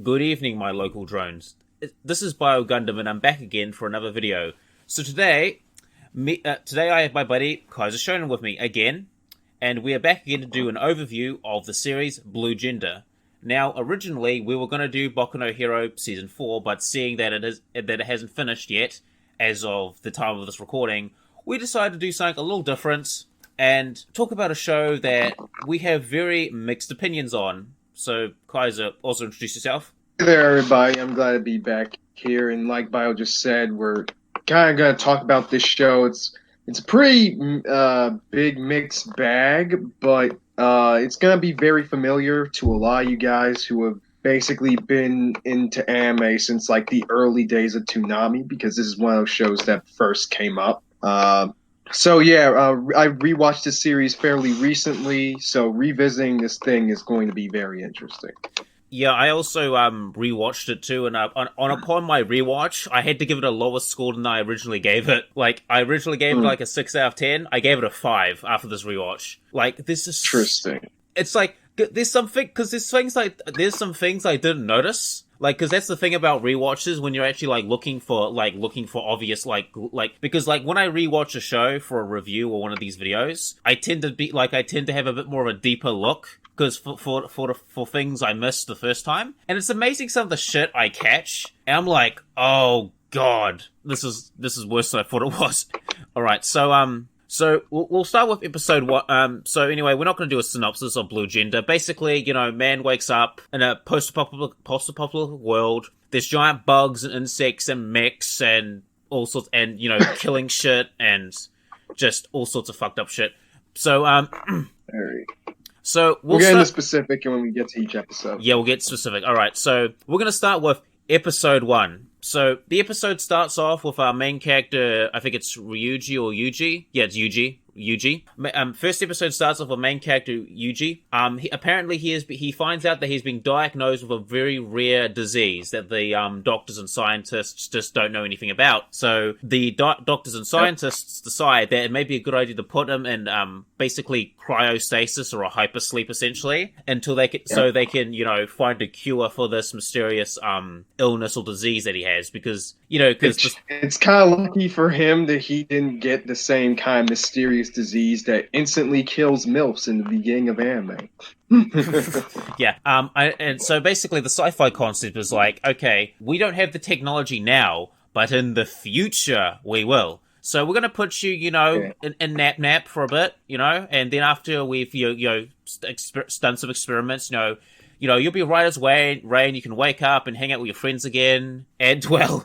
Good evening, my local drones. This is Bio Gundam, and I'm back again for another video. So today I have my buddy Kaiser Shounen with me again, and we are back again to do an overview of the series Blue Gender. Now, originally we were going to do Boku no Hero Season 4, but seeing that it hasn't finished yet, as of the time of this recording, we decided to do something a little different and talk about a show that we have very mixed opinions on. So, Kaiser, also introduce yourself. Hey there, everybody. I'm glad to be back here. And like Bio just said, we're kind of going to talk about this show. It's a pretty big mixed bag, but it's going to be very familiar to a lot of you guys who have basically been into anime since like the early days of Toonami, because this is one of those shows that first came up. I rewatched this series fairly recently, so revisiting this thing is going to be very interesting. Yeah, I also rewatched it too, and upon my rewatch, I had to give it a lower score than I originally gave it. Like, I originally gave it like a 6 out of 10. I gave it a 5 after this rewatch. Like, this is interesting. It's like there's some things I didn't notice. Like, because that's the thing about rewatches when you're actually looking for obvious because when I rewatch a show for a review or one of these videos, I tend to have a bit more of a deeper look because for things I missed the first time, and it's amazing some of the shit I catch, and I'm like, oh god, this is worse than I thought it was. All right, so we'll start with episode 1. So anyway, we're not going to do a synopsis of Blue Gender. Basically, man wakes up in a post-apocalyptic world. There's giant bugs and insects and mechs and all sorts, and killing shit and just all sorts of fucked up shit. So So we'll get into specific when we get to each episode. Yeah, we'll get specific. All right, so we're going to start with episode 1. So the episode starts off with our main character, I think it's Ryuji or Yuji. Yeah, it's Yuji. First episode starts off with main character Yuji. He finds out that he's been diagnosed with a very rare disease that the doctors and scientists just don't know anything about. So the doctors and scientists decide that it may be a good idea to put him in basically cryostasis or a hypersleep essentially until they can find a cure for this mysterious illness or disease that he has, because it's kind of lucky for him that he didn't get the same kind of mysterious disease that instantly kills MILFs in the beginning of anime. Yeah, and so basically the sci-fi concept is like, okay, we don't have the technology now, but in the future we will. So we're gonna put you, in nap for a bit, and then after we've done some experiments, you'll be right as rain. You can wake up and hang out with your friends again. And well,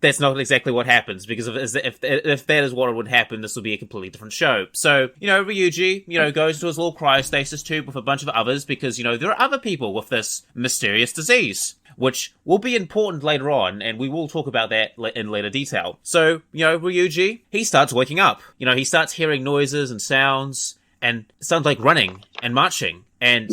that's not exactly what happens, because if that is what would happen, this would be a completely different show. So, Ryuji, goes to his little cryostasis tube with a bunch of others because, there are other people with this mysterious disease, which will be important later on, and we will talk about that in later detail. So, Ryuji, he starts waking up. He starts hearing noises and sounds, and it sounds like running and marching. And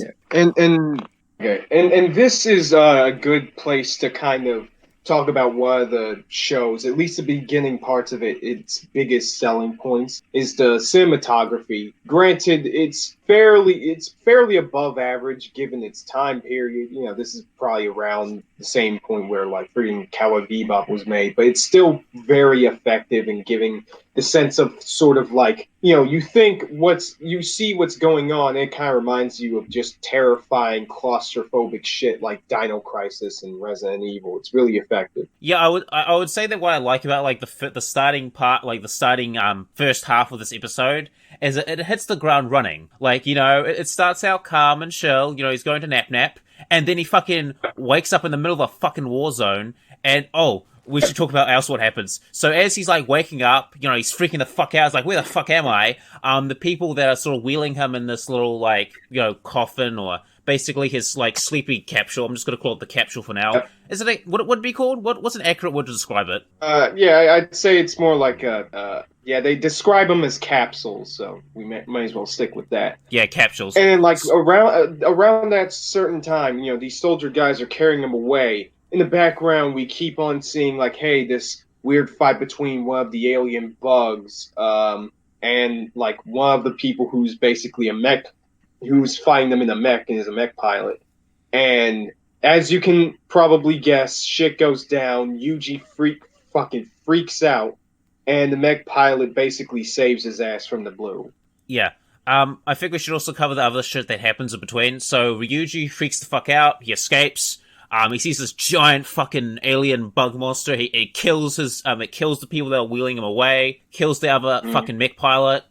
this is a good place to kind of talk about one of the shows, at least the beginning parts of it. Its biggest selling points is the cinematography. Granted, it's fairly above average given its time period. This is probably around the same point where like freaking Cowboy Bebop was made, but it's still very effective in giving the sense of sort of like, you see what's going on. It kind of reminds you of just terrifying claustrophobic shit like Dino Crisis and Resident Evil. It's really effective. Yeah, I would say that what I like about like the starting part, like the starting first half of this episode, is it hits the ground running. Like, it starts out calm and chill. He's going to nap, and then he fucking wakes up in the middle of a fucking war zone, and we should talk about else what happens. So as he's like waking up, he's freaking the fuck out. He's like, where the fuck am I? The people that are sort of wheeling him in this little coffin, or basically his like sleepy capsule. I'm just going to call it the capsule for now. Is it what would it be called? What's an accurate word to describe it? I'd say it's more like they describe them as capsules, so we might as well stick with that. Yeah, capsules. And like around that certain time, these soldier guys are carrying them away. In the background, we keep on seeing like, hey, this weird fight between one of the alien bugs, and like one of the people who's basically a mech, who's fighting them in a mech and is a mech pilot. And as you can probably guess, shit goes down. Yuji fucking freaks out, and the mech pilot basically saves his ass from the blue. Yeah. I think we should also cover the other shit that happens in between. So Ryuji freaks the fuck out. He escapes. He sees this giant fucking alien bug monster. He kills it kills the people that are wheeling him away. Kills the other fucking mech pilot.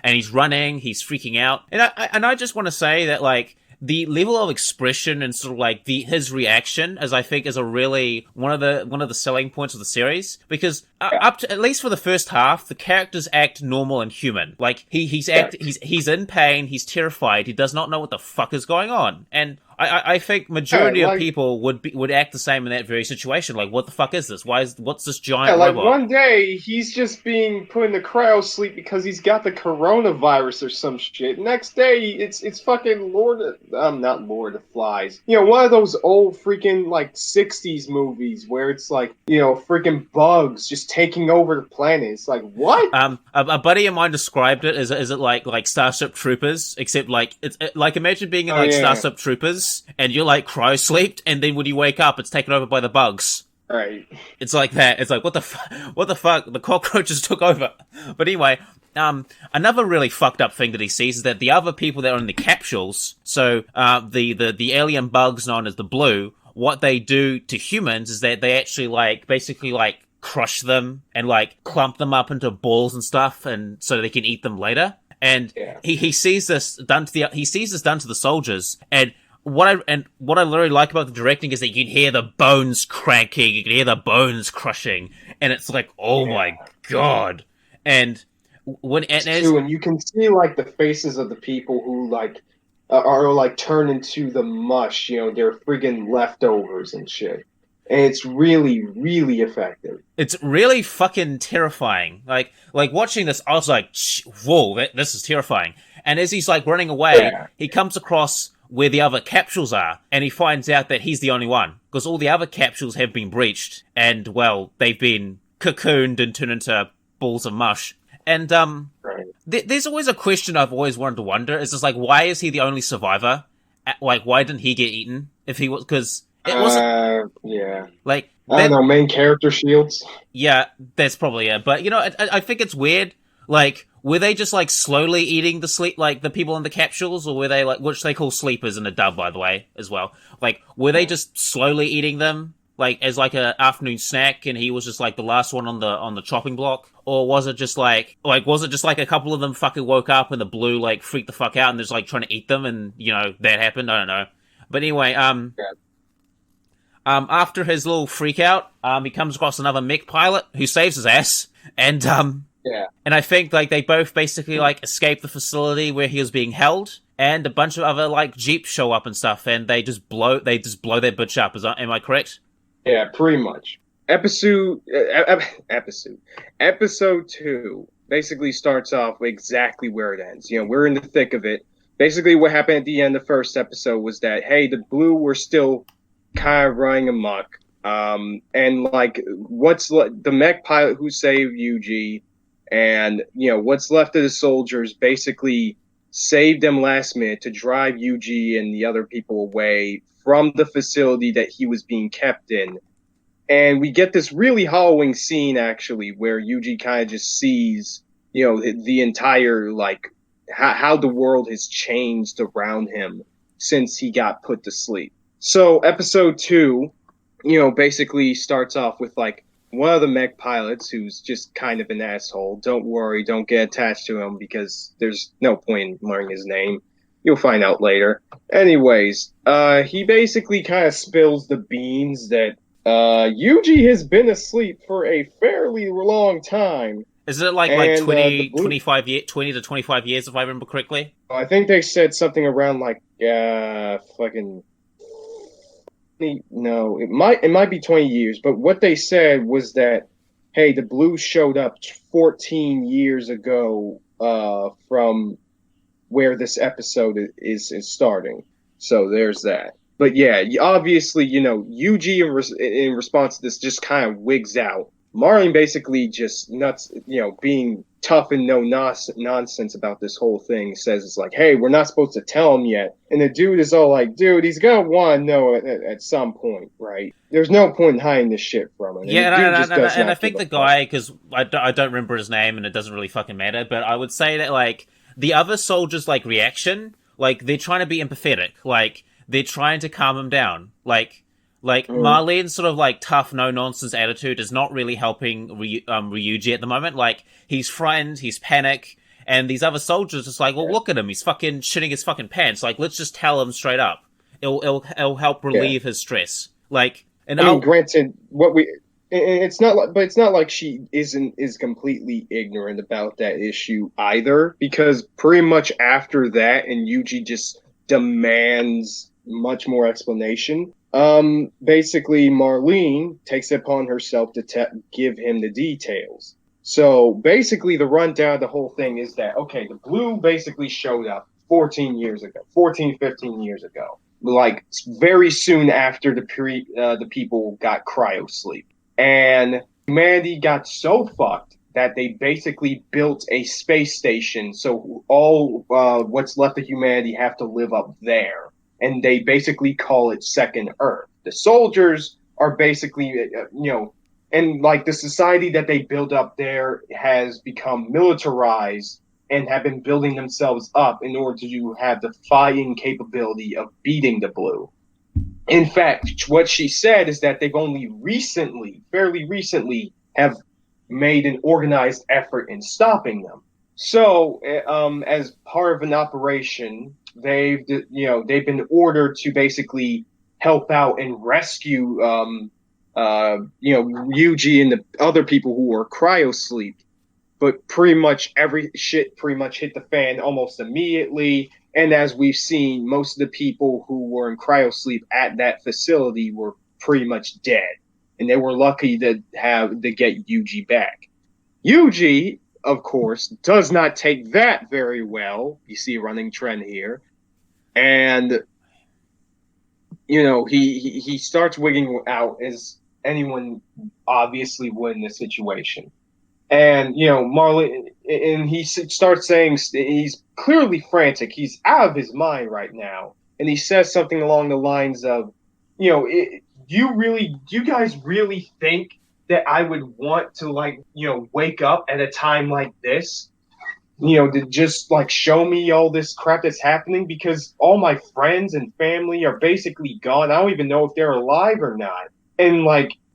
And he's running. He's freaking out. And I just want to say that, like, the level of expression and sort of like his reaction, as I think, is a really one of the selling points of the series, because up to, at least for the first half, the characters act normal and human. Like he's in pain, he's terrified, he does not know what the fuck is going on, and I think majority of people would act the same in that very situation. Like, what the fuck is this? What's this giant robot? One day he's just being put in the cryo sleep because he's got the coronavirus or some shit. Next day it's fucking not Lord of Flies. You know, one of those old freaking like 60s movies where it's like, you know, freaking bugs just taking over the planet. It's like, what? A buddy of mine described it as it like Starship Troopers, except like it's like, imagine being in Starship Troopers. And you're like cryo-sleeped, and then when you wake up, it's taken over by the bugs. Right. It's like that. It's like, what the fuck? The cockroaches took over. But anyway, another really fucked up thing that he sees is that the other people that are in the capsules, so the alien bugs known as the Blue, what they do to humans is that they actually like basically like crush them and like clump them up into balls and stuff, and so they can eat them later. And he sees this done to the soldiers, and what I really like about the directing is that you can hear the bones cranking, you can hear the bones crushing, and it's like, oh my god. And and you can see like the faces of the people who like are like turned into the mush, you know, they're friggin' leftovers and shit. And it's really, really effective. It's really fucking terrifying. Like watching this, I was like, whoa, this is terrifying. And as he's like running away, he comes across where the other capsules are, and he finds out that he's the only one, because all the other capsules have been breached, and, well, they've been cocooned and turned into balls of mush. And, there's always a question I've always wanted to wonder, is just like, why is he the only survivor? Like, why didn't he get eaten? If he was, because it wasn't... Like... I don't know, main character shields? Yeah, that's probably it. But, you know, I think it's weird. Like, were they just, like, slowly eating the people in the capsules, or were they, like, which they call sleepers in the dub, by the way, as well. Like, were they just slowly eating them, like, as, like, an afternoon snack, and he was just, like, the last one on the chopping block? Or was it just, like, a couple of them fucking woke up and the Blue, like, freaked the fuck out and there's, like, trying to eat them, and, you know, that happened? I don't know. But anyway, after his little freak out, he comes across another mech pilot who saves his ass, and, and I think, like, they both basically, like, escape the facility where he was being held, and a bunch of other, like, jeeps show up and stuff, and they just blow that bitch up. Am I correct? Yeah, pretty much. Episode 2 basically starts off exactly where it ends. You know, we're in the thick of it. Basically, what happened at the end of the first episode was that, hey, the Blue were still kind of running amok. And, like, the mech pilot who saved Yuji, and, you know, what's left of the soldiers basically saved them last minute to drive Yuji and the other people away from the facility that he was being kept in. And we get this really hollowing scene, actually, where Yuji kind of just sees, you know, the entire, like, how the world has changed around him since he got put to sleep. So episode 2, you know, basically starts off with, like, one of the mech pilots who's just kind of an asshole. Don't worry, don't get attached to him because there's no point in learning his name. You'll find out later. Anyways, he basically kind of spills the beans that Yuji has been asleep for a fairly long time. Is it like 20 to 25 years, if I remember correctly? I think they said something around like fucking... No, it might be 20 years, but what they said was that, hey, the Blue showed up 14 years ago from where this episode is starting. So there's that. But yeah, obviously, you know, Yuji in response to this just kind of wigs out. Marlene basically just nuts, being tough and no nonsense about this whole thing, says it's like, hey, we're not supposed to tell him yet. And the dude is all like, dude, he's going to want to know at some point, right? There's no point in hiding this shit from him. Yeah, and I think the guy, because I don't remember his name and it doesn't really fucking matter, but I would say that, like, the other soldiers' like reaction, like they're trying to be empathetic, like they're trying to calm him down, like Marlene's sort of like tough, no nonsense attitude is not really helping Ryuji at the moment. Like he's frightened, he's panicked, and these other soldiers just like, well, look at him, he's fucking shitting his fucking pants. Like let's just tell him straight up. It'll help relieve his stress. Like, and I mean, granted, it's not like she is completely ignorant about that issue either, because pretty much after that, and Yuji just demands much more explanation. Basically, Marlene takes it upon herself to give him the details. So basically, the rundown of the whole thing is that, okay, the Blue basically showed up 15 years ago. Like very soon after the people got cryo sleep. And humanity got so fucked that they basically built a space station. So all what's left of humanity have to live up there. And they basically call it Second Earth. The soldiers are basically, and like the society that they build up there has become militarized and have been building themselves up in order to have the fighting capability of beating the Blue. In fact, what she said is that they've only fairly recently, have made an organized effort in stopping them. So, as part of an operation, they've been ordered to basically help out and rescue, Yuji and the other people who were cryo-sleep. But pretty much every shit hit the fan almost immediately. And as we've seen, most of the people who were in cryosleep at that facility were pretty much dead. And they were lucky to get Yuji back. Yuji, of course, does not take that very well. You see a running trend here. And, he starts wigging out as anyone obviously would in this situation. And, Marlene, and he starts saying he's clearly frantic. He's out of his mind right now. And he says something along the lines of, do you guys really think that I would want to, wake up at a time like this, to just, show me all this crap that's happening? Because all my friends and family are basically gone. I don't even know if they're alive or not. And,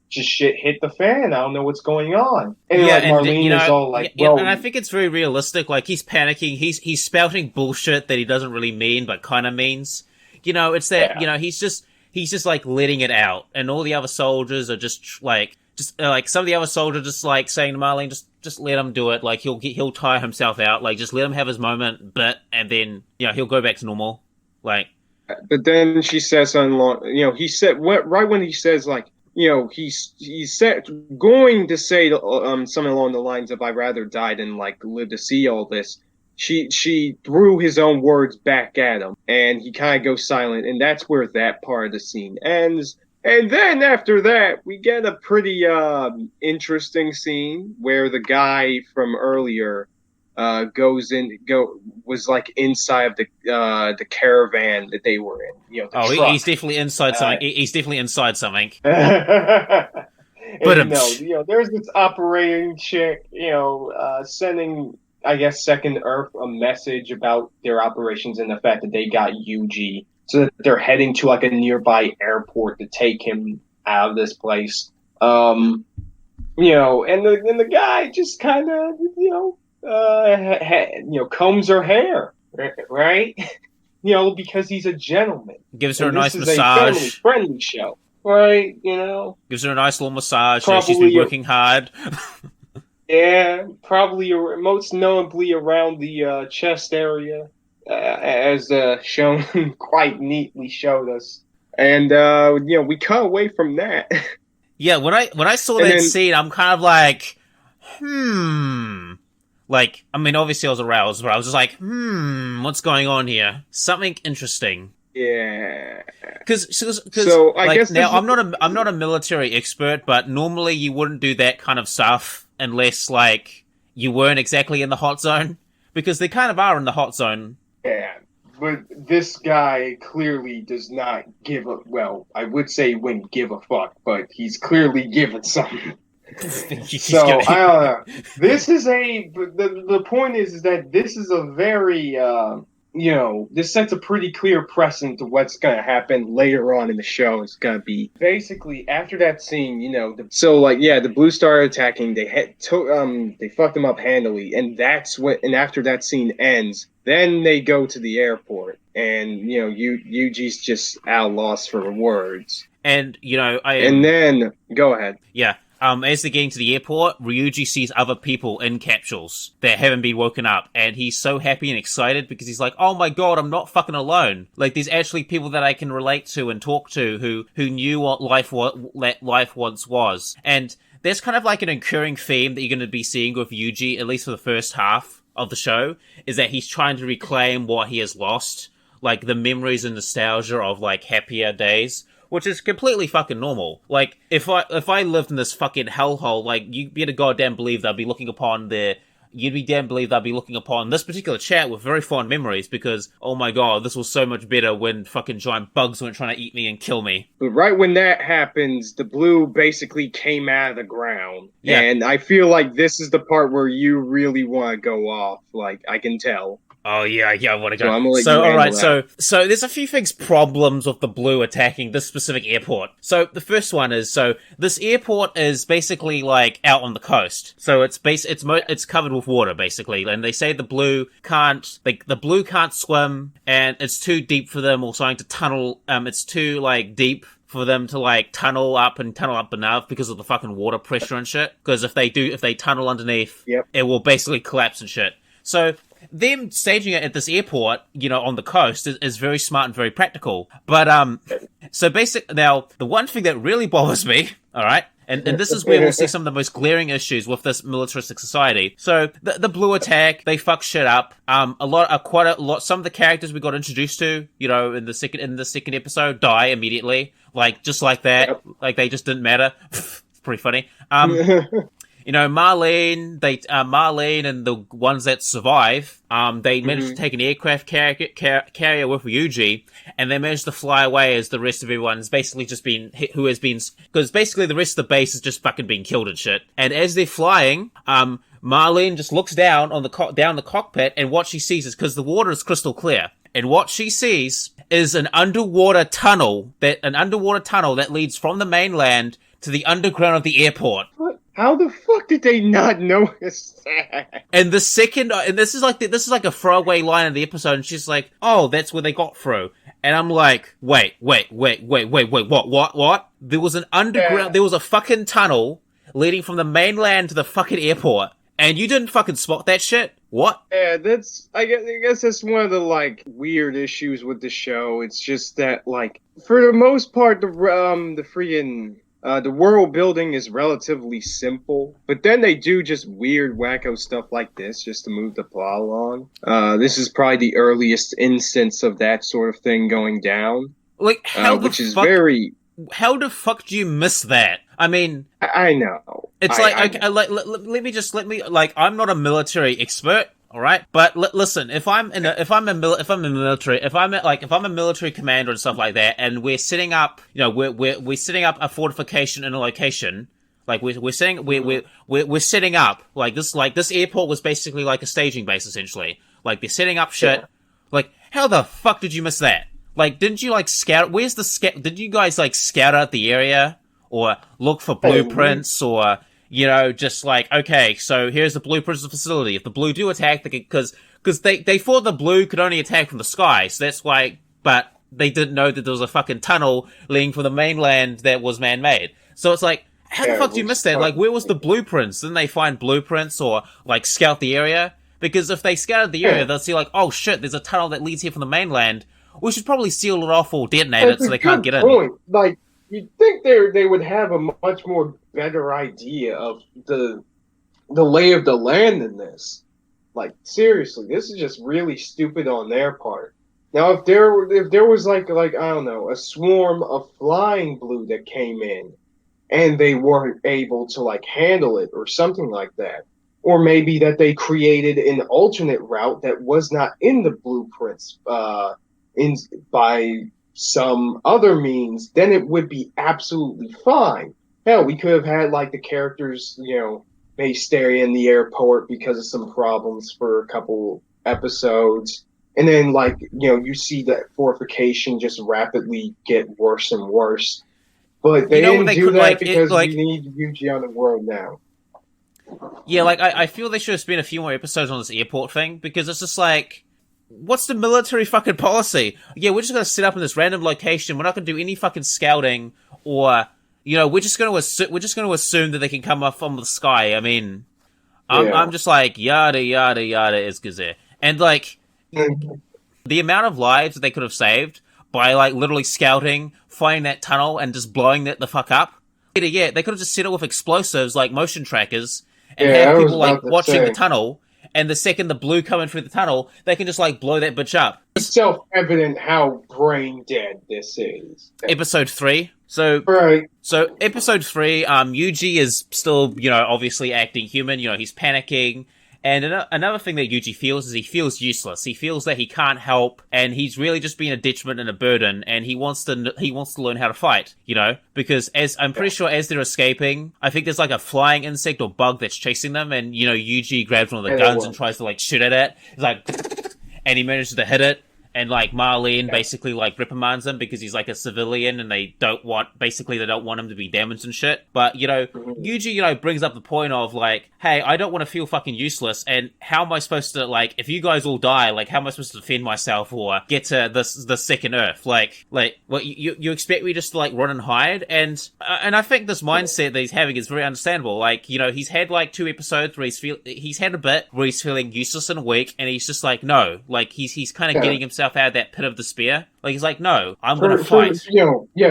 just shit hit the fan. I don't know what's going on. And Marlene is all like, well, and I think it's very realistic. Like he's panicking. He's spouting bullshit that he doesn't really mean, but kind of means. It's that he's just like letting it out, and all the other soldiers are just some of the other soldiers just like saying to Marlene, just let him do it. Like he'll tire himself out. Like just let him have his moment, and then he'll go back to normal. Like, but then she says something. He said right when he says he's going to say something along the lines of "I'd rather die than live to see all this." She threw his own words back at him, and he kind of goes silent, and that's where that part of the scene ends. And then after that, we get a pretty interesting scene where the guy from earlier was inside of the caravan that they were in. Truck. He's definitely inside something. He's definitely inside something. But there's this operating chick, sending, I guess, Second Earth a message about their operations and the fact that they got Yuji, so that they're heading to a nearby airport to take him out of this place. And the guy just kind of, combs her hair, right? Because he's a gentleman. Gives her a nice massage. This is a family-friendly show, right? Gives her a nice little massage. She's been working hard. Yeah, probably most notably around the chest area, as shown quite neatly showed us. And we cut away from that. Yeah, when I saw that scene, I'm kind of like, obviously I was aroused, but I was just like, what's going on here? Something interesting. Yeah. Because So I like guess now this I'm not a military expert, but normally you wouldn't do that kind of stuff unless like you weren't exactly in the hot zone, because they kind of are in the hot zone. yeah, but this guy clearly does not give a, well, I would say he wouldn't give a fuck, but he's clearly giving something. So I don't know. This is the point is that this is a very this sets a pretty clear precedent to what's gonna happen later on in the show. It's gonna be basically after that scene, the Blue Star attacking, they fucked them up handily, and after that scene ends, then they go to the airport, and Yuji's just at a loss for words. And and then go ahead. Yeah. As they're getting to the airport, Ryuji sees other people in capsules that haven't been woken up, and he's so happy and excited because he's like, oh my god, I'm not fucking alone. Like, there's actually people that I can relate to and talk to who knew what life once was. And there's kind of like an recurring theme that you're going to be seeing with Yuji, at least for the first half of the show, is that he's trying to reclaim what he has lost, like the memories and nostalgia of like happier days. Which is completely fucking normal. Like, if I lived in this fucking hellhole, like, you'd be damn believe that I'd be looking upon this particular chat with very fond memories, because, oh my god, this was so much better when fucking giant bugs weren't trying to eat me and kill me. But right when that happens, the blue basically came out of the ground. Yeah. And I feel like this is the part where you really want to go off. Like, I can tell. Oh yeah, I want to go. So I'm gonna let so you all right, that. so there's a few problems with the blue attacking this specific airport. So the first one is, this airport is basically like out on the coast. So it's covered with water basically, and they say the blue can't swim, and it's too deep for them, or trying to tunnel. It's too like deep for them to like tunnel up enough because of the fucking water pressure and shit. Because if they tunnel underneath, yep, it will basically collapse and shit. So them staging it at this airport, on the coast is very smart and very practical. But, now, the one thing that really bothers me, alright, and this is where we'll see some of the most glaring issues with this militaristic society. So, the blue attack, they fuck shit up. Quite a lot, some of the characters we got introduced to, in the second episode die immediately. Like, just like that. Yep. Like, they just didn't matter. It's pretty funny. Marlene and the ones that survive, they managed to take an aircraft carrier with Ryuji, and they managed to fly away as the rest of everyone's basically just been because basically the rest of the base has just fucking been killed and shit. And as they're flying, Marlene just looks down on down the cockpit, and what she sees is, because the water is crystal clear, and what she sees is an underwater tunnel that leads from the mainland to the underground of the airport. What? How the fuck did they not notice that? And this is like a throwaway line in the episode, and she's like, "Oh, that's where they got through." And I'm like, wait, what? There was an underground, there was a fucking tunnel leading from the mainland to the fucking airport, and you didn't fucking spot that shit? What? Yeah, I guess that's one of the like weird issues with the show. It's just that, like, for the most part, the world building is relatively simple, but then they do just weird, wacko stuff like this just to move the plot along. This is probably the earliest instance of that sort of thing going down. Like, how the fuck do you miss that? I mean, I know. It's let me I'm not a military expert. All right, but listen. If I'm a military commander and stuff like that, and we're setting up, we're setting up a fortification in a location. Like we're setting up like this airport was basically like a staging base essentially. Like they're setting up shit. Yeah. Like, how the fuck did you miss that? Like, didn't you like scout? Did you guys like scout out the area or look for blueprints or? Just like, okay, so here's the blueprints of the facility. If the blue do attack, because they thought the blue could only attack from the sky, so that's why, but they didn't know that there was a fucking tunnel leading from the mainland that was man-made. So it's like, how the fuck do you miss that? Like, where was the blueprints? Didn't they find blueprints or, like, scout the area? Because if they scouted the area, they'll see like, oh shit, there's a tunnel that leads here from the mainland. We should probably seal it off or detonate it so they can't get in. Like, you'd think they would have a much more better idea of the lay of the land than this. Like, seriously, this is just really stupid on their part. Now, if there was like I don't know, a swarm of flying blue that came in, and they weren't able to like handle it or something like that, or maybe that they created an alternate route that was not in the blueprints, in by some other means, then it would be absolutely fine. Hell, we could have had like the characters, may stay in the airport because of some problems for a couple episodes. And then, like, you see that fortification just rapidly get worse and worse. But they didn't do that because we need Yuji on the world now. Yeah, like, I feel they should have spent a few more episodes on this airport thing, because it's just like, what's the military fucking policy? Yeah, we're just gonna sit up in this random location, we're not gonna do any fucking scouting, or, we're just gonna assume that they can come up from the sky. I mean, I'm just like, yada, yada, yada, is gazette. And, like, the amount of lives that they could have saved by, like, literally scouting, finding that tunnel, and just blowing that the fuck up. Yeah, they could have just set it with explosives, like motion trackers, and have people, like, watching the tunnel, and the second the blue coming through the tunnel, they can just, like, blow that bitch up. It's self-evident how brain-dead this is. Episode 3. So episode 3, Yuji is still, obviously acting human, he's panicking. And another thing that Yuji feels is he feels useless. He feels that he can't help, and he's really just being a detriment and a burden, and he wants to learn how to fight, because I'm pretty sure as they're escaping, I think there's like a flying insect or bug that's chasing them, and, Yuji grabs one of the guns and tries to, like, shoot at it. It's like, and he manages to hit it. And, like, Marlene basically, like, reprimands him because he's, like, a civilian and they don't want him to be damaged and shit. But, Yuji, brings up the point of, like, hey, I don't want to feel fucking useless, and how am I supposed to, like, if you guys all die, like, how am I supposed to defend myself or get to the second Earth? Like, what, you expect me just to, like, run and hide? And I think this mindset that he's having is very understandable. Like, he's had, like, 2 episodes where he's had a bit where he's feeling useless and weak, and he's just like, no. Like, he's kind of getting himself out of that pit of despair. Like, he's like, no, I'm gonna fight.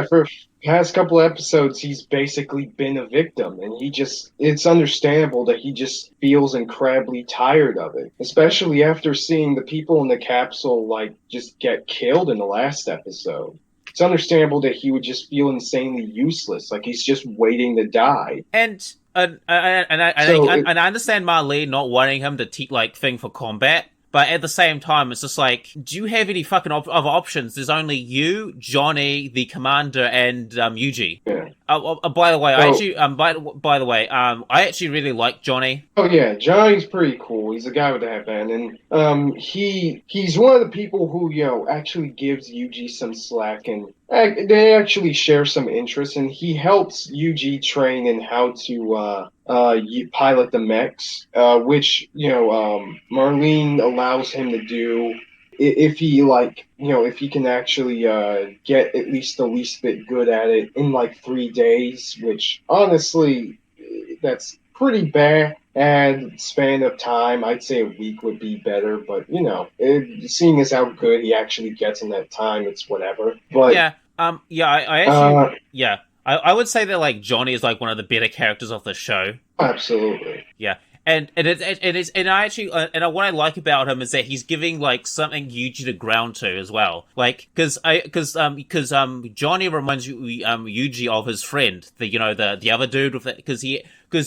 For past couple episodes, he's basically been a victim, and it's understandable that he just feels incredibly tired of it, especially after seeing the people in the capsule, like, just get killed in the last episode. It's understandable that he would just feel insanely useless, like he's just waiting to die. And I understand Marlene not wanting him to thing for combat. But at the same time, it's just like, do you have any fucking other options? There's only you, Johnny, the commander, and Yuji. Yeah. By the way, I actually really like Johnny. Oh yeah, Johnny's pretty cool. He's a guy with a headband, and he's one of the people who actually gives Yuji some slack, and they actually share some interest, and he helps Yuji train in how to pilot the mechs, which Marlene allows him to do if he can actually get at least the least bit good at it in like 3 days, which honestly that's pretty bad. And span of time, I'd say a week would be better, but seeing as how good he actually gets in that time, it's whatever. But I would say that, like, Johnny is, like, one of the better characters of the show. Absolutely. Yeah. And what I like about him is that he's giving, like, something Yuji to ground to as well. Like, cause Johnny reminds Yuji of his friend, the other dude with it, cause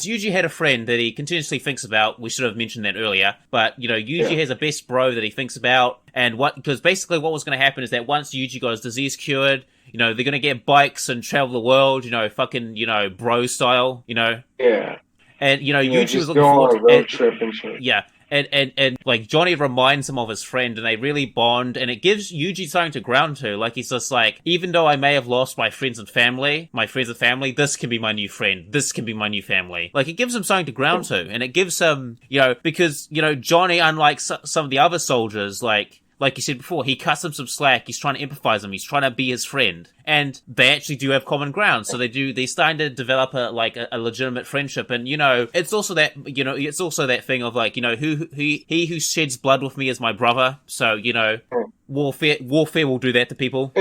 Yuji had a friend that he continuously thinks about. We should have mentioned that earlier, but, Yuji has a best bro that he thinks about, because basically what was gonna happen is that once Yuji got his disease cured, they're gonna get bikes and travel the world, fucking, bro style, Yeah. And, Yuji was looking forward to a road trip and shit. Yeah. And like, Johnny reminds him of his friend, and they really bond, and it gives Yuji something to ground to. Like, he's just like, even though I may have lost my friends and family, this can be my new friend. This can be my new family. Like, it gives him something to ground to, and it gives him, because, Johnny, unlike some of the other soldiers, like you said before, he cuts him some slack, he's trying to empathize him, he's trying to be his friend. And they actually do have common ground, so they're starting to develop a legitimate friendship. And, it's also that thing of, like, he who sheds blood with me is my brother. So, warfare will do that to people.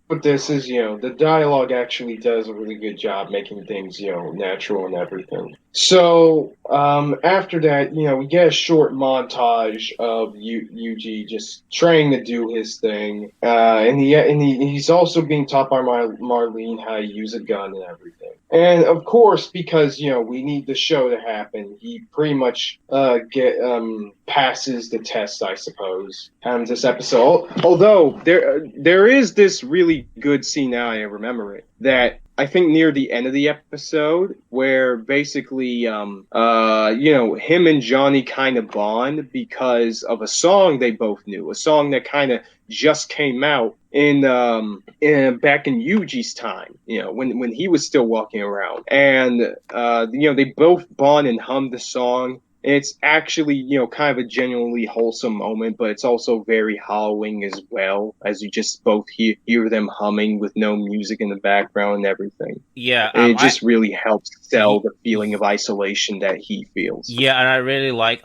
with this is, the dialogue actually does a really good job making things, natural and everything. So after that, we get a short montage of Yuji just trying to do his thing, and he's also being taught by Marlene how to use a gun and everything. And of course, because we need the show to happen, he pretty much passes the test, I suppose. This episode, although there is this really good scene, now I remember it, that I think near the end of the episode, where basically, him and Johnny kind of bond because of a song they both knew, a song that kind of just came out back in Yuji's time, when he was still walking around, and they both bond and hum the song. It's actually, kind of a genuinely wholesome moment, but it's also very hollowing as well, as you just both hear them humming with no music in the background and everything. Yeah. And it just really helps sell the feeling of isolation that he feels. Yeah, and I really like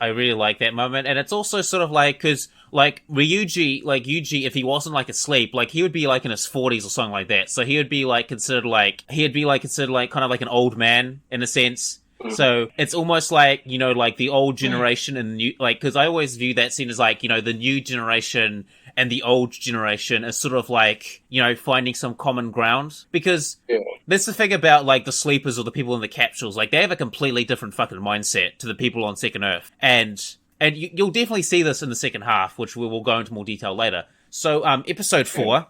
that moment. And it's also sort of like, because, like, Yuji, if he wasn't, like, asleep, like, he would be, like, in his 40s or something like that. So he would be, like, considered, like, kind of like an old man, in a sense. So it's almost like, like the old generation and the new, like, because I always view that scene as like, the new generation and the old generation as sort of like, finding some common ground. Because that's the thing about like the sleepers or the people in the capsules, like they have a completely different fucking mindset to the people on Second Earth. And you'll definitely see this in the second half, which we will go into more detail later. So, episode 4,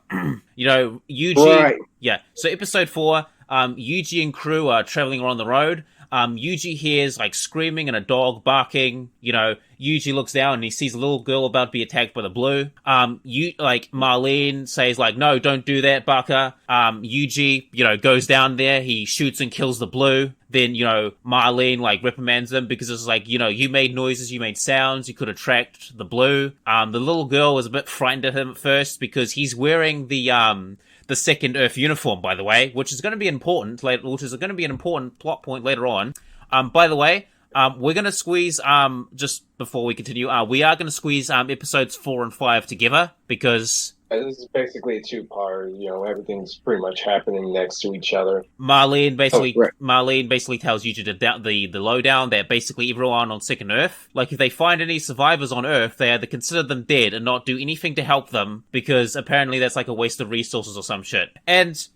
Yuji, right. Yeah. So episode 4, Yuji and crew are traveling around the road. Yuji hears, like, screaming and a dog barking. Yuji looks down and he sees a little girl about to be attacked by the blue. Marlene says, like, no, don't do that, Baka. Yuji, goes down there. He shoots and kills the blue. Then, Marlene, like, reprimands him because it's like, you made noises, you made sounds, you could attract the blue. The little girl was a bit frightened at him at first because he's wearing the Second Earth uniform, by the way, which is going to be important, which is going to be an important plot point later on. By the way, we're going to squeeze, just before we continue, we are going to squeeze episodes 4 and 5 together because this is basically a two-part. Everything's pretty much happening next to each other. Marlene basically tells Yuji the lowdown that basically everyone on Second Earth, like if they find any survivors on Earth, they either consider them dead and not do anything to help them because apparently that's like a waste of resources or some shit. And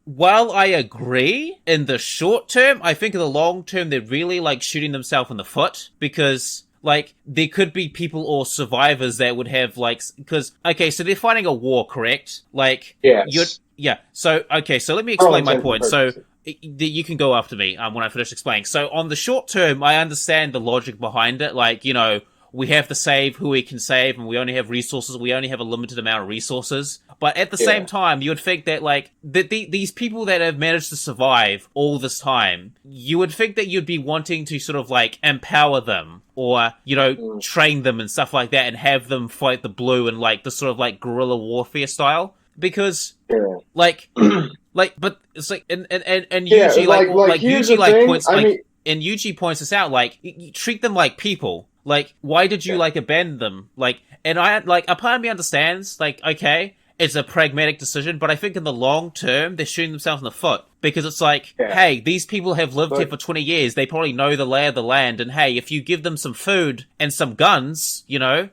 while I agree in the short term, I think in the long term they're really like shooting themselves in the foot because like, there could be people or survivors that would have, like, because, okay, so they're fighting a war, correct? Like, yes. So let me explain my point. So, you can go after me when I finish explaining. So, on the short term, I understand the logic behind it. Like, we have to save who we can save, and we only have resources. We only have a limited amount of resources. But at the same time, you would think that, like, these people that have managed to survive all this time, you would think that you'd be wanting to sort of, like, empower them or, train them and stuff like that and have them fight the blue in, like, the sort of, like, guerrilla warfare style. Because, but it's like, and Yuji, Yuji, points, and Yuji points this out, like, you treat them like people. Like, why did you, like, abandon them? Like, and a part of me understands, like, okay, it's a pragmatic decision, but I think in the long term, they're shooting themselves in the foot. Because it's like, hey, these people have lived here for 20 years, they probably know the lay of the land, and hey, if you give them some food and some guns,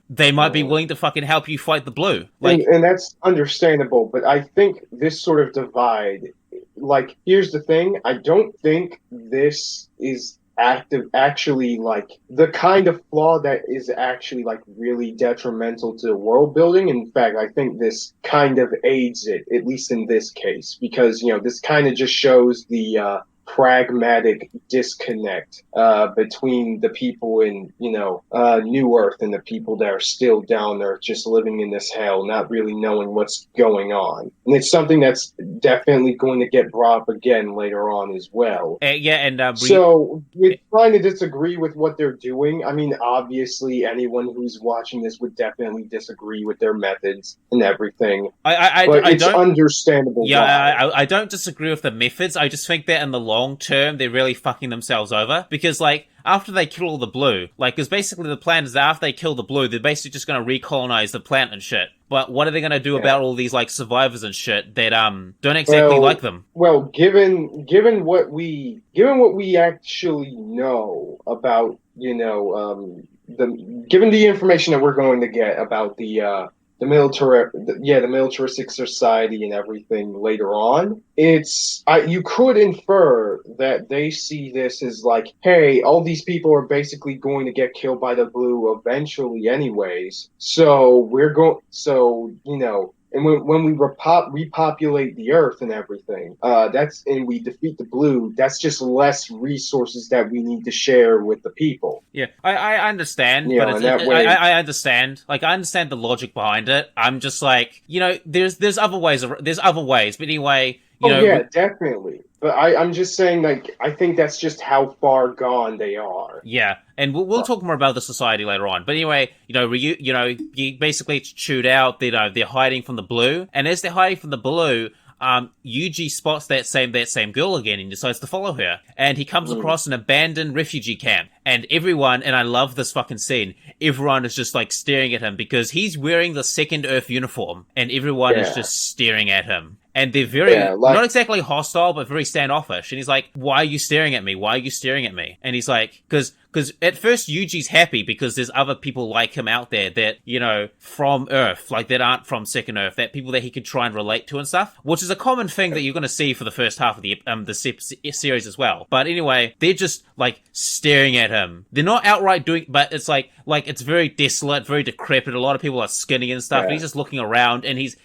they might be willing to fucking help you fight the blue. Like, and that's understandable, but I think this sort of divide, like, here's the thing, I don't think this is actually like the kind of flaw that is actually like really detrimental to world building. In fact, I think this kind of aids it, at least in this case, because this kind of just shows the pragmatic disconnect between the people in New Earth and the people that are still down there just living in this hell, not really knowing what's going on. And it's something that's definitely going to get brought up again later on as well. So we're trying to disagree with what they're doing. I mean, obviously anyone who's watching this would definitely disagree with their methods and everything. But it's understandable. Yeah, I don't disagree with the methods. I just think that in the long long term, they're really fucking themselves over. Because, like, after they kill all the blue, like, because basically the plan is that after they kill the blue, they're basically just going to recolonize the planet and shit. But what are they going to do about all these, like, survivors and shit that, don't exactly like them? Well, given what we actually know about, given the information that we're going to get about the militaristic society and everything later on, you could infer that they see this as like, hey, all these people are basically going to get killed by the blue eventually anyways. So and when we repopulate the Earth and everything, and we defeat the blue, that's just less resources that we need to share with the people. Yeah, I understand, but I understand. Like, I understand the logic behind it. I'm just like, there's other ways. But anyway, definitely. But I'm just saying, like, I think that's just how far gone they are. Yeah, and we'll talk more about the society later on. But anyway, basically it's chewed out. They're hiding from the blue, and as they're hiding from the blue, Yuji spots that same girl again and decides to follow her. And he comes across an abandoned refugee camp. And everyone, and I love this fucking scene, everyone is just like staring at him because he's wearing the Second Earth uniform, and everyone is just staring at him. And they're very, not exactly hostile, but very standoffish. And he's like, why are you staring at me? Why are you staring at me? And he's like, because at first Yuji's happy because there's other people like him out there that, from Earth, like that aren't from Second Earth, that people that he could try and relate to and stuff, which is a common thing that you're going to see for the first half of the series as well. But anyway, they're just like staring at him. They're not outright doing, but it's like it's very desolate, very decrepit. A lot of people are skinny and stuff. And he's just looking around and he's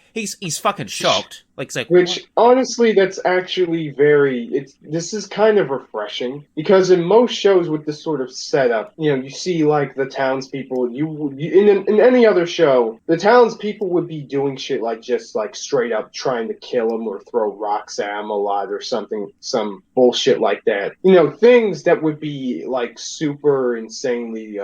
fucking shocked. Which, honestly, that's actually this is kind of refreshing, because in most shows with this sort of setup, you see, like, the townspeople, in any other show, the townspeople would be doing shit like just, like, straight up trying to kill him or throw rocks at him a lot or something, some bullshit like that. Things that would be, like, super insanely,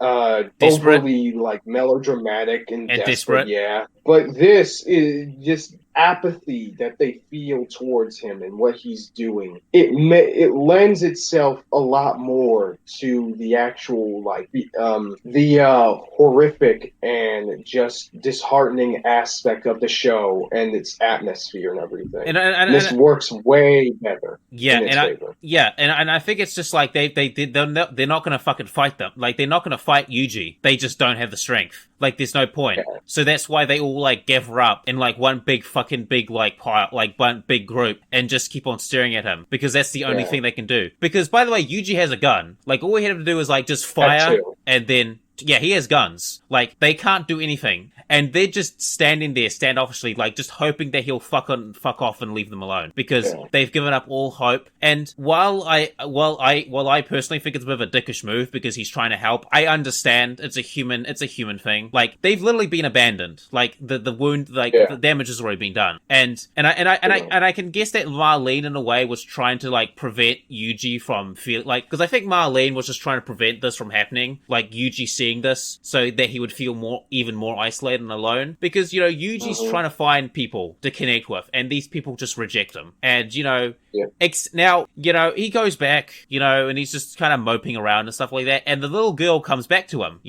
overly, like, melodramatic and desperate. Yeah. But this is just apathy that they feel towards him and what he's doing. It lends itself a lot more to the actual, like, the horrific and just disheartening aspect of the show and its atmosphere and everything. And this works way better. Yeah, and I think it's just like they're not going to fucking fight them. Like, they're not going to fight Yuji. They just don't have the strength. Like, there's no point. Yeah. So that's why they all, like, gather up in, like, one big like, pile, like, one big group and just keep on staring at him, because that's the only thing they can do. Because, by the way, Yuji has a gun. Like, all we have to do is, like, just fire, and then, he has guns. Like, they can't do anything. And they're just standing there standoffishly, like, just hoping that he'll fuck off and leave them alone, because they've given up all hope. And while I personally think it's a bit of a dickish move because he's trying to help, I understand it's a human thing. Like, they've literally been abandoned. Like, the wound, like, the damage has already been done. And I can guess that Marlene in a way was trying to, like, prevent Yuji from feeling like, because I think Marlene was just trying to prevent this from happening, like Yuji seeing this, so that he would feel even more isolated and alone, because Yuji's trying to find people to connect with, and these people just reject him. And now he goes back, and he's just kind of moping around and stuff like that, and the little girl comes back to him,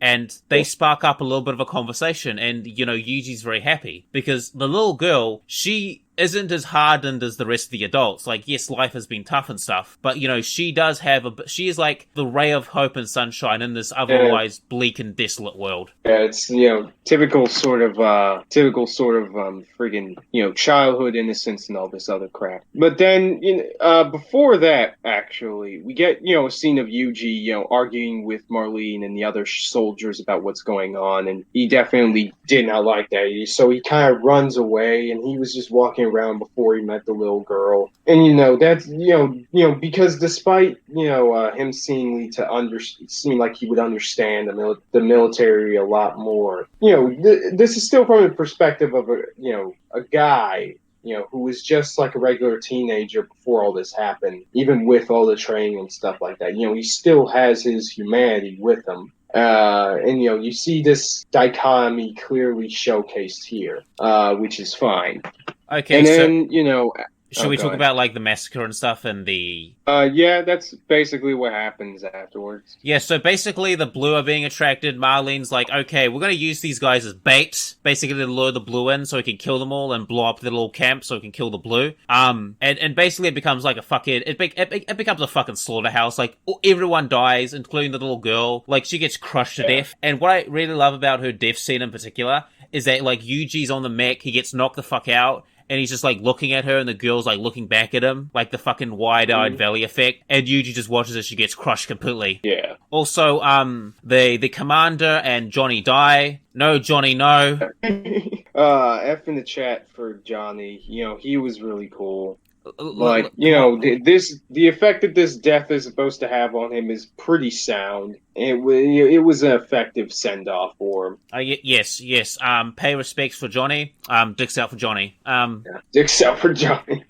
and they spark up a little bit of a conversation, and Yuji's very happy because the little girl, she isn't as hardened as the rest of the adults. Like, yes, life has been tough and stuff, but she does have she is like the ray of hope and sunshine in this otherwise bleak and desolate world. Yeah, it's typical sort of friggin' childhood innocence and all this other crap. But then before that, actually, we get a scene of Yuji arguing with Marlene and the other soldiers about what's going on, and he definitely did not like that. So he kind of runs away, and he was just walking around before he met the little girl. And that's because despite him seem like he would understand the military a lot more, this is still from the perspective of a guy who was just like a regular teenager before all this happened. Even with all the training and stuff like that, he still has his humanity with him. And you see this dichotomy clearly showcased here, which is fine. Okay, and then Should we talk about like the massacre and stuff and the? Yeah, that's basically what happens afterwards. Yeah, so basically the Blue are being attracted. Marlene's like, okay, we're gonna use these guys as bait, basically to lure the Blue in so we can kill them all and blow up the little camp so we can kill the Blue. And basically it becomes like a fucking, it becomes a fucking slaughterhouse. Like everyone dies, including the little girl. Like she gets crushed to death. And what I really love about her death scene in particular is that like Yuji's on the mech, he gets knocked the fuck out. And he's just, like, looking at her, and the girl's, like, looking back at him, like the fucking wide-eyed valley effect. And Yuji just watches as she gets crushed completely. Yeah. Also, the commander and Johnny die. No, Johnny, no. F in the chat for Johnny. You know, he was really cool. Like, you know, the effect that this death is supposed to have on him is pretty sound. It was an effective send-off for him. Yes. Pay respects for Johnny. Dicks out for Johnny. Dicks out for Johnny.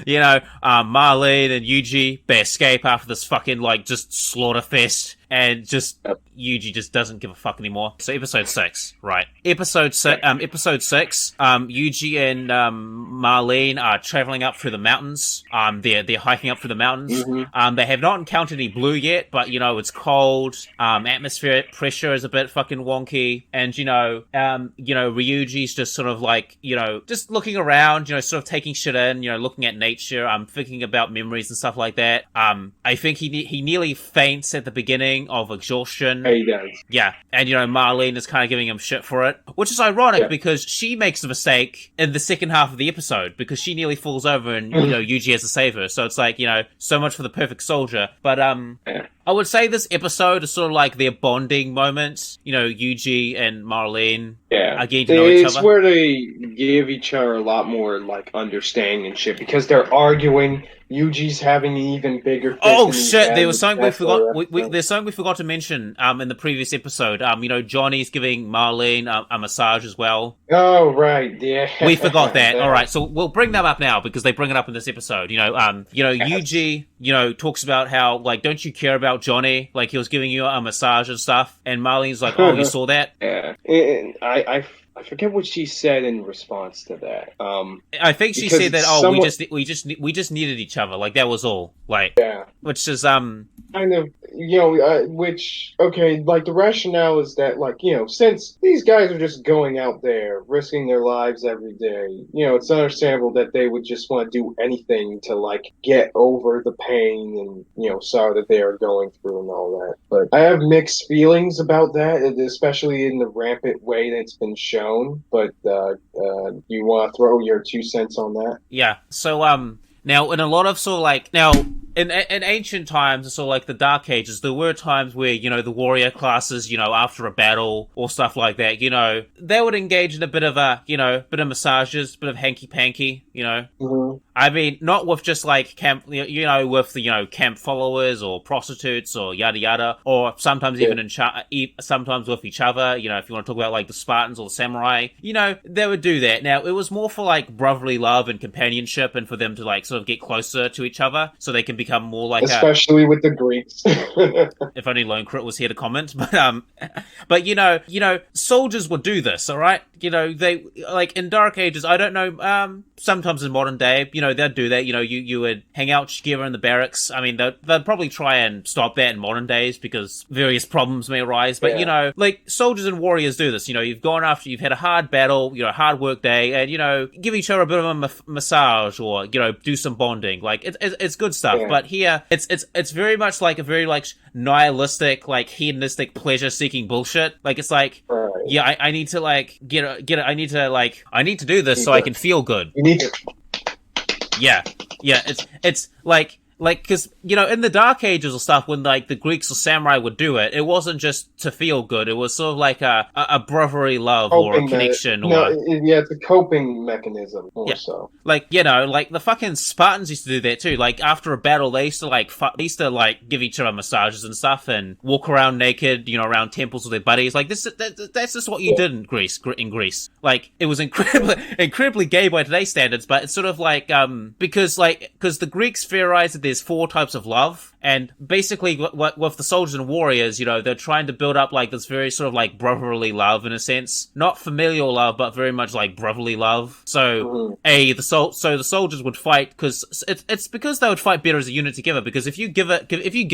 You know, Marlene and Yuji, they escape after this fucking, like, just slaughter fest. And just, Yuji just doesn't give a fuck anymore. So episode 6, right. Episode 6, Yuji and, Marlene are traveling up through the mountains. They're hiking up through the mountains. They have not encountered any Blue yet, but, you know, it's cold. Atmospheric pressure is a bit fucking wonky. And, you know, Ryuji's just sort of like, you know, just looking around, you know, sort of taking shit in, you know, looking at nature, thinking about memories and stuff like that. I think he nearly faints at the beginning of exhaustion. He does. Yeah. And, you know, Marlene is kind of giving him shit for it, which is ironic because she makes a mistake in the second half of the episode because she nearly falls over and, you know, Yuji has to save her. So it's like, you know, so much for the perfect soldier. But, I would say this episode is sort of like their bonding moments. You know, Yuji and Marlene are getting to know each other. It's where they give each other a lot more, like, understanding and shit, because they're arguing. Yuji's having an even bigger fist. Oh shit! There was something we forgot. There's something we forgot to mention. In the previous episode, you know, Johnny's giving Marlene a massage as well. Oh right, yeah. We forgot that. All right, so we'll bring them up now because they bring it up in this episode. You know, Yuji, you know, talks about how like, don't you care about Johnny? Like he was giving you a massage and stuff, and Marlene's like, oh, you saw that? Yeah, and I forget what she said in response to that. I think she said that we just needed each other. Like that was all. Like which is kind of, you know, which okay, like the rationale is that like, you know, since these guys are just going out there risking their lives every day, you know, it's understandable that they would just want to do anything to like get over the pain and, you know, sorrow that they are going through and all that. But I have mixed feelings about that, especially in the rampant way that it's been shown. But you want to throw your 2 cents on that? Yeah. So now in a lot of sort of like in ancient times, sort of like the Dark Ages, there were times where, you know, the warrior classes, you know, after a battle or stuff like that, you know, they would engage in a bit of massages, bit of hanky-panky, you know. Mm-hmm. I mean, not with just like camp, you know, with the, you know, camp followers or prostitutes or yada yada, or sometimes even sometimes with each other, you know, if you want to talk about like the Spartans or the samurai, you know, they would do that. Now, it was more for like brotherly love and companionship and for them to like sort of get closer to each other so they can become more like especially with the Greeks. If only Lone Crit was here to comment, but you know, soldiers would do this, all right? You know, they like in Dark Ages, I don't know, sometimes in modern day, you know, they'd do that. You know, you would hang out together in the barracks. I mean, they'd probably try and stop that in modern days because various problems may arise. But, you know, like soldiers and warriors do this. You know, you've had a hard battle, you know, hard work day, and, you know, give each other a bit of a massage or, you know, do some bonding. Like, it's good stuff. Yeah. But here, it's very much like a very, like, nihilistic, like, hedonistic, pleasure-seeking bullshit. Like, it's like, yeah, I need to, like, I need to do this so I can feel good. You need to... Yeah, it's like, because, you know, in the Dark Ages or stuff, when, like, the Greeks or samurai would do it, it wasn't just to feel good. It was sort of like a brotherly love or a connection. It's a coping mechanism more so. Like, you know, like, the fucking Spartans used to do that too. Like, after a battle, they used to give each other massages and stuff and walk around naked, you know, around temples with their buddies. Like, that's just what you did in Greece. Like, it was incredibly gay by today's standards, but it's sort of like, because the Greeks theorized that there's 4 types of love, and basically with the soldiers and warriors, you know, they're trying to build up like this very sort of like brotherly love in a sense, not familial love, but very much like brotherly love. So the soldiers would fight because it's because they would fight better as a unit together. Because if you give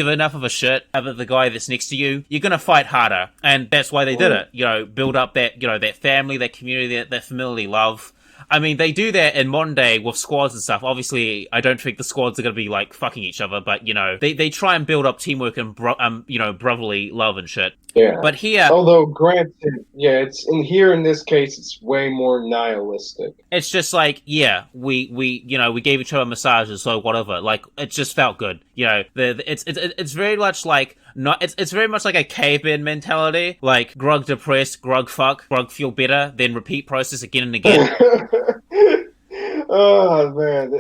enough of a shit about the guy that's next to you, you're gonna fight harder, and that's why they did it. You know, build up that, you know, that family, that community, that familial love. I mean, they do that in modern day with squads and stuff. Obviously, I don't think the squads are going to be, like, fucking each other, but, you know, they try and build up teamwork and, you know, brotherly love and shit. Yeah. But here... Although, granted, yeah, in this case, it's way more nihilistic. It's just like, yeah, we you know, we gave each other massages, so whatever. Like, it just felt good. You know, it's very much like... It's very much like a caveman mentality, like grug depressed, grug fuck, grug feel better, then repeat process again and again. Oh man,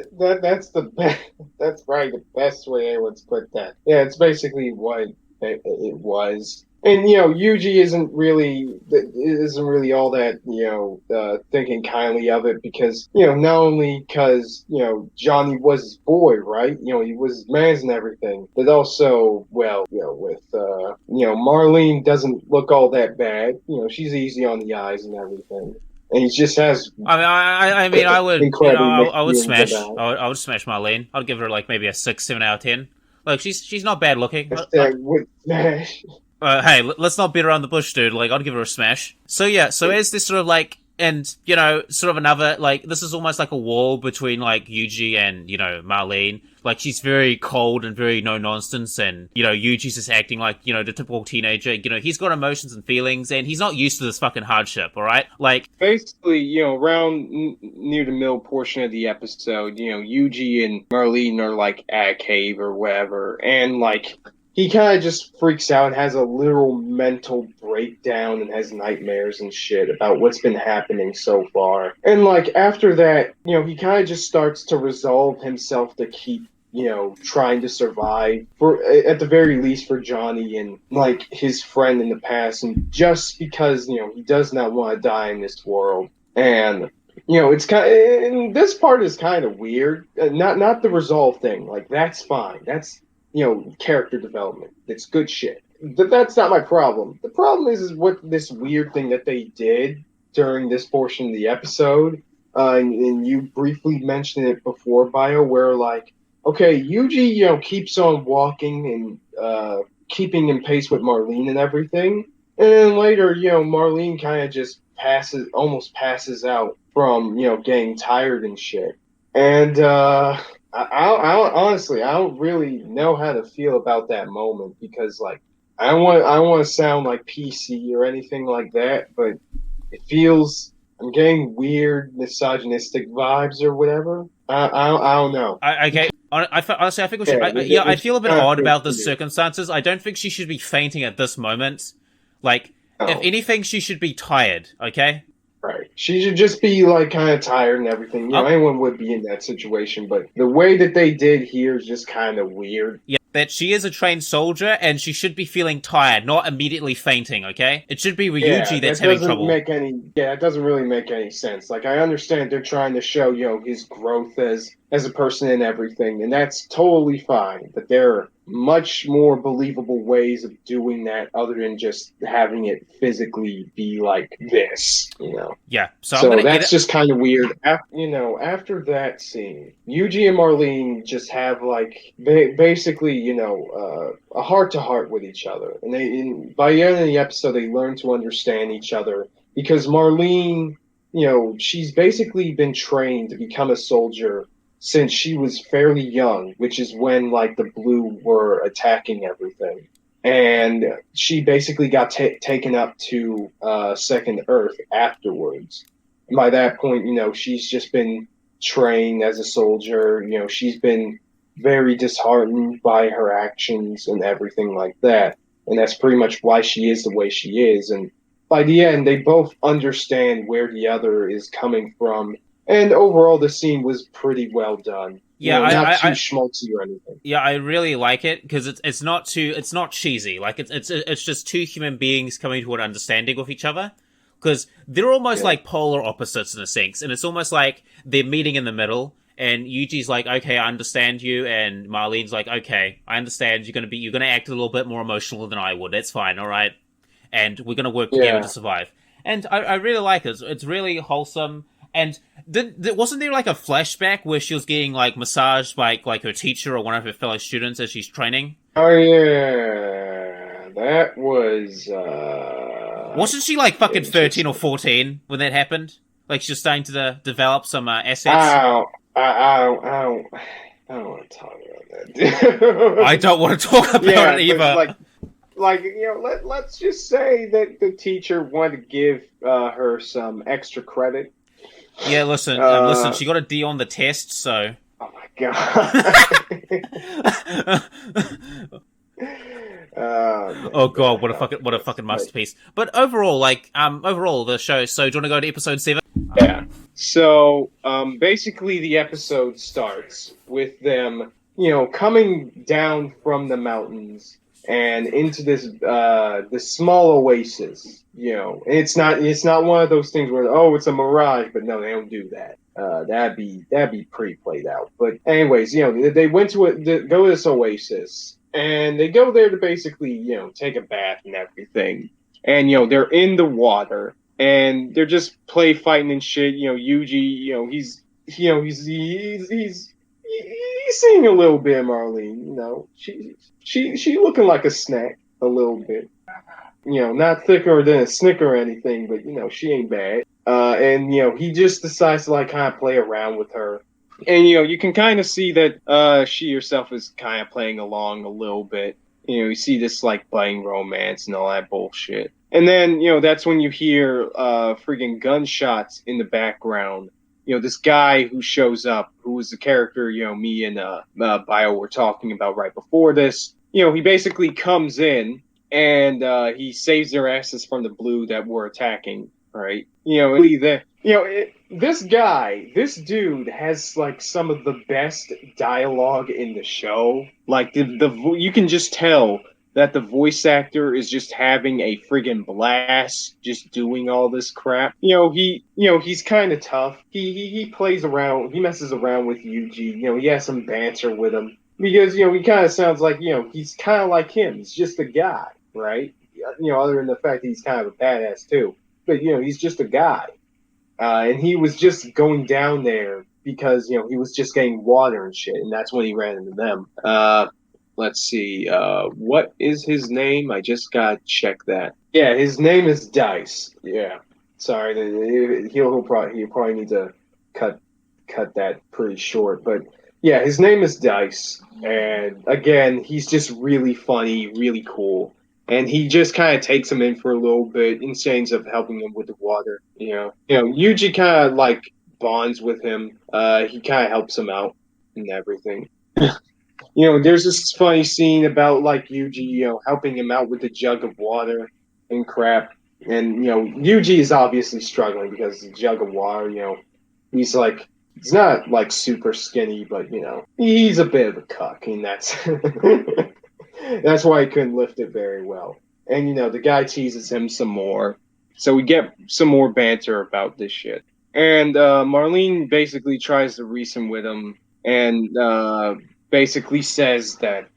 that's the best. That's probably the best way anyone's put that. Yeah, it's basically what it was. And, you know, Yuji isn't really all that, you know, thinking kindly of it because, you know, not only because, you know, Johnny was his boy, right? You know, he was his man's and everything, but also, well, you know, with, you know, Marlene doesn't look all that bad. You know, she's easy on the eyes and everything. And he just has. I mean, I would, you know, I would smash Marlene. I'd give her like maybe a 6, 7 out of 10. Like she's not bad looking. Would smash. Hey, let's not beat around the bush, dude. Like, I'd give her a smash. So yeah, so as this sort of like, and, you know, sort of another, like, this is almost like a wall between, like, Yuji and, you know, Marlene. Like, she's very cold and very no-nonsense, and, you know, Yuji's just acting like, you know, the typical teenager. You know, he's got emotions and feelings, and he's not used to this fucking hardship, alright? Like... Basically, you know, around near the middle portion of the episode, you know, Yuji and Marlene are, like, at a cave or whatever, and, like... He kind of just freaks out and has a literal mental breakdown and has nightmares and shit about what's been happening so far. And, like, after that, you know, he kind of just starts to resolve himself to keep, you know, trying to survive, for at the very least for Johnny and, like, his friend in the past. And just because, you know, he does not want to die in this world. And... You know, it's kind of, and this part is kind of weird. Not the resolve thing. Like, that's fine. That's... You know, character development. It's good shit. But that's not my problem. The problem is what this weird thing that they did during this portion of the episode, and you briefly mentioned it before, Bio, where, like, okay, Yuji, you know, keeps on walking and keeping in pace with Marlene and everything, and then later, you know, Marlene kind of just almost passes out from, you know, getting tired and shit. And, I honestly, I don't really know how to feel about that moment because, like, I don't want to sound like PC or anything like that, but it feels I'm getting weird misogynistic vibes or whatever. I don't know. Honestly, I think we should. I feel a bit odd about the circumstances. I don't think she should be fainting at this moment. Like, if anything, she should be tired. Okay. Right. She should just be, like, kind of tired and everything. You know, anyone would be in that situation, but the way that they did here is just kind of weird. Yeah, that she is a trained soldier, and she should be feeling tired, not immediately fainting, okay? It should be Ryuji that's having trouble. It doesn't really make any sense. Like, I understand they're trying to show, you know, his growth as a person and everything, and that's totally fine, but there are much more believable ways of doing that other than just having it physically be like this, you know? Yeah. So that's just kind of weird. After that scene, Yuji and Marlene just have, like, basically, you know, a heart-to-heart with each other. And by the end of the episode, they learn to understand each other because Marlene, you know, she's basically been trained to become a soldier since she was fairly young, which is when, like, the Blue were attacking everything. And she basically got taken up to Second Earth afterwards. And by that point, you know, she's just been trained as a soldier. You know, she's been very disheartened by her actions and everything like that. And that's pretty much why she is the way she is. And by the end, they both understand where the other is coming from. And overall, the scene was pretty well done. Yeah, you know, not too schmaltzy or anything. Yeah, I really like it because it's not cheesy. Like it's just two human beings coming to an understanding with each other. Because they're almost like polar opposites in a sense, and it's almost like they're meeting in the middle. And Yuji's like, okay, I understand you. And Marlene's like, okay, I understand. You're gonna act a little bit more emotional than I would. That's fine, all right? And we're gonna work together to survive. And I really like it. It's really wholesome. And wasn't there like a flashback where she was getting like massaged by like her teacher or one of her fellow students as she's training? Oh yeah, that was. Wasn't she like fucking 13 or 14 when that happened? Like she was starting to develop some assets. I don't want to talk about that. I don't want to talk about it either. Like let's just say that the teacher wanted to give her some extra credit. Yeah, listen. She got a D on the test, so. Oh my god. Oh god, what a fucking masterpiece. But overall, the show. So, do you want to go to episode 7? Yeah. So, basically, the episode starts with them, coming down from the mountains and into this small oasis. And it's not one of those things where it's a mirage, but no, they don't do that. That'd be pretty played out. But anyways, they went to go to this oasis, and they go there to basically take a bath and everything. And they're in the water, and they're just fighting and shit. Yuji, he's seeing a little bit of Marlene. She looking like a snack a little bit. Not thicker than a Snicker or anything, but she ain't bad. And he just decides to kind of play around with her. And you can kind of see that she herself is kind of playing along a little bit. You see this budding romance and all that bullshit. And then that's when you hear freaking gunshots in the background. This guy who shows up, who was the character me and Bio were talking about right before this. He basically comes in and he saves their asses from the blue that were attacking. Right? This dude has some of the best dialogue in the show. You can just tell that the voice actor is just having a friggin' blast, just doing all this crap. He's kind of tough. He plays around, he messes around with Yuji. He has some banter with him because he kind of sounds like he's kind of like him. He's just a guy, right? Other than the fact that he's kind of a badass too. But he's just a guy, and he was just going down there because he was just getting water and shit, and that's when he ran into them. Let's see, what is his name? I just gotta check that. Yeah, his name is Dice. Yeah, sorry, he'll probably need to cut that pretty short, but yeah, his name is Dice, and again, he's just really funny, really cool. And he just kind of takes him in for a little bit in terms of helping him with the water. Yuji kind of bonds with him. He kind of helps him out and everything. There's this funny scene about Yuji, helping him out with the jug of water and crap. And Yuji is obviously struggling because the jug of water. He's he's not super skinny, but he's a bit of a cuck, and that's. That's why he couldn't lift it very well. And, the guy teases him some more. So we get some more banter about this shit. And Marlene basically tries to reason with him and basically says that,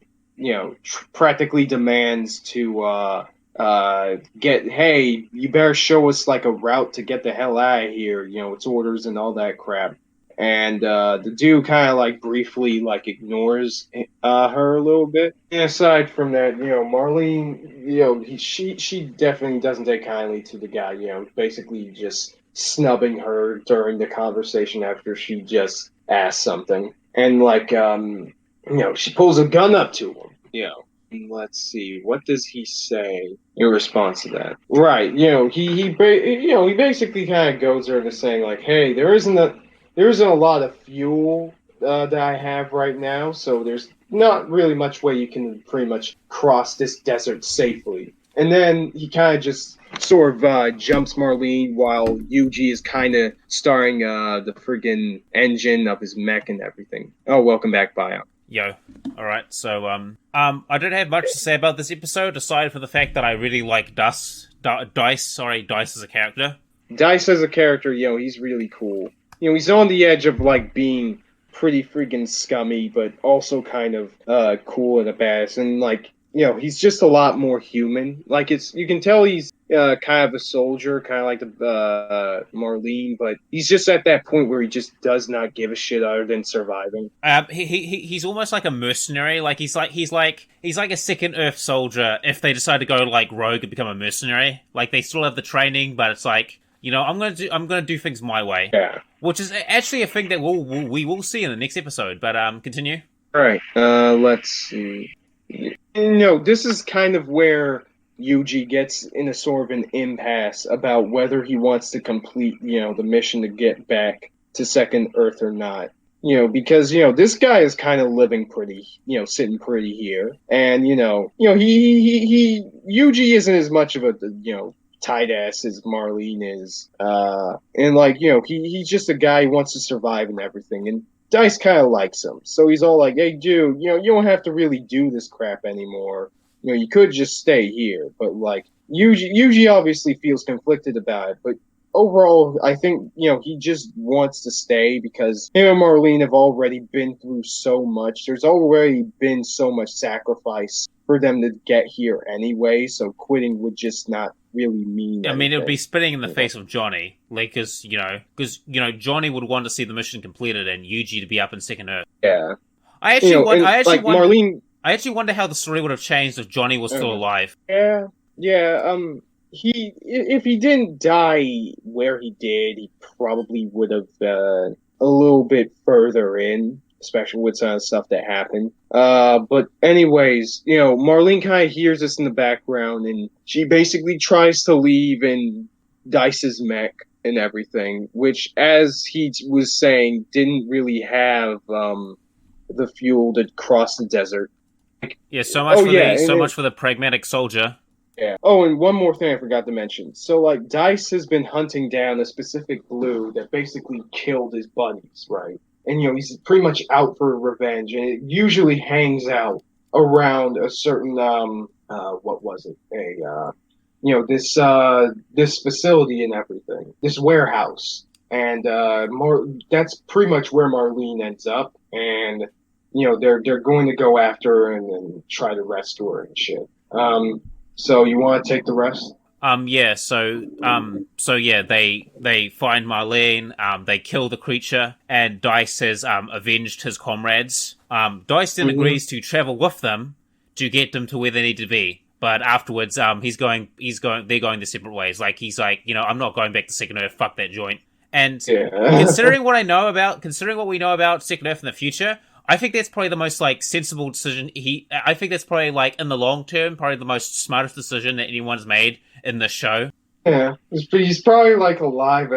practically demands to hey, you better show us a route to get the hell out of here. It's orders and all that crap. And the dude kind of briefly ignores her a little bit. And aside from that, Marlene, she definitely doesn't take kindly to the guy. Basically just snubbing her during the conversation after she just asked something, and she pulls a gun up to him. Let's see, what does he say in response to that? Right, he basically kind of goes there to saying hey, there isn't a lot of fuel that I have right now, so there's not really much way you can pretty much cross this desert safely. And then he kind of just sort of jumps Marlene while Yuji is kind of starting the friggin' engine of his mech and everything. Oh, welcome back, Bio. Yo. Alright, so, I don't have much to say about this episode, aside from the fact that I really like Dice as a character. Dice as a character, he's really cool. He's on the edge of being pretty freaking scummy, but also kind of cool and a badass. And like, you know, he's just a lot more human. Like you can tell he's kind of a soldier, kind of like the Marlene, but he's just at that point where he just does not give a shit other than surviving. He's almost like a mercenary. Like he's like a second Earth soldier if they decide to go like rogue and become a mercenary. Like they still have the training, but it's like, you know, I'm gonna do things my way. Yeah. Which is actually a thing that we will see in the next episode. But continue. All right. Let's see. No, this is kind of where Yuji gets in a sort of an impasse about whether he wants to complete, you know, the mission to get back to Second Earth or not. You know, because, you know, this guy is kind of living pretty, you know, sitting pretty here. And, he Yuji isn't as much of a, you know, tight ass as Marlene is. And like, you know, he's just a guy who wants to survive and everything. And Dice kind of likes him. So he's all like, hey, dude, you know, you don't have to really do this crap anymore. You know, you could just stay here. But, like, Yuji obviously feels conflicted about it. But overall, I think, you know, he just wants to stay because him and Marlene have already been through so much. There's already been so much sacrifice for them to get here anyway. So quitting would just not really mean anything. I mean, it would be spitting in the face of Johnny, like, because Johnny would want to see the mission completed and Yuji to be up in Second Earth. Yeah, I actually wonder how the story would have changed if Johnny was still alive. Yeah. If he didn't die where he did, he probably would have a little bit further in, especially with some of the stuff that happened. But anyways, you know, Marlene kind of hears this in the background, and she basically tries to leave in Dice's mech and everything, which, as he was saying, didn't really have the fuel to cross the desert. Yeah, so much for the pragmatic soldier. Yeah. Oh, and one more thing I forgot to mention. So, like, Dice has been hunting down a specific blue that basically killed his buddies, right? And, you know, he's pretty much out for revenge, and it usually hangs out around a certain, what was it? This facility and everything. This warehouse. And, that's pretty much where Marlene ends up, and, you know, they're going to go after her and try to rescue her and shit. So you want to take the rest? Yeah, so they find Marlene, they kill the creature, and Dice has avenged his comrades. Dice then agrees to travel with them to get them to where they need to be. But afterwards, they're going their separate ways. Like, he's like, you know, I'm not going back to Second Earth, fuck that joint. And considering what we know about Second Earth in the future, I think that's probably the most, like, sensible decision. I think that's probably, like, in the long term, probably the most smartest decision that anyone's made in this show. Yeah, he's probably, like, alive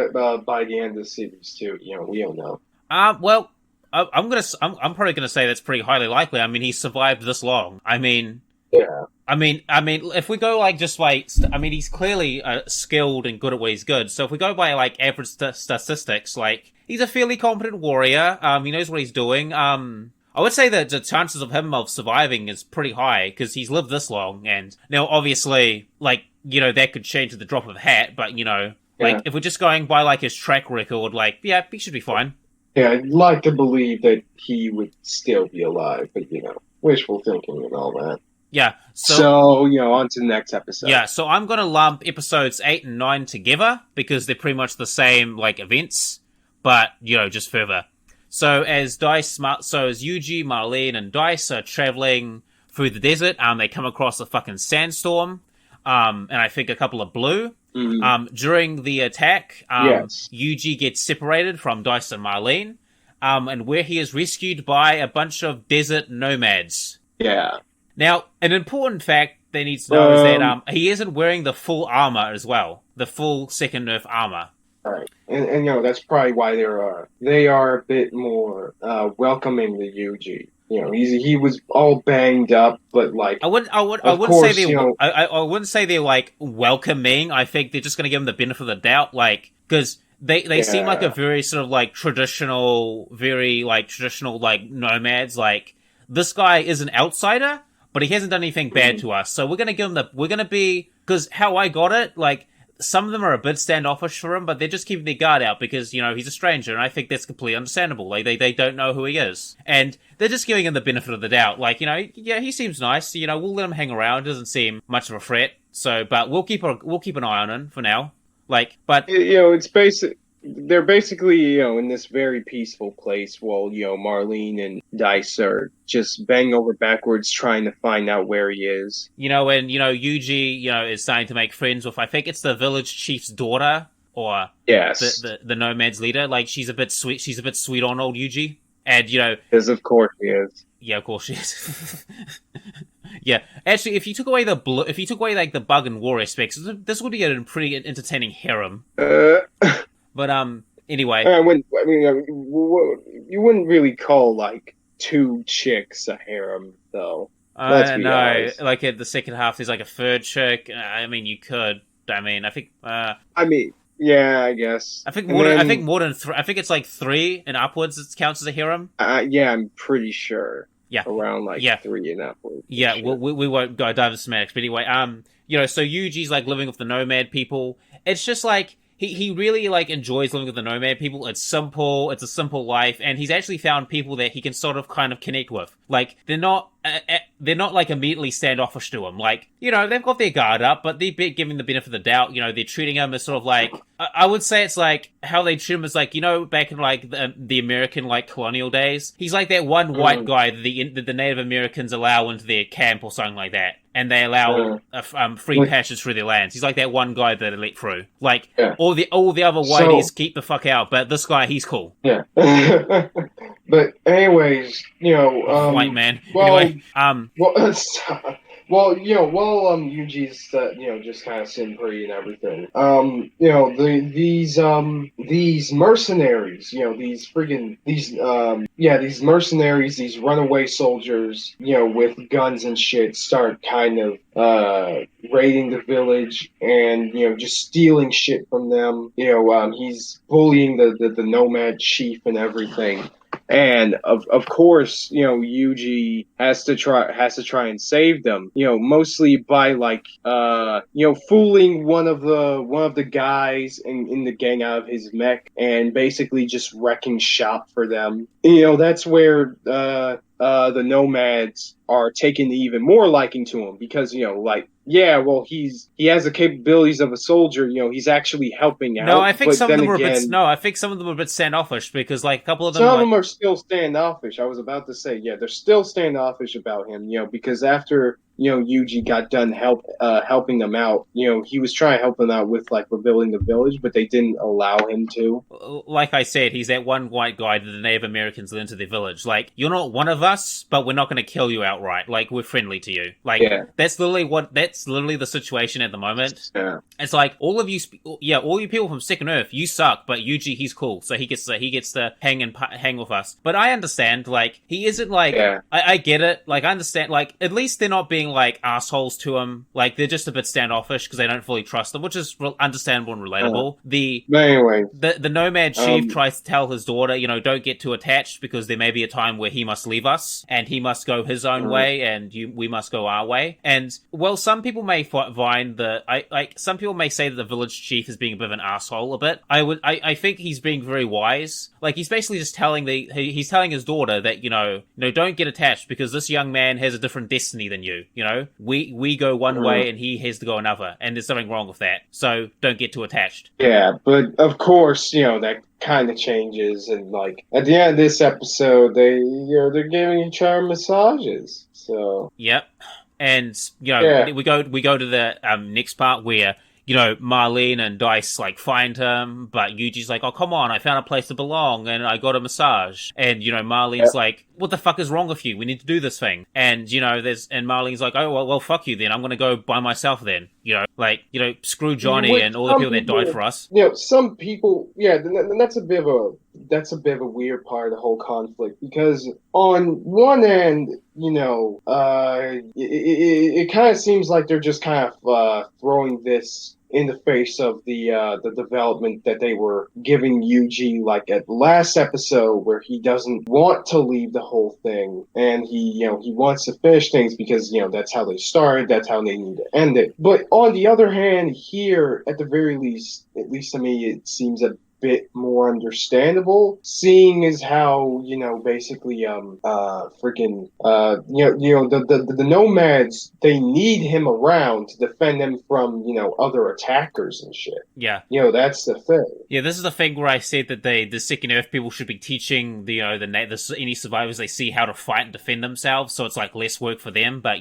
by the end of the series too. You know, we don't know. Well, I'm probably gonna say that's pretty highly likely. I mean, he survived this long. I mean, yeah. I mean, if we go like just like, he's clearly skilled and good at what he's good. So if we go by like average statistics, like he's a fairly competent warrior. He knows what he's doing. I would say that the chances of him of surviving is pretty high because he's lived this long. And now, obviously, like, you know, that could change at the drop of a hat. But, you know, like, if we're just going by, like, his track record, like, yeah, he should be fine. Yeah, I'd like to believe that he would still be alive. But, you know, wishful thinking and all that. Yeah. So, you know, on to the next episode. Yeah, so I'm going to lump episodes 8 and 9 together because they're pretty much the same, like, events. But, you know, just further. So as Yuji, Marlene, and Dice are traveling through the desert, they come across a fucking sandstorm, and I think a couple of blue. During the attack, Yuji gets separated from Dice and Marlene, and where he is rescued by a bunch of desert nomads. Yeah. Now, an important fact they need to know is that he isn't wearing the full armor as well, the full Second Earth armor. All right, and you know that's probably why they are a bit more welcoming to Yuji. You know, he was all banged up, but like I wouldn't say they're like welcoming. I think they're just going to give him the benefit of the doubt, like because they seem like a very sort of like traditional like nomads. Like this guy is an outsider, but he hasn't done anything bad to us, so we're going to give him because how I got it, like. some of them are a bit standoffish for him, but they're just keeping their guard out because, he's a stranger, and I think that's completely understandable. Like, they don't know who he is. And they're just giving him the benefit of the doubt. Like, yeah, he seems nice, we'll let him hang around, doesn't seem much of a threat. So, but we'll keep an eye on him for now. Like, but... it's basic... They're basically, in this very peaceful place while, Marlene and Dice are just banging over backwards trying to find out where he is. And, Yuji, is starting to make friends with, I think it's the village chief's daughter, or yes, the nomad's leader. Like, she's a bit sweet on old Yuji. And, because of course she is. Yeah, of course she is. Yeah, actually, if you took away the bug and war aspects, this would be a pretty entertaining harem. But anyway, you wouldn't really call like 2 chicks a harem, though. No, like at the second half, there's like a third chick. I mean, you could. I mean, I think. Yeah, I guess. I think more than 3. I think it's like 3 and upwards. It counts as a harem. Yeah, I'm pretty sure. Yeah, around 3 and upwards. Yeah, sure. we won't go dive into semantics, but anyway, so Yuji's like living with the nomad people. It's just like. He really, like, enjoys living with the nomad people. It's simple, it's a simple life, and he's actually found people that he can sort of kind of connect with. Like, they're not, like, immediately standoffish to him. Like, they've got their guard up, but they're giving the benefit of the doubt. They're treating him as sort of like, I would say it's like, how they treat him is like, back in, like, the American, like, colonial days. He's like that one white guy that the Native Americans allow into their camp or something like that. And they allow free passage through their lands. He's like that one guy that they let through. Like, all the other whiteys keep the fuck out, but this guy, he's cool. Yeah. But anyways, white man. Well, anyway, while Yuji's just kind of sitting pretty and everything, these mercenaries, these mercenaries, these runaway soldiers, with guns and shit, start kind of raiding the village and just stealing shit from them. He's bullying the nomad chief and everything. And of course, Yuji has to try and save them. Mostly by fooling one of the guys in the gang out of his mech and basically just wrecking shop for them. That's where the nomads are taking even more liking to him because he has the capabilities of a soldier. He's actually helping out. No, I think some of them are a bit standoffish because like a couple of them. Some of them are still standoffish. I was about to say, they're still standoffish about him. Because after Yuji got done helping them out, he was trying to help them out with like rebuilding the village, but they didn't allow him to. Like I said, he's that one white guy that the Native Americans let into their village. Like, you're not one of us, but we're not going to kill you outright. Like, we're friendly to you. Like, that's literally the situation at the moment. Yeah. It's like all you people from Second Earth, you suck, but Yuji, he's cool, so he gets to hang with us. But I understand, like, he isn't like I get it. Like, I understand. Like, at least they're not being like assholes to him. Like, they're just a bit standoffish because they don't fully trust him, which is understandable and relatable. The nomad chief tries to tell his daughter, don't get too attached because there may be a time where he must leave us and he must go his own way and we must go our way. And well, some people may find some people may say that the village chief is being a bit of an asshole a bit. I think he's being very wise. Like, he's basically just telling he's telling his daughter that, don't get attached because this young man has a different destiny than you. We go one way and he has to go another, and there's something wrong with that. So don't get too attached. Yeah, but of course, that kind of changes, and like at the end of this episode, they're giving each other massages. So yep, and we go to the next part where Marlene and Dice like find him, but Yuji's like, oh come on, I found a place to belong and I got a massage, and Marlene's like, what the fuck is wrong with you? We need to do this thing. And Marlene's like, oh well fuck you then, I'm gonna go by myself then. Screw Johnny and all the people that died for us. Some people, that's a bit of a weird part of the whole conflict, because on one end, it kind of seems like they're just kind of throwing this in the face of the development that they were giving Yuji, like at the last episode, where he doesn't want to leave the whole thing, and he wants to finish things because that's how they started, that's how they need to end it. But on the other hand, here at the very least, at least to me, it seems a bit more understandable, seeing as how basically the nomads, they need him around to defend them from other attackers and shit. Yeah, that's the thing. Yeah, this is the thing where I said that the Second Earth people should be teaching any survivors they see how to fight and defend themselves, so it's like less work for them. But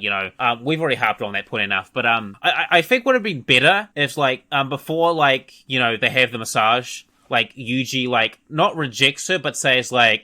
we've already harped on that point enough. But I think would have been better if before they have the massage, like Yuji not rejects her, but says I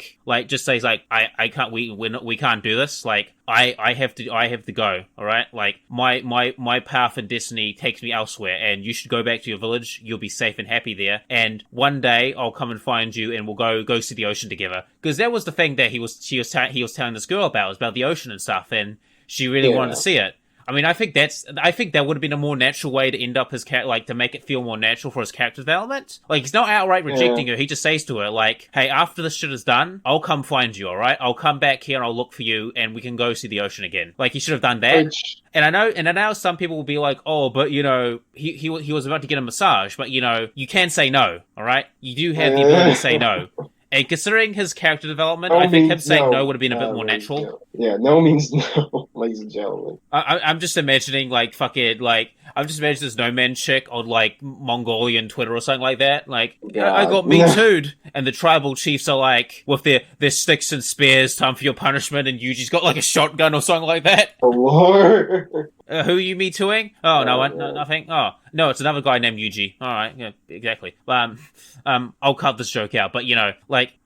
can't, we can't do this. Like I have to go. All right. Like my path and destiny takes me elsewhere, and you should go back to your village. You'll be safe and happy there. And one day I'll come and find you, and we'll go see the ocean together. Because that was the thing that he was telling this girl about the ocean and stuff, and she really wanted to see it. I mean, I think that would have been a more natural way to end up his to make it feel more natural for his character development. Like, he's not outright rejecting her. He just says to her, like, hey, after this shit is done, I'll come find you, alright? I'll come back here and I'll look for you, and we can go see the ocean again. Like, he should have done that. And I know some people will be like, oh, but, he was about to get a massage, but, you can say no, alright? You do have the ability to say no. And considering his character development, I think him saying no would have been a bit more natural. Yeah, no means no, ladies and gentlemen. I'm just imagining, I'm just imagining this nomad chick on, Mongolian Twitter or something like that. Like, I got me too'd. And the tribal chiefs are like, with their sticks and spears, time for your punishment, and Yuji's got, a shotgun or something like that. Oh, Lord. Who are you me tooing? Oh, no one? No, nothing? Oh, no, it's another guy named Yuji. Alright, yeah, exactly. I'll cut this joke out, but,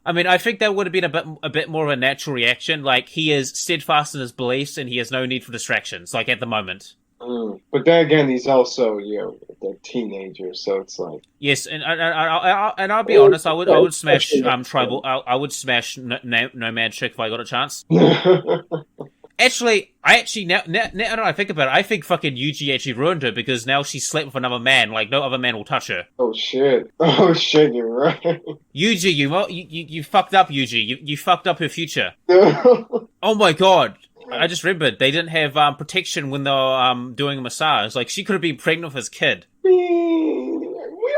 I think that would have been a bit more of a natural reaction. Like, he is steadfast in his beliefs, and he has no need for distractions, at the moment. But then again, he's also, a teenager, so it's like... Yes, and I'll be honest, I would smash tribal... I would smash Nomad Chick if I got a chance. Now that I think about it, I think fucking Yuji actually ruined her, because now she slept with another man. Like, no other man will touch her. Oh shit, you're right. Yuji, you fucked up, Yuji. You fucked up her future. Oh my god. I just remembered, they didn't have protection when they were doing a massage. Like, she could have been pregnant with his kid. We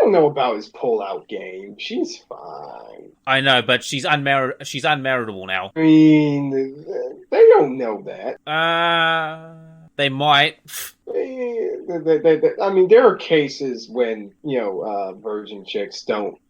don't know about his pull-out game. She's fine. I know, but she's unmarriageable now. I mean, they don't know that. They might. I mean, there are cases when, virgin chicks don't,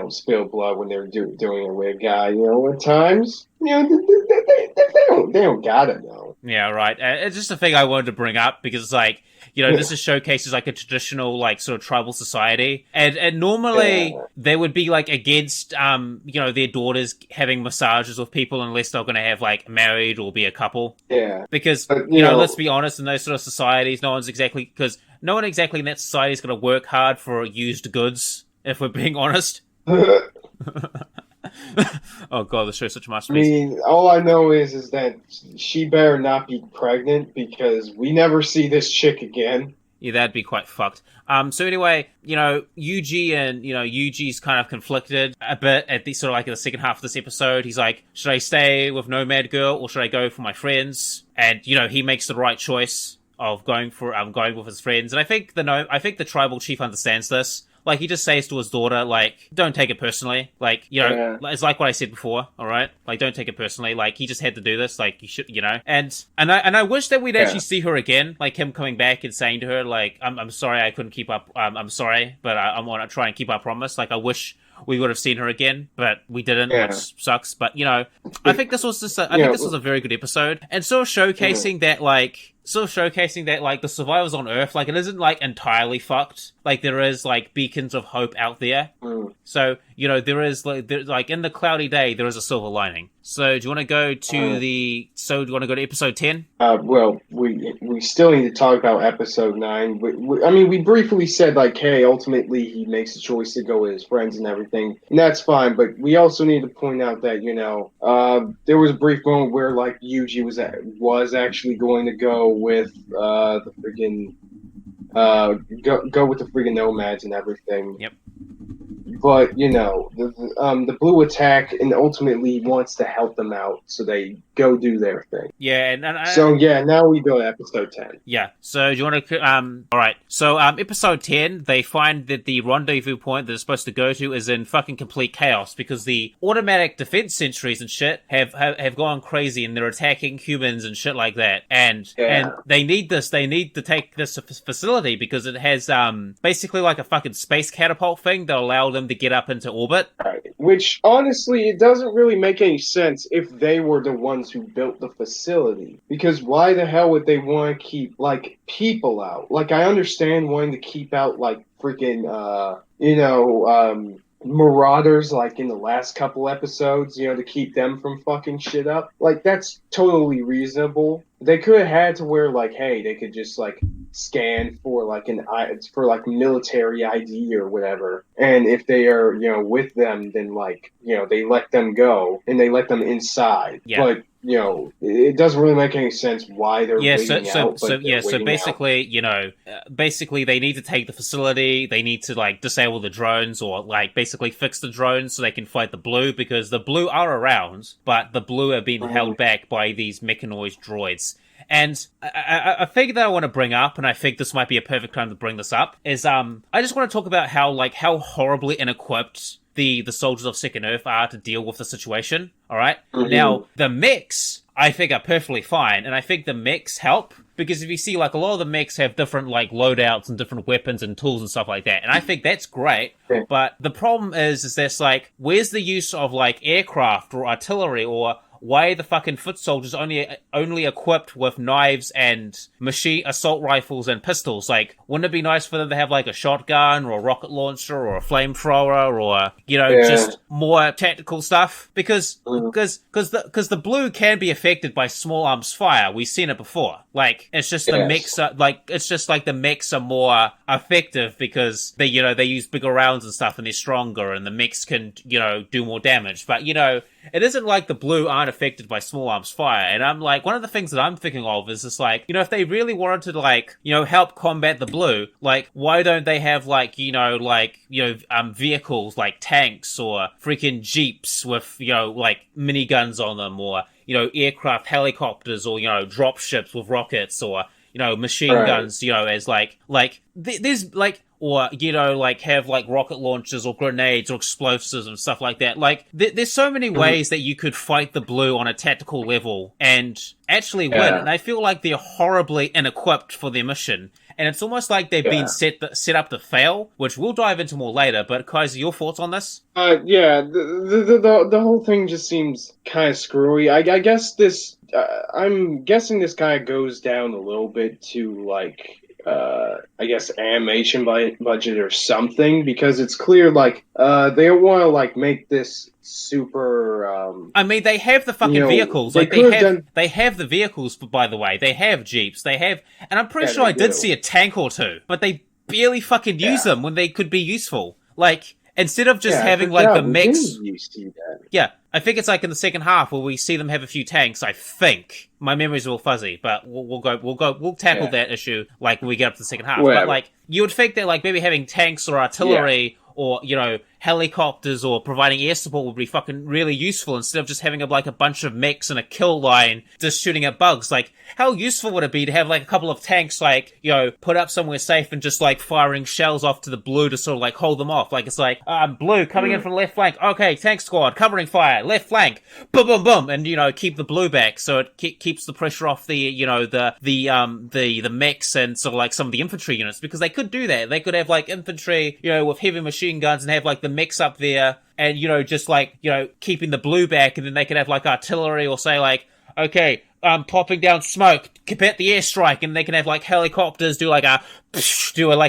spill blood when they're doing it with a guy, at times. They don't gotta know. Yeah, right. It's just a thing I wanted to bring up, because this is showcases a traditional sort of tribal society, and normally they would be against their daughters having massages with people unless they're going to have married or be a couple. Yeah. Because let's be honest, in those sort of societies, no one exactly in that society is going to work hard for used goods, if we're being honest. Oh god, this show's such a masterpiece. I mean, all I know is that she better not be pregnant, because we never see this chick again. Yeah, that'd be quite fucked. So anyway, Yuji's kind of conflicted a bit at the sort of in the second half of this episode. He's like, should I stay with Nomad Girl or should I go for my friends? And he makes the right choice of going with his friends. And I think the tribal chief understands this. He just says to his daughter, don't take it personally. It's like what I said before, alright? Don't take it personally. He just had to do this. You should, And I wish that we'd actually see her again. Him coming back and saying to her, I'm sorry I couldn't keep up. I'm sorry, but I want to try and keep our promise. I wish we would have seen her again, but we didn't, which sucks. But, I think this was a very good episode. And sort of showcasing that, the survivors on Earth, it isn't, entirely fucked. There is, beacons of hope out there. So, there is, in the cloudy day, there is a silver lining. So, do you want to go to episode 10? Well, we still need to talk about episode 9. We briefly said, hey, ultimately he makes the choice to go with his friends and everything. And that's fine, but we also need to point out that, there was a brief moment where, Yuji was actually going to go with the freaking go with the freaking nomads and everything. Yep. But the blue attack and ultimately wants to help them out, so they go do their thing. Yeah, now we go to episode 10. Yeah. So do you want to? All right. So episode 10, they find that the rendezvous point that they're supposed to go to is in fucking complete chaos because the automatic defense sentries and shit have gone crazy and they're attacking humans and shit like that. And they need this. They need to take this facility because it has basically like a fucking space catapult thing that allow them to get up into orbit. Right. Which, honestly, it doesn't really make any sense if they were the ones who built the facility. Because why the hell would they want to keep, like, people out? Like, I understand wanting to keep out, like, freaking, marauders, like, in the last couple episodes, to keep them from fucking shit up. Like, that's totally reasonable. They could have had to where, like, hey, they could just, like, scan for, like, military ID or whatever. And if they are, with them, then, like, they let them go and they let them inside. Yeah. But, it doesn't really make any sense why they're waiting out. So basically they need to take the facility, they need to, like, disable the drones or, like, basically fix the drones so they can fight the blue because the blue are around, but the blue are being held back by these mechanized droids. And a thing that I want to bring up, and I think this might be a perfect time to bring this up, is I just want to talk about how horribly inequipped the soldiers of Second Earth are to deal with the situation. All right. Mm-hmm. Now the mechs, I think, are perfectly fine, and I think the mechs help because if you see, like, a lot of the mechs have different, like, loadouts and different weapons and tools and stuff like that, and I think that's great. Yeah. But the problem is there's, like, where's the use of, like, aircraft or artillery, or why are the fucking foot soldiers only equipped with knives and machine assault rifles and pistols? Like, wouldn't it be nice for them to have, like, a shotgun or a rocket launcher or a flamethrower or, just more tactical stuff? Because the blue can be affected by small arms fire. We've seen it before. Like, it's just the mechs are, like, the mechs are more effective because they use bigger rounds and stuff and they're stronger and the mechs can, do more damage. But, it isn't like the blue aren't affected by small arms fire. And I'm like, one of the things that I'm thinking of is just like, if they really wanted to, like, help combat the blue, like, why don't they have, like, vehicles like tanks or freaking jeeps with, like, miniguns on them or, aircraft helicopters or, drop ships with rockets or, machine guns, as there's like, or, have, like, rocket launchers or grenades or explosives and stuff like that. Like, there's so many ways that you could fight the blue on a tactical level and actually win. And I feel like they're horribly inequipped for their mission. And it's almost like they've been set up to fail, which we'll dive into more later. But, Kaiser, your thoughts on this? The whole thing just seems kind of screwy. I guess I'm guessing this kind of goes down a little bit to, like, animation budget or something, because it's clear, like, they don't want to, like, make this super, I mean, they have the fucking vehicles. Like, they have the vehicles, by the way. They have jeeps. They have, and I'm pretty sure I did see a tank or two, but they barely fucking use them when they could be useful. Like, instead of just having, like, the mechs. Yeah, I think it's, like, in the second half where we see them have a few tanks, I think. My memory's a little fuzzy, but we'll tackle that issue, like, when we get up to the second half. Whatever. But, like, you would think that, like, maybe having tanks or artillery or, helicopters or providing air support would be fucking really useful instead of just having, like, a bunch of mechs and a kill line just shooting at bugs. Like, how useful would it be to have, like, a couple of tanks, like, put up somewhere safe and just, like, firing shells off to the blue to sort of, like, hold them off? Like, it's like, blue coming in from the left flank. Okay, tank squad, covering fire, left flank, boom, boom, boom, and, keep the blue back so it keeps the pressure off the, the mechs and sort of, like, some of the infantry units, because they could do that. They could have, like, infantry, with heavy machine guns and have, like, the mechs up there and, just, like, keeping the blue back, and then they could have, like, artillery or say, like, okay, popping down smoke, prepare the airstrike, and they can have, like, helicopters do like a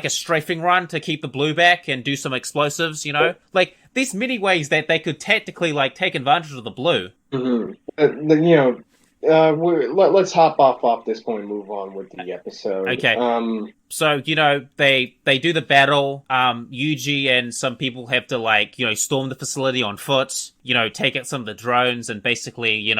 strafing run to keep the blue back and do some explosives, Like, there's many ways that they could tactically, like, take advantage of the blue. Mm-hmm. Let's hop off this point and move on with the episode. Okay. So, they do the battle. Yuji and some people have to, like, storm the facility on foot, take out some of the drones and basically,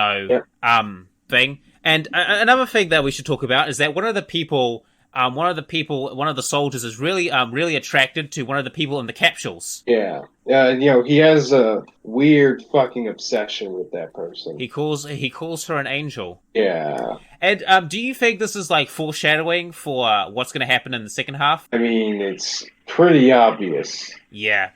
thing. And another thing that we should talk about is that one of the people one of the soldiers is really attracted to one of the people in the capsules. Yeah. He has a weird fucking obsession with that person. He calls her an angel. Yeah. And do you think this is like foreshadowing for what's going to happen in the second half? I mean, it's pretty obvious. Yeah.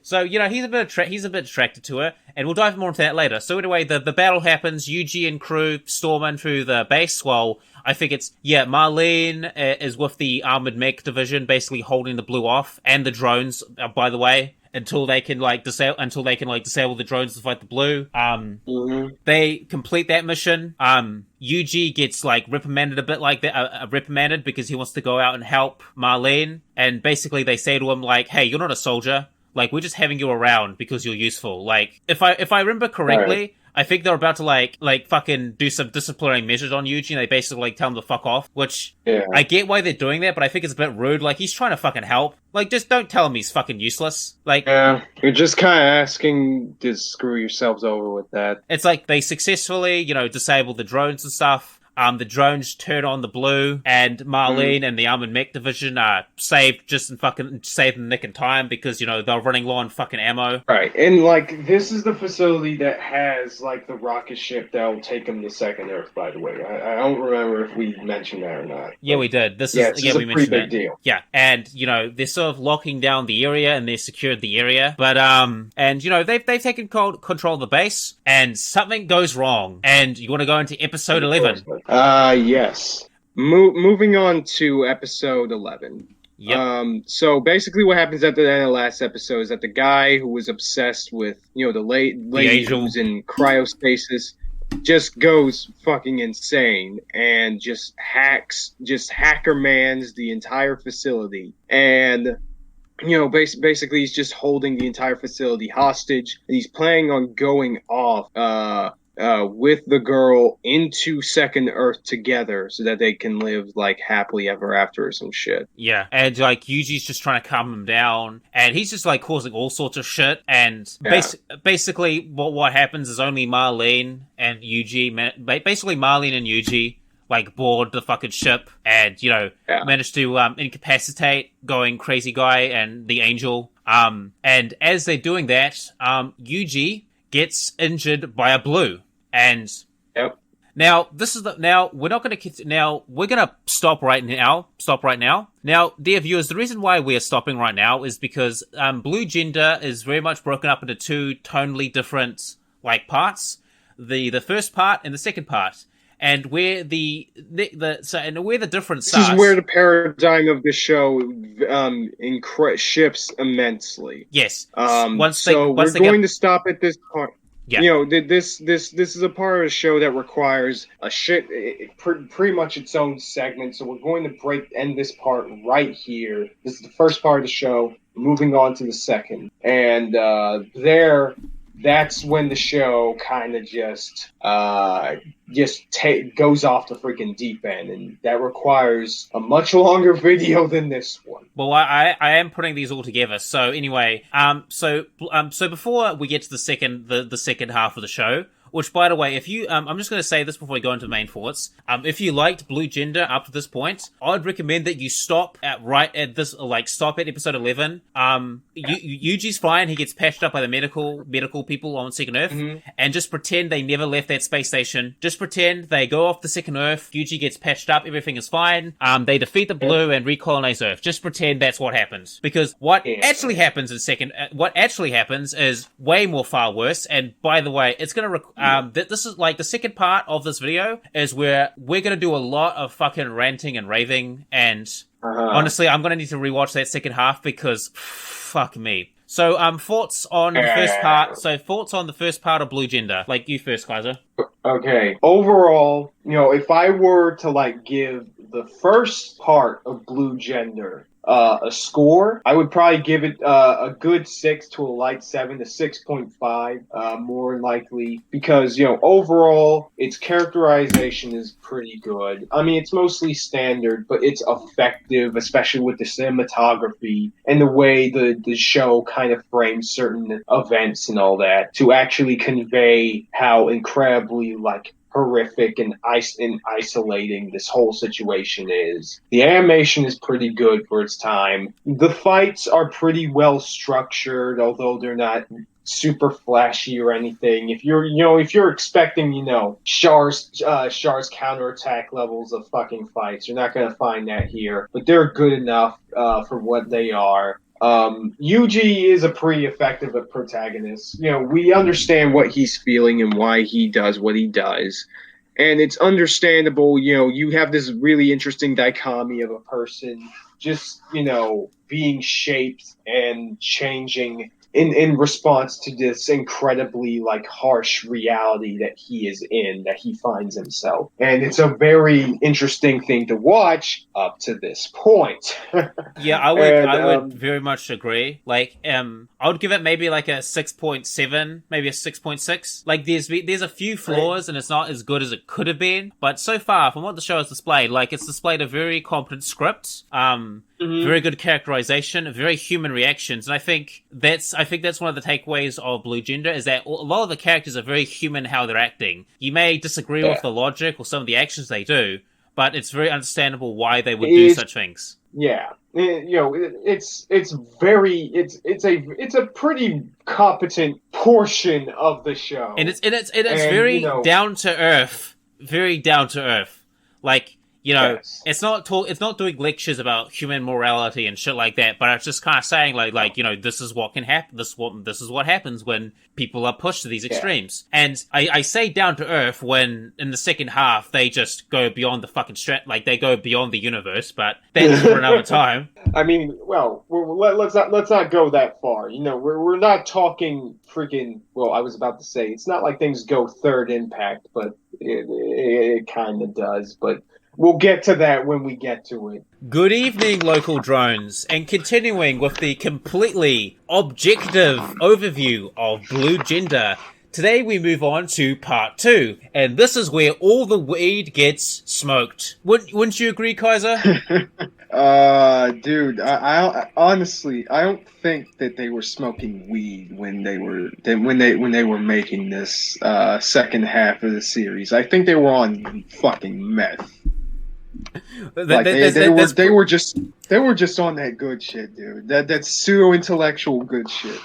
So, he's a bit attracted to her, and we'll dive more into that later. So anyway, the battle happens. Yuji and crew storm in through the base while I think Marlene is with the armored mech division, basically holding the blue off, and the drones, by the way, until they can disable the drones to fight the blue. They complete that mission. Yuji gets reprimanded a bit reprimanded because he wants to go out and help Marlene, and basically they say to him hey, you're not a soldier. We're just having you around because you're useful. If I remember correctly, right. I think they're about to fucking do some disciplinary measures on Yuji, and they basically tell him to fuck off, which I get why they're doing that, but I think it's a bit rude. He's trying to fucking help. Just don't tell him he's fucking useless. Yeah, you're just kind of asking to screw yourselves over with that. It's they successfully, disable the drones and stuff. The drones turn on the blue, and Marlene and the armored mech division are saved in the nick in time because, they're running low on fucking ammo. Right, and, this is the facility that has, the rocket ship that will take them to Second Earth, by the way. I don't remember if we mentioned that or not. Yeah, we did. This is a pretty big deal. Yeah, and, they're sort of locking down the area, and they've secured the area, but, they've taken control of the base, and something goes wrong, and you want to go into episode 11. Yes. Moving on to episode 11. Yep. So basically what happens at the end of the last episode is that the guy who was obsessed with, the lady who's in cryostasis just goes fucking insane and just hackermans the entire facility. And, basically he's just holding the entire facility hostage. And he's planning on going off, with the girl into Second Earth together so that they can live happily ever after or some shit. Yeah, and Yuji's just trying to calm him down, and he's just causing all sorts of shit. And basically, what happens is only Marlene and Yuji, board the fucking ship and manage to incapacitate going crazy guy and the angel. And as they're doing that, Yuji gets injured by a blue. And now we're gonna stop right now. Now, dear viewers, the reason why we're stopping right now is because blue gender is very much broken up into two tonally different parts. The first part and the second part. And where the difference starts. This is where the paradigm of the show shifts immensely. Yes. We're going to stop at this point. Yeah. This is a part of the show that requires pretty much its own segment. So we're going to end this part right here. This is the first part of the show. Moving on to the second, and that's when the show kind of just goes off the freaking deep end, and that requires a much longer video than this one. Well, I am putting these all together. So anyway, so before we get to the second half of the show, which, by the way, if you, I'm just going to say this before we go into main thoughts. If you liked Blue Gender up to this point, I'd recommend that you stop at episode 11. Yuji's fine. He gets patched up by the medical people on Second Earth, and just pretend they never left that space station. Just pretend they go off the Second Earth. Yuji gets patched up. Everything is fine. They defeat the Blue and recolonize Earth. Just pretend that's what happens. Because what actually happens is way more far worse. And by the way, it's going to this is the second part of this video is where we're going to do a lot of fucking ranting and raving, and honestly, I'm going to need to rewatch that second half because fuck me. So, thoughts on the first part. So, thoughts on the first part of Blue Gender. You first, Kaiser. Okay. Overall, if I were to give the first part of Blue Gender a score, I would probably give it a good 6 to a light 7 to 6.5, more likely, because overall its characterization is pretty good. I mean, it's mostly standard, but it's effective, especially with the cinematography and the way the show kind of frames certain events and all that to actually convey how incredibly horrific and isolating this whole situation is. The animation is pretty good for its time. The fights are pretty well structured, although they're not super flashy or anything. If you're expecting, Char's counterattack levels of fucking fights, you're not gonna find that here. But they're good enough for what they are. Yuji is a pretty effective protagonist. We understand what he's feeling and why he does what he does. And it's understandable, you have this really interesting dichotomy of a person just, being shaped and changing in response to this incredibly harsh reality that he finds himself. And it's a very interesting thing to watch up to this point. Yeah, I would very much agree. I would give it maybe a 6.7, maybe a 6.6. There's a few flaws and it's not as good as it could have been, but so far from what the show has displayed, it's displayed a very competent script, very good characterization, very human reactions, and I think that's one of the takeaways of Blue Gender is that a lot of the characters are very human how they're acting. You may disagree with the logic or some of the actions they do, but it's very understandable why they would do such things. Yeah, it's a pretty competent portion of the show, and it's very down to earth, very down to earth. Yes. It's not doing lectures about human morality and shit like that, but it's just kind of saying this is what can happen. This is what happens when people are pushed to these extremes. And I say down to earth when in the second half they just go beyond the fucking they go beyond the universe. But that's for another time. I mean, well, let's not go that far. We're not talking freaking. Well, I was about to say it's not like things go third impact, but it kind of does. But we'll get to that when we get to it. Good evening, local drones, and continuing with the completely objective overview of Blue Gender, today we move on to part 2, and this is where all the weed gets smoked. Wouldn't you agree, Kaiser? Dude, I honestly, I don't think that they were smoking weed when they were making this second half of the series. I think they were on fucking meth. They were just on that good shit, dude. That's pseudo intellectual good shit.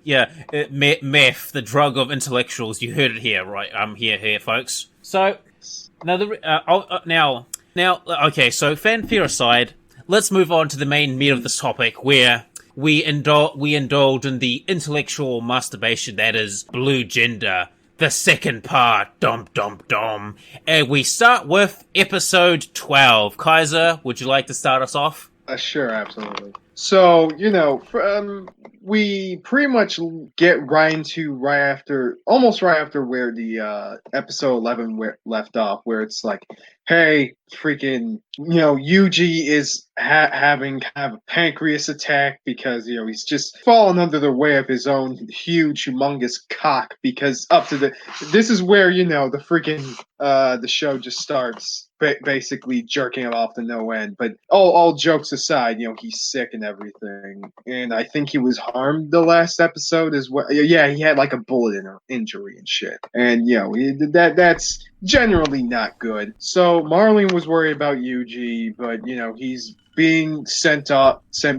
Yeah, meth, the drug of intellectuals. You heard it here, right? Here, folks. So now, okay. So fanfare aside, let's move on to the main meat of this topic, where we indulge in the intellectual masturbation that is Blue Gender. The second part, dum. And we start with episode 12. Kaiser, would you like to start us off? Sure, absolutely. So, we pretty much get almost right after where the episode 11 left off, where it's like, hey, freaking, Yuji is having kind of a pancreas attack because, he's just fallen under the weight of his own huge, humongous cock, because this is where, the freaking, the show just starts basically jerking it off to no end. But all jokes aside, he's sick and everything. And I think he was harmed the last episode as well. Yeah, he had a bullet injury and shit. And, that's generally not good. So Marlene was worried about Yuji, but, he's being sent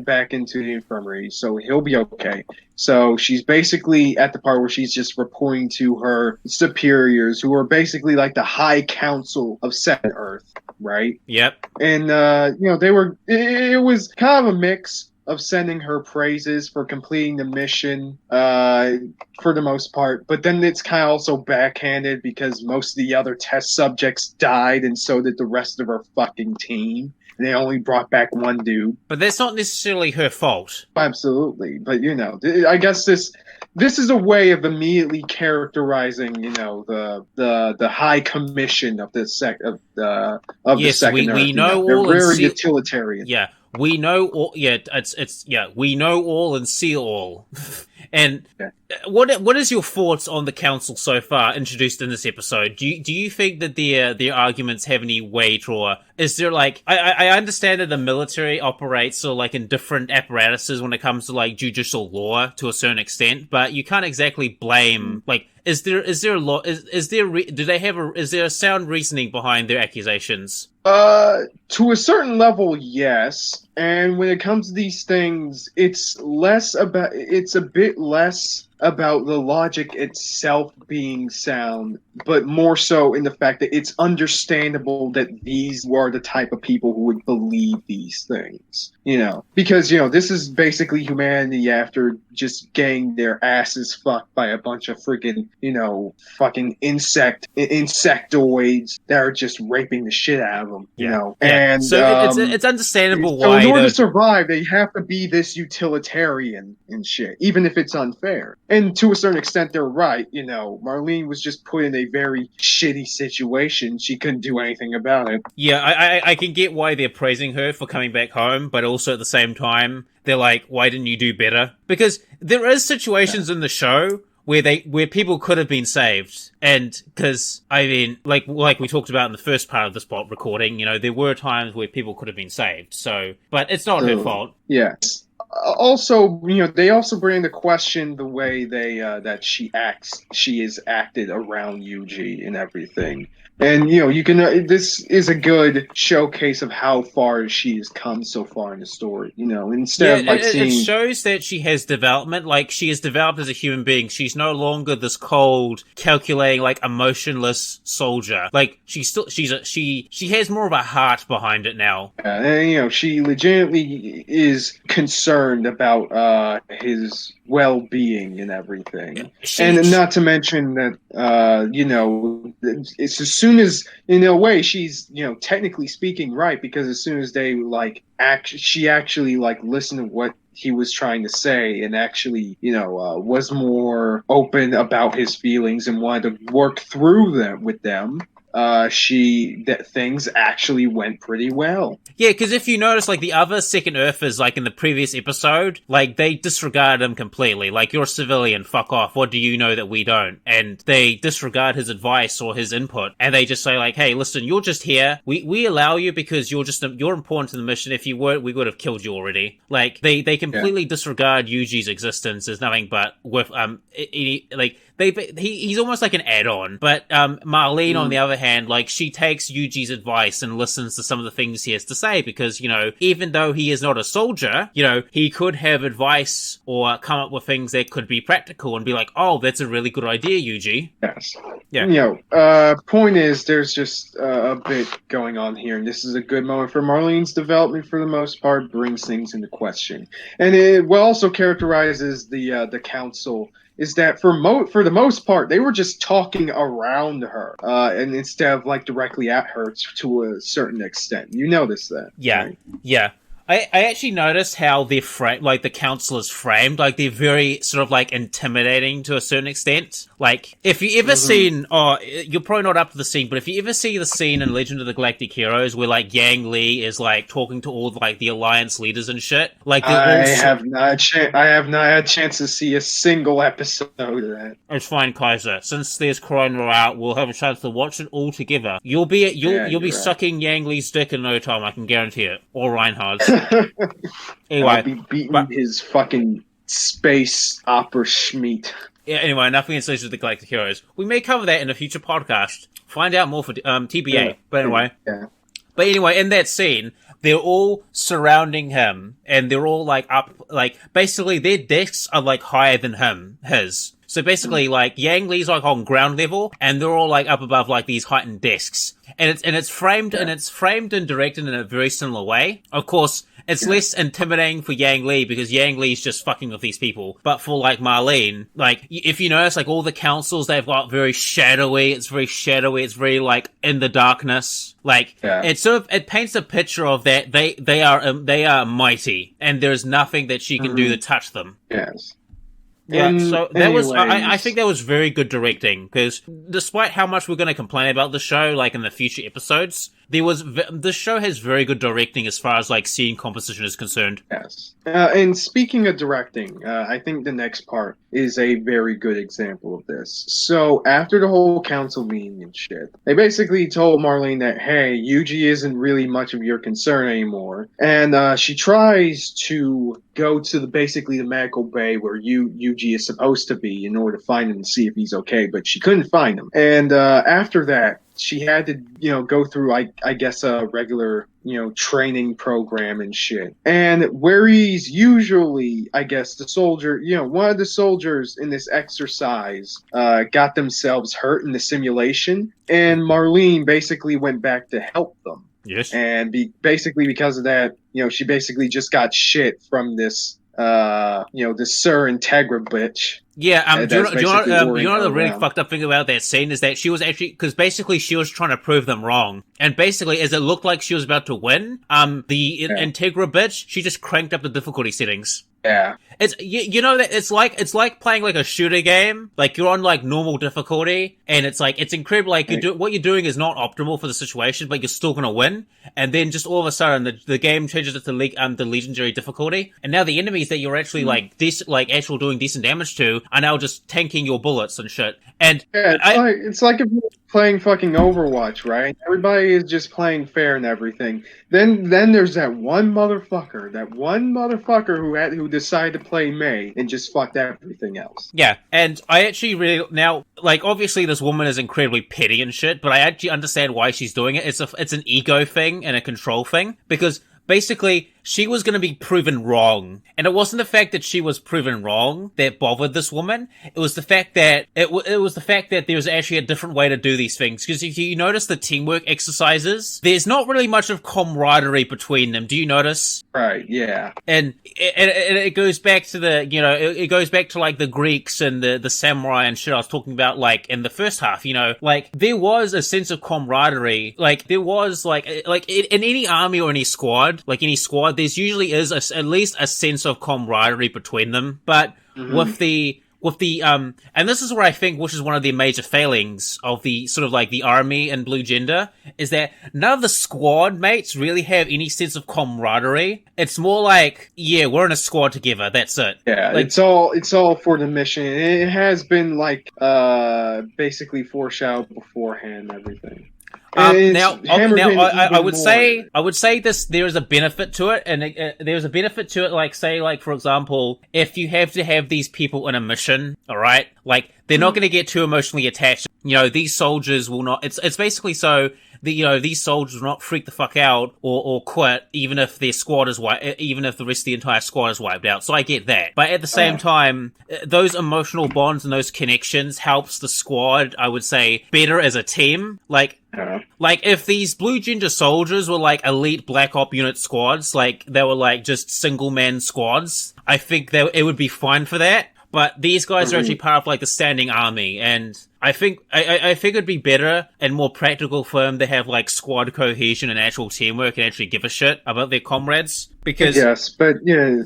back into the infirmary, so he'll be okay. So she's basically at the part where she's just reporting to her superiors, who are basically the High Council of Second Earth, right? Yep. And it was kind of a mix of sending her praises for completing the mission for the most part, but then it's kind of also backhanded because most of the other test subjects died, and so did the rest of her fucking team. And they only brought back one dude. But that's not necessarily her fault. Absolutely. But, I guess this is a way of immediately characterizing, the high commission of the second Earth. We know they're all very utilitarian. Yeah. We know all, we know all and see all. And what is your thoughts on the council so far introduced in this episode? Do you think that their arguments have any weight, or is there like I understand that the military operates sort of like in different apparatuses when it comes to like judicial law to a certain extent, but you can't exactly blame like. Is there a sound reasoning behind their accusations? To a certain level, yes. And when it comes to these things, it's a bit less about the logic itself being sound, but more so in the fact that it's understandable that these were the type of people who would believe these things, because, this is basically humanity after just getting their asses fucked by a bunch of freaking, fucking insectoids that are just raping the shit out of them, and so it's understandable so why in order to survive, they have to be this utilitarian and shit, even if it's unfair. And to a certain extent, they're right. Marlene was just put in a very shitty situation. She couldn't do anything about it. Yeah, I can get why they're praising her for coming back home, but also at the same time, they're like, why didn't you do better? Because there is situations in the show where people could have been saved. And because, I mean, like we talked about in the first part of this spot recording, there were times where people could have been saved. So, but it's not her fault. Yeah. Also, they also bring into question the way that she is acted around Yuji and everything. And, this is a good showcase of how far she has come so far in the story, instead of seeing... It shows that she has development, like, she has developed as a human being. She's no longer this cold, calculating, like, emotionless soldier. Like, she has more of a heart behind it now. And, she legitimately is concerned about, his well-being and everything. And not to mention that, it's as soon as, in a way, she's, technically speaking right, because as soon as they, she actually, listened to what he was trying to say and actually, was more open about his feelings and wanted to work through them with them, things actually went pretty well. Yeah, because if you notice, the other second Earthers, in the previous episode, they disregard him completely. You're a civilian, fuck off, what do you know that we don't? And they disregard his advice or his input, and they just say, hey, listen, you're just here, we allow you because you're important to the mission. If you weren't, we would have killed you already. They completely disregard Yuji's existence as nothing but with, he's almost like an add-on. But Marlene, on the other hand, she takes Yuji's advice and listens to some of the things he has to say because, even though he is not a soldier, he could have advice or come up with things that could be practical and be like, oh, that's a really good idea, Yuji. Yes. Yeah. Point is, there's just a bit going on here, and this is a good moment for Marlene's development for the most part, brings things into question. And what also characterizes the council is that for the most part, they were just talking around her, and instead of directly at her to a certain extent. You notice that? Yeah, right? Yeah. I actually noticed how they're framed, the council is framed, they're very sort of intimidating to a certain extent. If you ever seen, you're probably not up to the scene, but if you ever see the scene in Legend of the Galactic Heroes where Yang Li is talking to all the Alliance leaders and shit, I have not had a chance to see a single episode of that. It's fine, Kaiser. Since there's Corona out, we'll have a chance to watch it all together. You'll be sucking Yang Li's dick in no time, I can guarantee it. Or Reinhardt's. Anyway, I'll be beating his fucking space opera schmeat. Yeah, anyway, enough against Legends of the Galactic Heroes. We may cover that in a future podcast. Find out more for TBA. Yeah. But anyway. Yeah. But anyway, in that scene, they're all surrounding him, and they're all up, basically their desks are higher than his. So basically, Yang Li's on ground level, and they're all up above these heightened desks. And it's framed and directed in a very similar way. Of course, it's less intimidating for Yang Li because Yang Li's just fucking with these people. But for Marlene, if you notice, all the councils, they've got very shadowy. It's very shadowy. It's very in the darkness. It paints a picture of that they are mighty, and there's nothing that she can do to touch them. Yes. Yeah, so that was, I think that was very good directing, because despite how much we're going to complain about the show, in the future episodes, this show has very good directing as far as like scene composition is concerned. Yes. And speaking of directing, I think the next part is a very good example of this. So after the whole council meeting and shit, they basically told Marlene that, hey, Yuji isn't really much of your concern anymore. And she tries to go to basically the medical bay where Yuji is supposed to be in order to find him and see if he's okay, but she couldn't find him. And after that, she had to, go through, I guess, a regular, training program and shit. And where he's usually, I guess, the soldier, one of the soldiers in this exercise got themselves hurt in the simulation, and Marlene basically went back to help them. Yes. And basically because of that, she basically just got shit from this, this Sir Integra bitch. Yeah, do you know the really fucked up thing about that scene is that she was actually, because basically she was trying to prove them wrong, and basically as it looked like she was about to win, Integra bitch, she just cranked up the difficulty settings. Yeah. It's, that it's like playing like a shooter game, like you're on like normal difficulty, and it's like, it's incredible, like what you're doing is not optimal for the situation, but you're still gonna win, and then just all of a sudden the game changes it to the legendary difficulty, and now the enemies that you're actually actually doing decent damage to are now just tanking your bullets and shit. And yeah, it's like if you're playing fucking Overwatch, right? Everybody is just playing fair and everything. Then there's that one motherfucker who decided to play May and just fucked everything else. Yeah, and I actually really now, like, obviously this woman is incredibly petty and shit, but I actually understand why she's doing it. It's an ego thing and a control thing, because basically, she was going to be proven wrong. And it wasn't the fact that she was proven wrong that bothered this woman. It was the fact that it was the fact that there was actually a different way to do these things. Because if you notice the teamwork exercises, there's not really much of camaraderie between them. Do you notice? Right, yeah. And it goes back to it goes back to like the Greeks and the samurai and shit I was talking about, like in the first half, like there was a sense of camaraderie. Like there was like in any army or any squad, there's usually is at least a sense of camaraderie between them. But with the and this is where I think, which is one of the major failings of the sort of like the army and Blue Gender, is that none of the squad mates really have any sense of camaraderie. It's more like, yeah, we're in a squad together. That's it. Yeah, like, it's all for the mission. It has been like basically foreshadowed beforehand and everything. I would say this. There is a benefit to it, and there's a benefit to it. Like, say, like for example, if you have to have these people in a mission, all right, like they're not going to get too emotionally attached. These soldiers will not. It's basically so that these soldiers will not freak the fuck out or quit, even if their squad is even if the rest of the entire squad is wiped out. So I get that, but at the same time, those emotional bonds and those connections helps the squad, I would say, better as a team. Like if these Blue Ginger soldiers were like elite Black Op unit squads, like they were like just single man squads, I think it would be fine for that. But these guys are actually part of like the standing army, and I think it'd be better and more practical for them to have like squad cohesion and actual teamwork and actually give a shit about their comrades. Because yes, but yeah,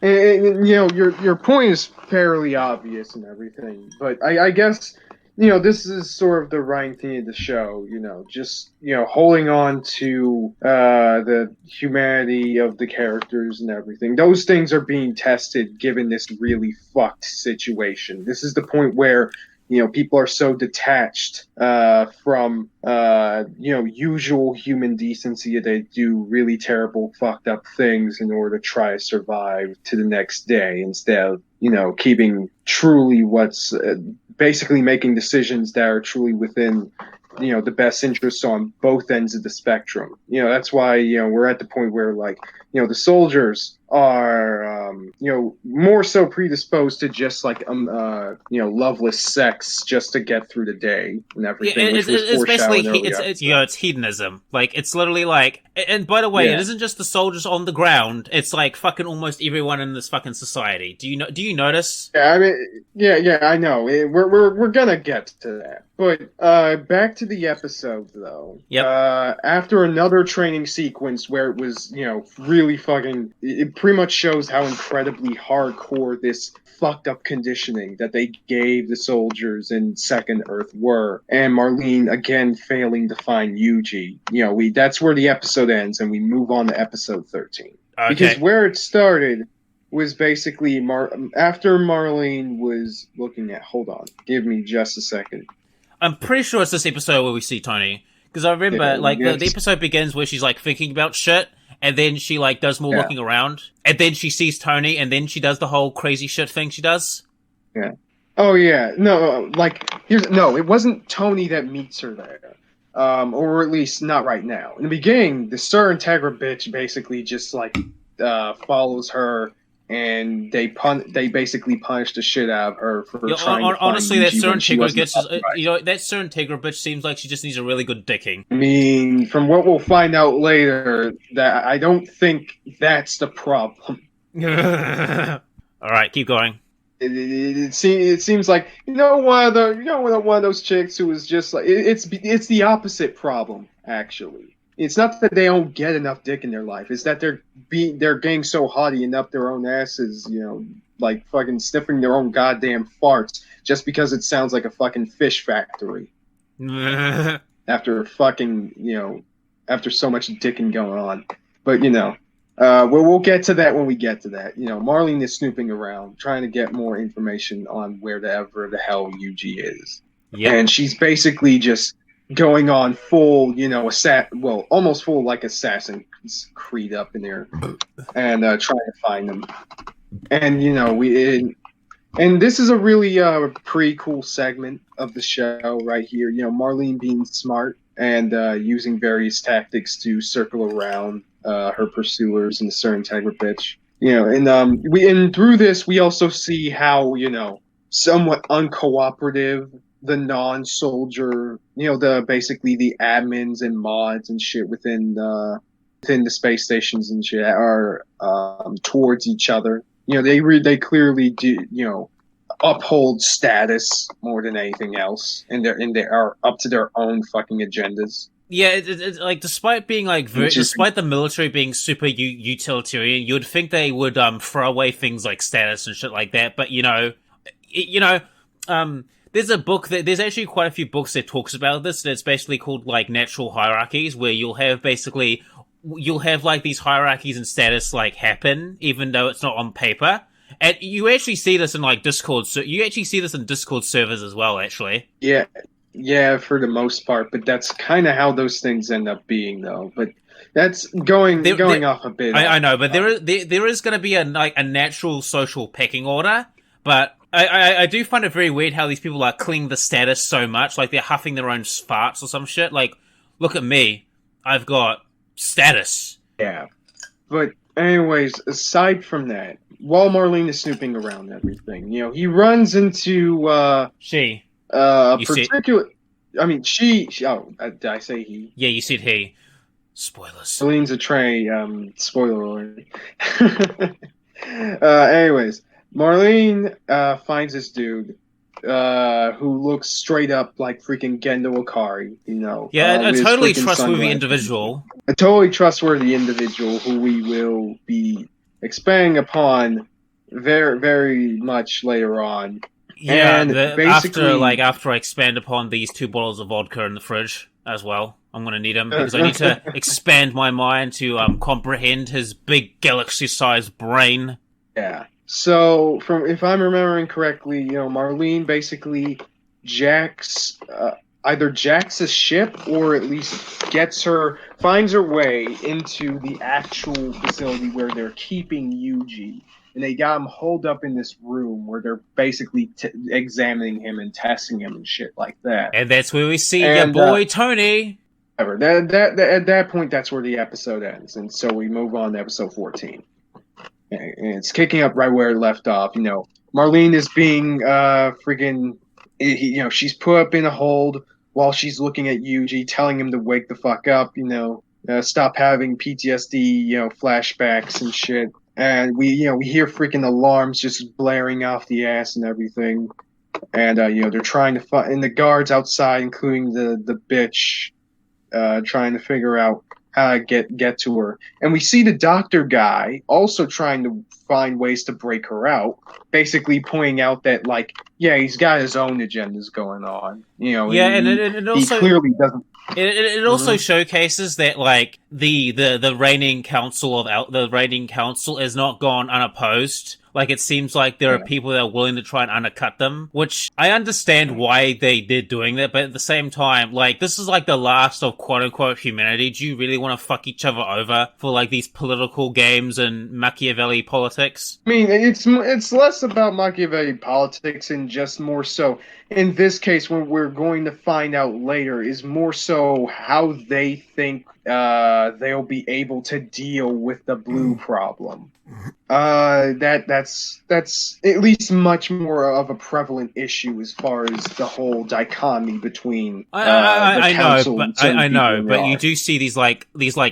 your point is fairly obvious and everything, but I guess. This is sort of the right thing of the show, just, holding on to the humanity of the characters and everything. Those things are being tested given this really fucked situation. This is the point where, people are so detached from, usual human decency that they do really terrible, fucked up things in order to try to survive to the next day instead of, keeping truly what's... basically making decisions that are truly within, the best interests on both ends of the spectrum. That's why, we're at the point where, like, the soldiers are, more so predisposed to just, like, loveless sex just to get through the day and everything. Yeah, it's basically, it's hedonism. Like, it's literally like, and by the way, it isn't just the soldiers on the ground. It's like fucking almost everyone in this fucking society. Do you notice? Yeah, I mean, yeah, I know. We're gonna get to that. But, back to the episode, though. Yep. After another training sequence where it was, really fucking... It pretty much shows how incredibly hardcore this fucked up conditioning that they gave the soldiers in Second Earth were, and Marlene again failing to find Yuji. That's where the episode ends, and we move on to episode 13. Okay. Because where it started was basically after Marlene was looking at. Hold on, give me just a second. I'm pretty sure it's this episode where we see Tony, because I remember the episode begins where she's like thinking about shit. And then she, like, does more looking around. And then she sees Tony, and then she does the whole crazy shit thing she does. Yeah. Oh, yeah. No, it wasn't Tony that meets her there. Or at least not right now. In the beginning, the Sir Integra bitch basically just, follows her, and they basically punish the shit out of her for trying to honestly, find that Sir Integra gets that Sir Integra bitch seems like she just needs a really good dicking. I mean, from what we'll find out later, that I don't think that's the problem. All right, keep going. It seems like one of those chicks who was just like it's the opposite problem actually. It's not that they don't get enough dick in their life. It's that they're getting so haughty and up their own asses, like fucking sniffing their own goddamn farts just because it sounds like a fucking fish factory. After fucking, after so much dicking going on. But, we'll get to that when we get to that. Marlene is snooping around, trying to get more information on wherever the hell Yuji is. Yep. And she's basically just going on full, almost full like Assassin's Creed up in there, and trying to find them. And and this is a really pretty cool segment of the show right here. Marlene being smart and using various tactics to circle around her pursuers and the Sir Integra bitch. And through this we also see how somewhat uncooperative the non-soldier, basically the admins and mods and shit within the space stations and shit are towards each other. They clearly do, uphold status more than anything else, and they are up to their own fucking agendas. Yeah, it's like despite being despite the military being super utilitarian, you'd think they would throw away things like status and shit like that. But there's a book there's actually quite a few books that talks about this. That's basically called like natural hierarchies, where you'll have like these hierarchies and status like happen, even though it's not on paper. And you actually see this in like Discord. So you actually see this in Discord servers as well, actually. Yeah, for the most part. But that's kind of how those things end up being, though. But that's going off a bit. I know, but there is going to be a natural social pecking order, but. I do find it very weird how these people are clinging the status so much, like they're huffing their own farts or some shit. Like, look at me, I've got status. Yeah, but anyways, aside from that, while Marlene is snooping around everything, he runs into she. Particular. I mean, she. Oh, did I say he? Yeah, you said he. Spoilers. Marlene's a tray. Spoiler alert. Anyways. Marlene finds this dude who looks straight up like freaking Gendo Akari, Yeah, a totally trustworthy individual. A totally trustworthy individual who we will be expanding upon very, very much later on. Yeah, and after I expand upon these 2 bottles of vodka in the fridge as well. I'm going to need them because I need to expand my mind to comprehend his big galaxy-sized brain. Yeah. So, if I'm remembering correctly, Marlene basically either jacks a ship or at least finds her way into the actual facility where they're keeping Yuji. And they got him holed up in this room where they're basically examining him and testing him and shit like that. And that's where we see your boy Tony. At that point, that's where the episode ends. And so we move on to episode 14. And it's kicking up right where it left off. Marlene is being she's put up in a hold while she's looking at Yuji, telling him to wake the fuck up, stop having PTSD, flashbacks and shit. And we hear freaking alarms just blaring off the ass and everything. And they're trying to find, and the guards outside, including the bitch, trying to figure out get to her. And we see the doctor guy also trying to find ways to break her out, basically pointing out that, like, yeah, he's got his own agendas going on. You know, yeah, and it also he clearly doesn't. It also showcases that, like, the reigning council has not gone unopposed. Like, it seems like there are people that are willing to try and undercut them, which I understand why they're doing that, but at the same time, like, this is like the last of quote-unquote humanity. Do you really want to fuck each other over for, like, these political games and Machiavelli politics? I mean, it's less about Machiavelli politics and just more so, in this case, what we're going to find out later is more so how they think they'll be able to deal with the blue problem. That's at least much more of a prevalent issue as far as the whole dichotomy between the council. I know, but you do see these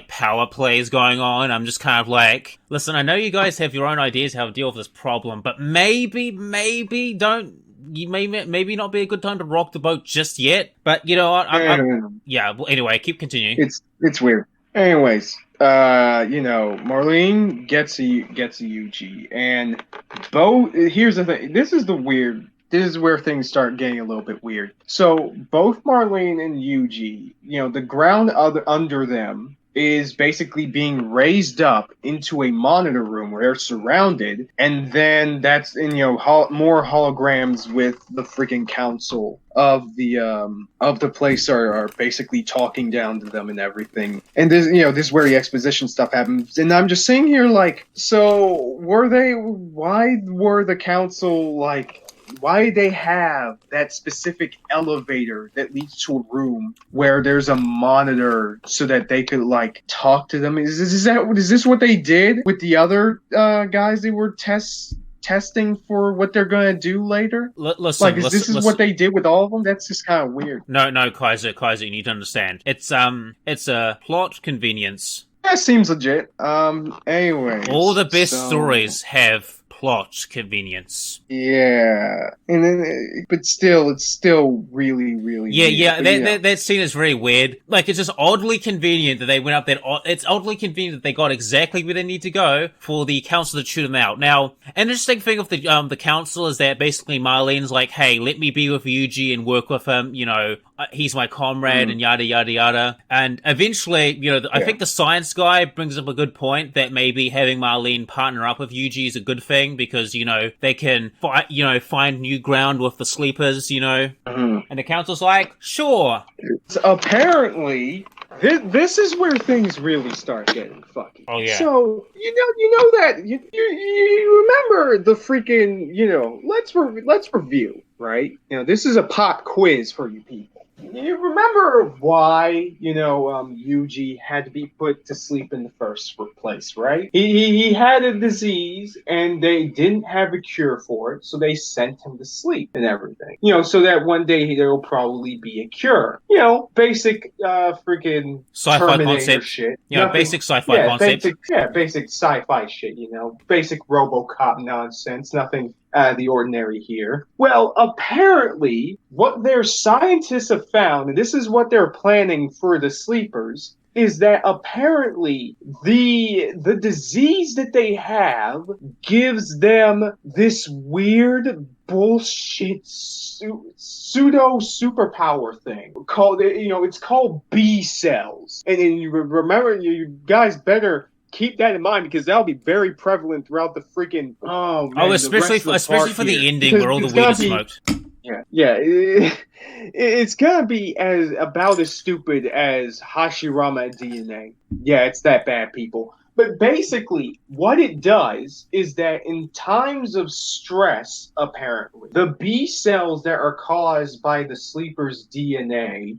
power plays going on. I'm just kind of like, listen, I know you guys have your own ideas how to deal with this problem, but maybe don't. You maybe not be a good time to rock the boat just yet. But you know what? Well, anyway, keep continuing. It's weird. Anyways, Marlene gets a UG, and both. Here's the thing. This is where things start getting a little bit weird. So both Marlene and UG, the ground under them is basically being raised up into a monitor room where they're surrounded, and then that's more holograms with the freaking council of the place are basically talking down to them and everything. And this is where the exposition stuff happens. And I'm just sitting here like, so why were the council like, why did they have that specific elevator that leads to a room where there's a monitor so that they could like talk to them? Is this what they did with the other guys they were testing for what they're gonna do later? Listen, this is what they did with all of them? That's just kind of weird. No, Kaiser, you need to understand. It's a plot convenience. That seems legit. Anyway, all the best stories have plot convenience. Yeah, and then, but still, it's still really, really. Yeah. That scene is very weird. Like, it's just oddly convenient that they went up there. It's oddly convenient that they got exactly where they need to go for the council to shoot them out. Now, an interesting thing of the council is that basically Marlene's like, "Hey, let me be with Yuji and work with him. He's my comrade," and yada yada yada. And eventually, I think the science guy brings up a good point that maybe having Marlene partner up with Yuji is a good thing, because they can find new ground with the sleepers, and the council's like, sure. Apparently this is where things really start getting fucky. Oh yeah. So that you remember the freaking let's review, right? This is a pop quiz for you people. You remember why, Yuji had to be put to sleep in the first place, right? He had a disease and they didn't have a cure for it, so they sent him to sleep and everything. So that one day there will probably be a cure. Basic freaking sci-fi Terminator concept shit. Basic sci-fi concept. Basic sci-fi shit, basic RoboCop nonsense, nothing out of the ordinary here. Well, apparently, what their scientists have found, and this is what they're planning for the sleepers, is that apparently the disease that they have gives them this weird bullshit pseudo superpower thing called, it's called B cells. And you remember, you guys better keep that in mind, because that'll be very prevalent throughout the freaking especially for the ending where all the weed is smoked. Yeah. It's gonna be about as stupid as Hashirama DNA. Yeah, it's that bad, people. But basically, what it does is that in times of stress, apparently, the B cells that are caused by the sleeper's DNA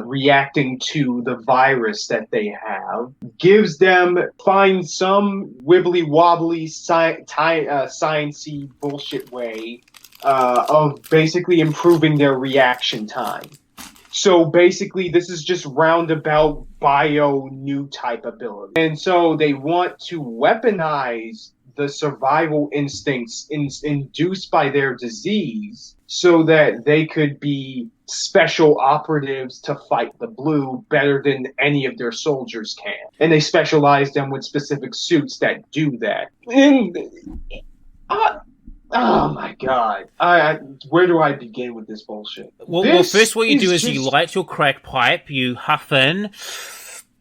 reacting to the virus that they have find some wibbly wobbly sciencey bullshit way of basically improving their reaction time. So basically, this is just roundabout new type ability. And so they want to weaponize the survival instincts induced by their disease so that they could be special operatives to fight the blue better than any of their soldiers can. And they specialize them with specific suits that do that. And oh my god. Where do I begin with this bullshit? Well, first what you do is you light your crack pipe, you huff in,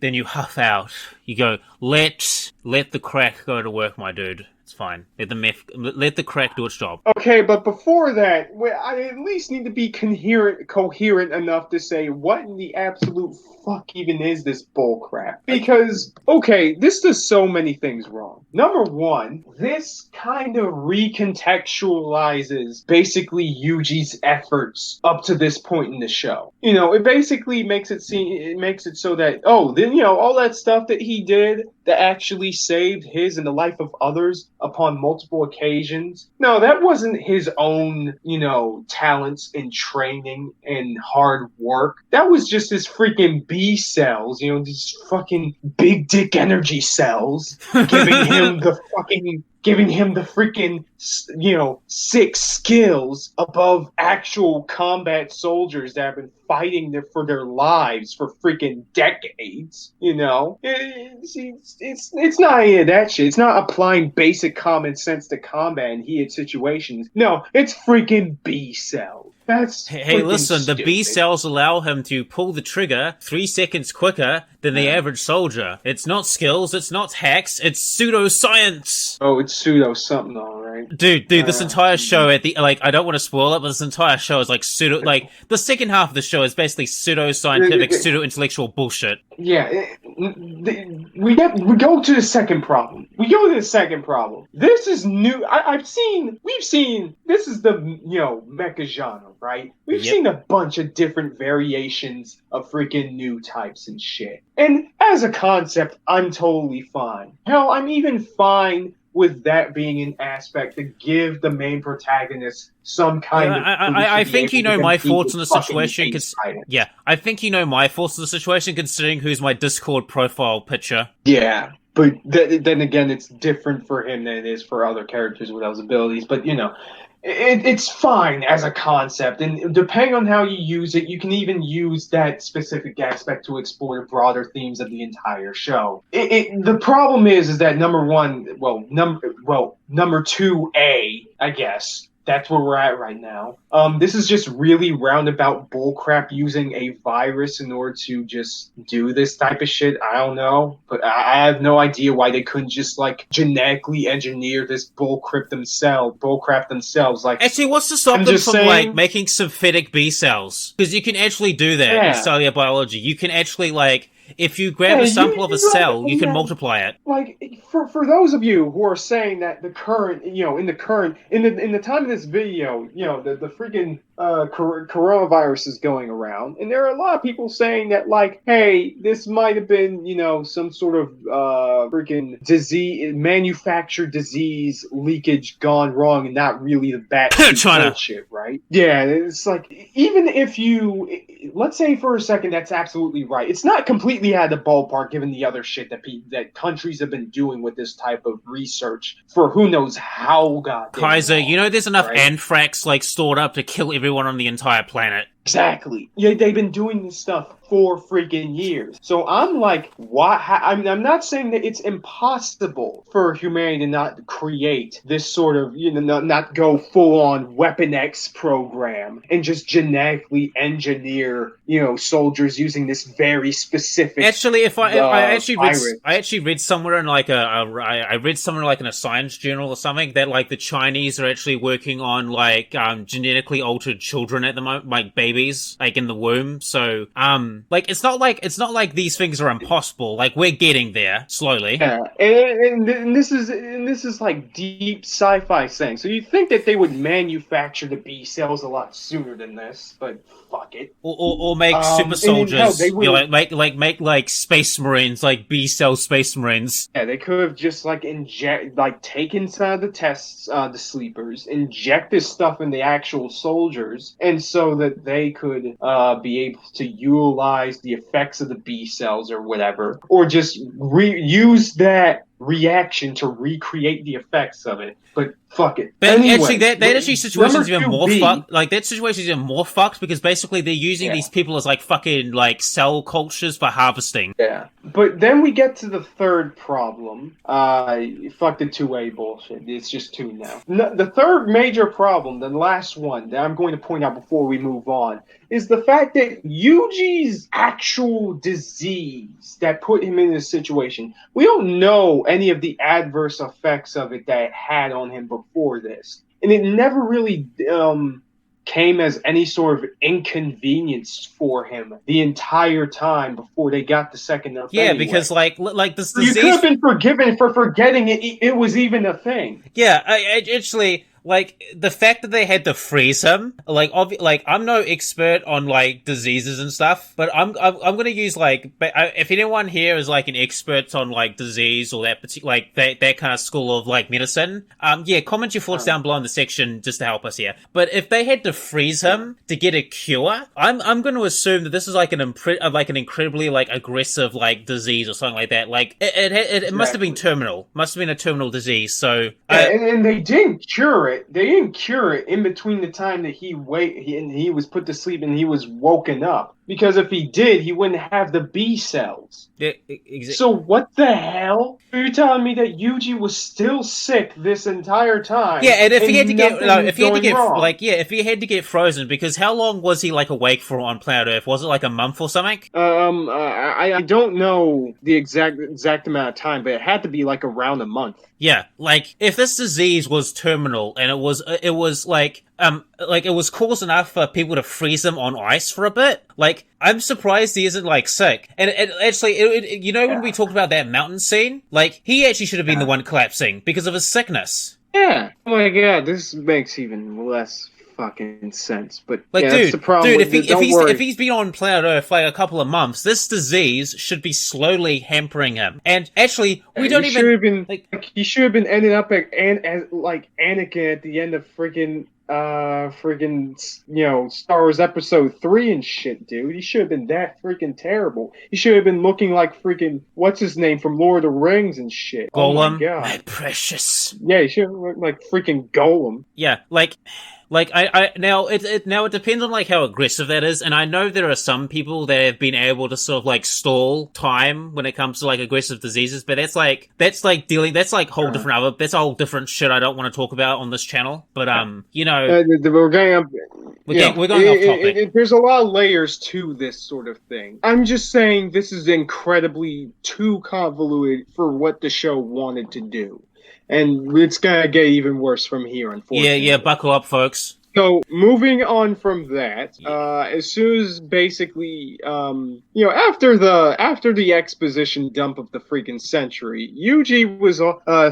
then you huff out. You go, let the crack go to work, my dude. It's fine. Let the crack do its job. Okay, but before that, I at least need to be coherent enough to say what in the absolute fuck even is this bullcrap? Because, okay, this does so many things wrong. Number one, this kind of recontextualizes basically Yuji's efforts up to this point in the show. You know, it basically makes it so that, then, all that stuff that he did that actually saved his and the life of others upon multiple occasions. No, that wasn't his own, talents and training and hard work. That was just his freaking B cells, these fucking big dick energy cells giving him the freaking, sick skills above actual combat soldiers that have been fighting for their lives for freaking decades, It's not any of that shit. It's not applying basic common sense to combat in heated situations. No, it's freaking B cells. Hey, listen, stupid. The B cells allow him to pull the trigger 3 seconds quicker than the average soldier. It's not skills, it's not hacks, it's pseudoscience. Oh, it's pseudo something, all right. Dude, this entire show I don't want to spoil it, but this entire show is the second half of the show is basically pseudo-scientific, pseudo-intellectual bullshit. Yeah, we go to the second problem. This is new. We've seen, this is the, mecha genre, right? We've seen a bunch of different variations of freaking new types and shit. And as a concept, I'm totally fine. Hell, I'm even fine with that being an aspect to give the main protagonist some kind of... I think my thoughts on the situation. I think my thoughts on the situation considering who's my Discord profile picture. Yeah, but then again, it's different for him than it is for other characters with those abilities. But, it's fine as a concept, and depending on how you use it, you can even use that specific aspect to explore the broader themes of the entire show. The problem is that number 2A, I guess. That's where we're at right now. This is just really roundabout bullcrap using a virus in order to just do this type of shit. I don't know. But I have no idea why they couldn't just, genetically engineer this bullcrap themselves. Actually, what's to stop them from, making synthetic B cells? Because you can actually do that in cellular biology. You can actually, if you grab a sample of a cell, you can multiply it. For those of you who are saying that the current, in the time of this video, the freaking coronavirus is going around, and there are a lot of people saying that, hey, this might have been, some sort of freaking disease, manufactured disease leakage gone wrong, and not really the bad bullshit, right? Yeah, it's even if let's say for a second that's absolutely right. It's not completely out of the ballpark given the other shit that countries have been doing with this type of research for who knows how goddamn Kaiser, long, there's enough anthrax stored up to kill everyone on the entire planet. Exactly. Yeah, they've been doing this stuff for freaking years. So I'm why? I'm not saying that it's impossible for humanity to not create this sort of, not go full on Weapon X program and just genetically engineer, soldiers using this very specific. Actually, I actually read somewhere in I read somewhere in a science journal or something that the Chinese are actually working on genetically altered children at the moment, babies in the womb. So it's not like these things are impossible. We're getting there slowly. Yeah, and this is deep sci-fi saying. So you'd think that they would manufacture the B cells a lot sooner than this, but fuck it. Or make super soldiers. Make space marines, B cell space marines. Yeah, they could have just taken some of the tests, the sleepers, inject this stuff in the actual soldiers, and so that they could be able to utilize the effects of the B cells or whatever, or just use that reaction to recreate the effects of it. But fuck it. But anyway, actually, that actually situation's even more 2B, fucked. Like, that situation's even more fucked because basically they're using these people as, like, fucking, like, cell cultures for harvesting. Yeah. But then we get to the third problem. Fuck the 2A bullshit. It's just 2 now. No, the third major problem, the last one that I'm going to point out before we move on, is the fact that Yuji's actual disease that put him in this situation, we don't know any of the adverse effects of it that it had on him before this. And it never really came as any sort of inconvenience for him the entire time before they got the second effect. Yeah, because like this disease, you could have been forgiven for forgetting it was even a thing. Yeah, I actually, like, the fact that they had to freeze him, like, I'm no expert on, like, diseases and stuff, but I'm gonna use, like, if anyone here is, like, an expert on, like, disease or that particular, like, that kind of school of, like, medicine, yeah, comment your thoughts down below in the section just to help us here. But if they had to freeze him to get a cure, I'm gonna assume that this is, like, an incredibly, like, aggressive, like, disease or something like that. Like, it must have been terminal. Must have been a terminal disease, so... and they didn't cure it. They didn't cure it in between the time that he was put to sleep and he was woken up. Because if he did, he wouldn't have the B cells. Yeah, exactly. So what the hell? You're telling me that Yuji was still sick this entire time? Yeah, and if he had to get, if he had to get frozen, because how long was he like awake for on planet Earth? Was it like a month or something? I don't know the exact amount of time, but it had to be like around a month. Yeah, like if this disease was terminal and it was cause enough for people to freeze him on ice for a bit, like, I'm surprised he isn't, like, sick. And actually, when we talked about that mountain scene, like, he actually should have been the one collapsing because of his sickness. Yeah. Oh my god, this makes even less fucking sense. But, like, yeah, dude, that's the problem. If he's been on planet Earth, like, a couple of months, this disease should be slowly hampering him. And actually, we don't even... he should have been ending up as Anakin at the end of freaking Star Wars Episode 3 and shit, dude. He should have been that freaking terrible. He should have been looking like freaking what's his name from Lord of the Rings and shit. Golem, oh my god, my precious. Yeah, he should have looked like freaking Golem. Yeah, now it depends on like how aggressive that is, and I know there are some people that have been able to sort of like stall time when it comes to like aggressive diseases, but that's a whole different shit I don't want to talk about on this channel. But we're going off topic. There's a lot of layers to this sort of thing. I'm just saying this is incredibly too convoluted for what the show wanted to do. And it's going to get even worse from here, unfortunately. Yeah, buckle up, folks. So, moving on from that, as soon as basically, after the exposition dump of the freaking century, Yuji was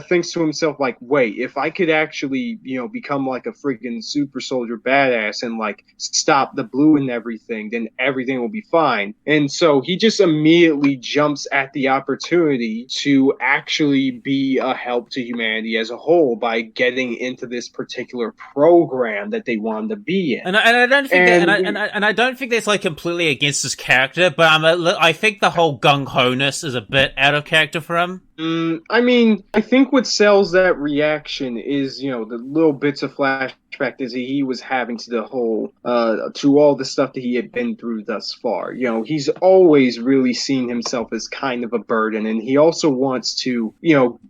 thinks to himself like, wait, if I could actually, become like a freaking super soldier badass and like stop the blue and everything, then everything will be fine. And so he just immediately jumps at the opportunity to actually be a help to humanity as a whole by getting into this particular program that they wanted to be in. And I don't think I don't think that's like completely against his character, but I think the whole gung-ho-ness is a bit out of character for him. I mean, I think what sells that reaction is, the little bits of flashback that he was having to the whole, to all the stuff that he had been through thus far. He's always really seen himself as kind of a burden, and he also wants to,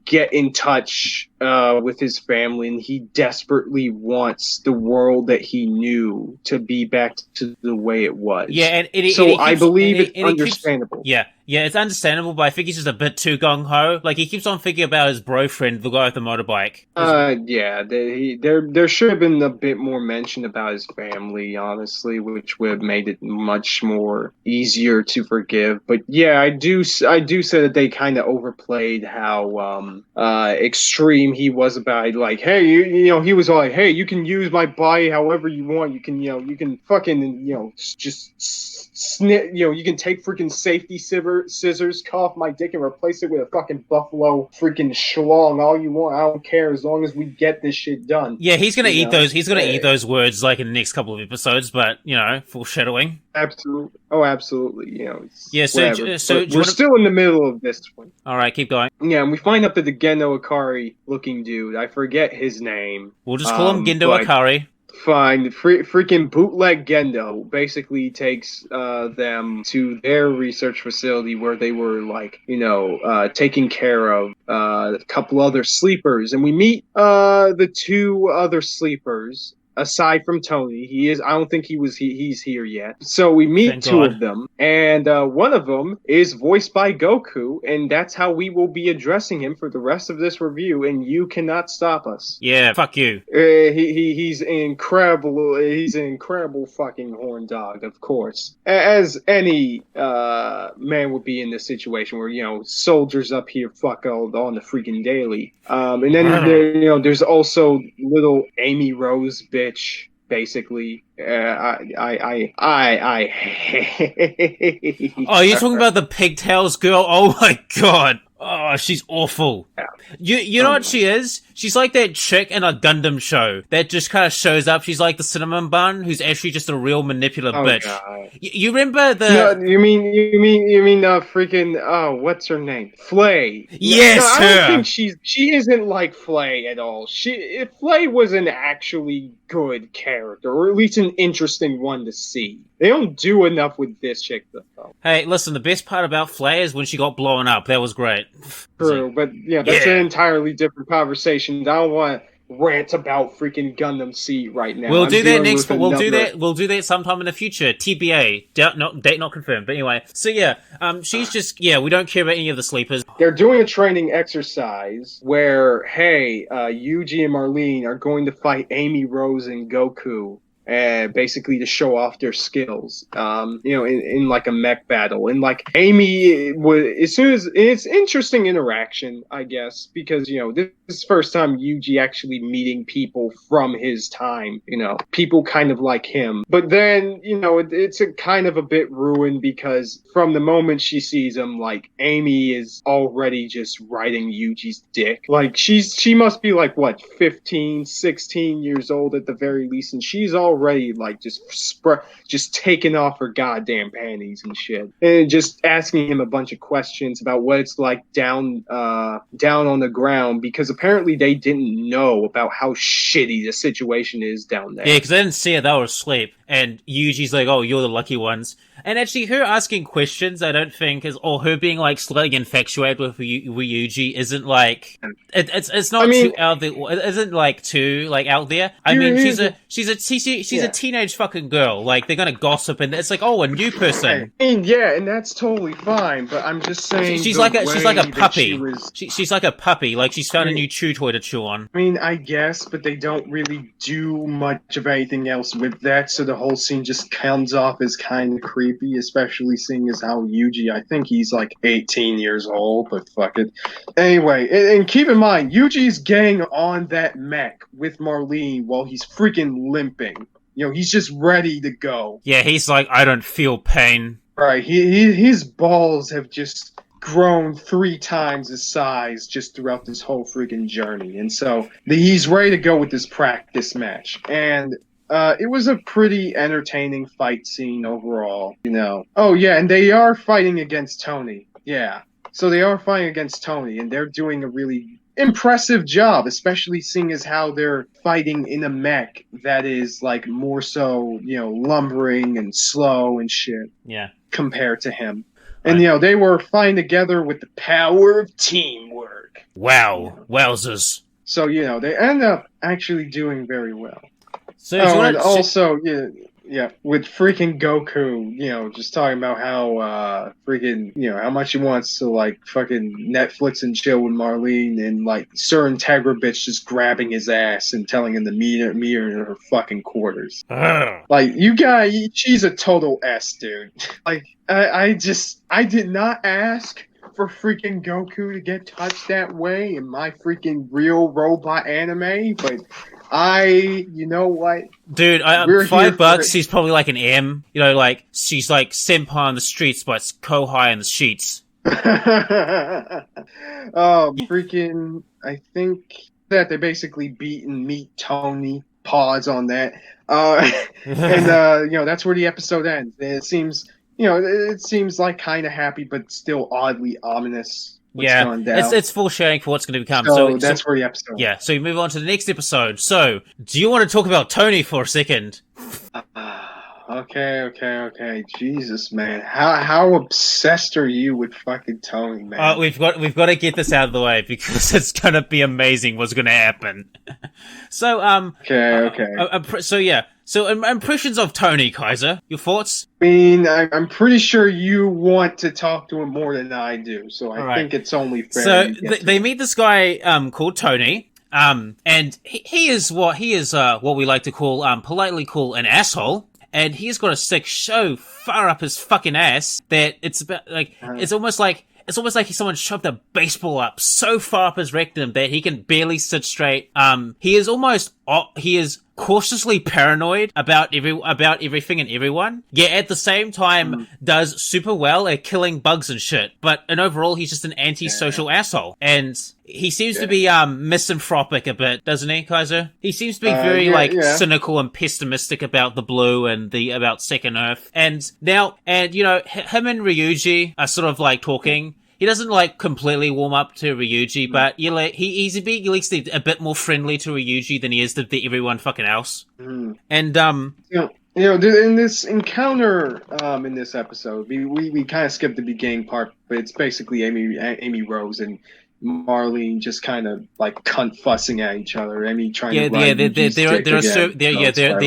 get in touch with his family, and he desperately wants the world that he knew to be back to the way it was. Yeah, I believe it's understandable. Yeah, it's understandable, but I think he's just a bit too gung-ho. Like, he keeps on thinking about his boyfriend, the guy with the motorbike. There should have been a bit more mention about his family, honestly, which would have made it much more easier to forgive. But yeah, I do say that they kind of overplayed how extreme he was about it. Like, hey, he was all like, hey, you can use my body however you want. You can fucking, just you can take freaking safety scissors, cut off my dick, and replace it with a fucking buffalo freaking schlong all you want. I don't care as long as we get this shit done. Yeah, he's gonna eat those. He's gonna eat those words like in the next couple of episodes. But foreshadowing. Absolutely. Oh, absolutely. Yeah. So we're still in the middle of this one. All right, keep going. Yeah, and we find out that the Gendo Akari looking dude, I forget his name. We'll just call him Gendo Akari. Fine. Freaking bootleg Gendo basically takes them to their research facility where they were taking care of a couple other sleepers, and we meet the two other sleepers. Aside from Tony, I don't think he's here yet. So we meet two of them, and one of them is voiced by Goku, and that's how we will be addressing him for the rest of this review, and you cannot stop us. Yeah, fuck you. He's incredible. He's an incredible fucking horn dog, of course. As any man would be in this situation where, soldiers up here fuck all on the freaking daily. And then there's also little Amy Rose bitch, basically. I Oh, you're talking about the pigtails girl? Oh my god. Oh, she's awful. Yeah. You know what she is? She's like that chick in a Gundam show that just kind of shows up. She's like the cinnamon bun who's actually just a real manipulative bitch. God. You remember the... No, you mean freaking, what's her name? Flay. Yes, no, I her. don't think she isn't like Flay at all. If Flay was an actually good character, or at least an interesting one to see. They don't do enough with this chick, though. Hey, listen, the best part about Flay is when she got blown up. That was great. True, but that's an entirely different conversation. I don't want to rant about freaking Gundam Seed right now. We'll do that next, but we'll do that sometime in the future. TBA, date not confirmed. But anyway, so she's just we don't care about any of the sleepers. They're doing a training exercise where Yuji and Marlene are going to fight Amy Rose and Goku. Basically to show off their skills, in like a mech battle. And like Amy it's interesting interaction, I guess, because, this is the first time Yuji actually meeting people from his time, people kind of like him. But then, it's a kind of a bit ruined because from the moment she sees him, like Amy is already just riding Yuji's dick. Like she must be like, what, 15, 16 years old at the very least, and she's already like just taking off her goddamn panties and shit, and just asking him a bunch of questions about what it's like down on the ground, because apparently they didn't know about how shitty the situation is down there. Yeah, because they didn't see it; they were asleep. And Yuji's like, "Oh, you're the lucky ones." And actually, her asking questions, I don't think or her being like slightly infatuated with Yuji isn't like it's not too out there. It isn't like too like out there. I mean, she's a teenage fucking girl. Like they're gonna gossip, and it's like, oh, a new person. I mean, yeah, and that's totally fine. But I'm just saying, she's like a puppy. She's like a puppy. Like she's found a new chew toy to chew on. I mean, I guess, but they don't really do much of anything else with that. So the whole scene just comes off as kind of creepy, especially seeing as how Yuji, I think he's like 18 years old, but fuck it. Anyway, and keep in mind, Yuji's getting on that mech with Marlene while he's freaking limping. He's just ready to go. Yeah, he's like, I don't feel pain. Right, his balls have just grown 3 times his size just throughout this whole freaking journey. And so he's ready to go with this practice match. And it was a pretty entertaining fight scene overall, Oh, yeah, and they are fighting against Tony. Yeah. So they are fighting against Tony, and they're doing a really impressive job, especially seeing as how they're fighting in a mech that is, like, more so, lumbering and slow and shit. Yeah. Compared to him. And, they were fighting together with the power of teamwork. Wow. Wowzers. So, they end up actually doing very well. So and also, with freaking Goku, just talking about how how much he wants to like fucking Netflix and chill with Marlene, and like Sir Integra bitch just grabbing his ass and telling him to meet her in her fucking quarters. Like, she's a total S, dude. Like, I did not ask for freaking Goku to get touched that way in my freaking real robot anime, but You know what? Dude, $5, he's probably like an M. You know, like, she's like senpai on the streets, but it's kohai in the sheets. Freaking, I think that they basically beat and meet Tony. Pause on that. That's where the episode ends. It seems like kind of happy, but still oddly ominous. Going down. It's foreshadowing for what's going to become. So that's where the episode. Yeah. So we move on to the next episode. So, do you want to talk about Tony for a second? Okay. Jesus, man, how obsessed are you with fucking Tony, man? We've got to get this out of the way because it's gonna be amazing what's gonna happen. So So impressions of Tony, Kaiser. Your thoughts? I mean, I'm pretty sure you want to talk to him more than I do, so I think it's only fair. So they meet this guy called Tony. And he is what we like to politely call an asshole. And he's got a stick so far up his fucking ass that it's about like it's almost like someone shoved a baseball up so far up his rectum that he can barely sit straight. He is cautiously paranoid about everything and everyone. Yet at the same time does super well at killing bugs and shit. But overall he's just an antisocial asshole. And he seems to be misanthropic a bit, doesn't he, Kaiser? He seems to be very cynical and pessimistic about the blue and about Second Earth. And him and Ryuji are sort of like talking. He doesn't like completely warm up to Ryuji, but he's at least a bit more friendly to Ryuji than he is to everyone fucking else. And in this encounter in this episode, we kind of skipped the beginning part, but it's basically Amy Rose and Marlene just kind of like cunt fussing at each other. Amy trying to they're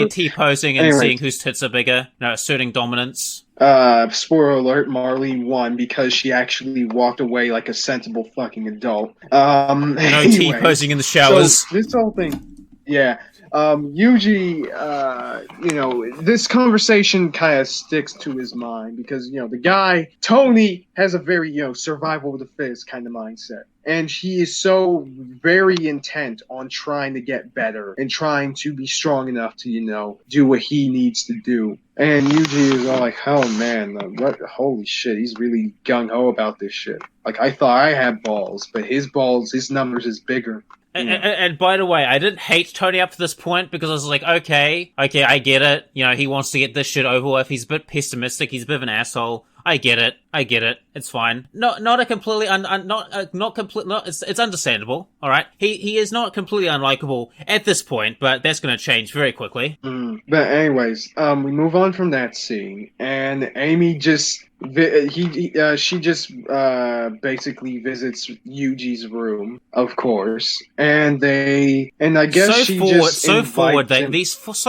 T-posing and seeing whose tits are bigger, asserting dominance. Spoiler alert, Marlene won because she actually walked away like a sensible fucking adult. T-posing in the showers. So this whole thing, Yuji, this conversation kind of sticks to his mind because, the guy, Tony, has a very, survival of the fittest kind of mindset. And he is so very intent on trying to get better and trying to be strong enough to, do what he needs to do. And Yuji is all like, oh man, holy shit, he's really gung-ho about this shit. Like, I thought I had balls, but his numbers is bigger. And by the way, I didn't hate Tony up to this point because I was like, okay, I get it. He wants to get this shit over with. He's a bit pessimistic. He's a bit of an asshole. I get it. It's fine. Not a completely it's understandable. All right. He is not completely unlikable at this point, but that's going to change very quickly. But anyways, we move on from that scene, and Amy just she just basically visits Yuji's room, of course, and I guess so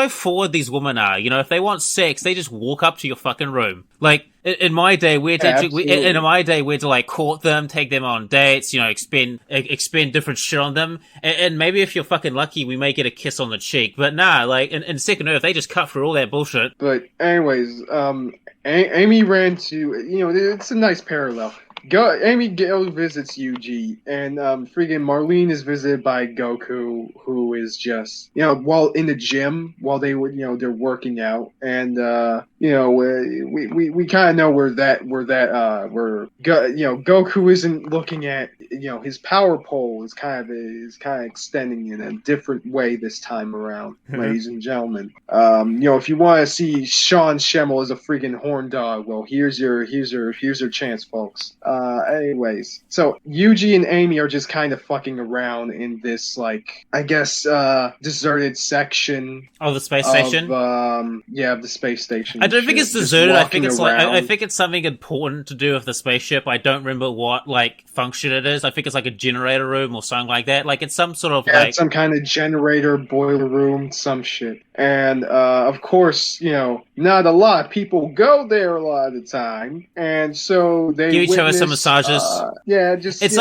forward these women are. If they want sex, they just walk up to your fucking room. Like in my day, we had to like court them, take them on dates, expend different shit on them, and maybe if you're fucking lucky, we may get a kiss on the cheek. But nah, like in Second Earth, they just cut through all that bullshit. But anyways, Amy ran to, it's a nice parallel. Amy visits Yuji, and freaking Marlene is visited by Goku, who is just, while in the gym, while they're working out, and we kind of know where Goku isn't looking at, his power pole is kind of extending in a different way this time around, ladies and gentlemen. If you want to see Sean Schemmel as a freaking horn dog, well, here's your chance, folks. Anyways, so Yuji and Amy are just kind of fucking around in this, like, I guess, deserted section of the space station. Of the space station. I don't think it's deserted. I think it's I think it's something important to do with the spaceship. I don't remember what function it is. I think it's like a generator room or something like that. Like it's some sort of it's some kind of generator boiler room, some shit. And of course, not a lot of people go there a lot of the time, and so they give each other some massages. It's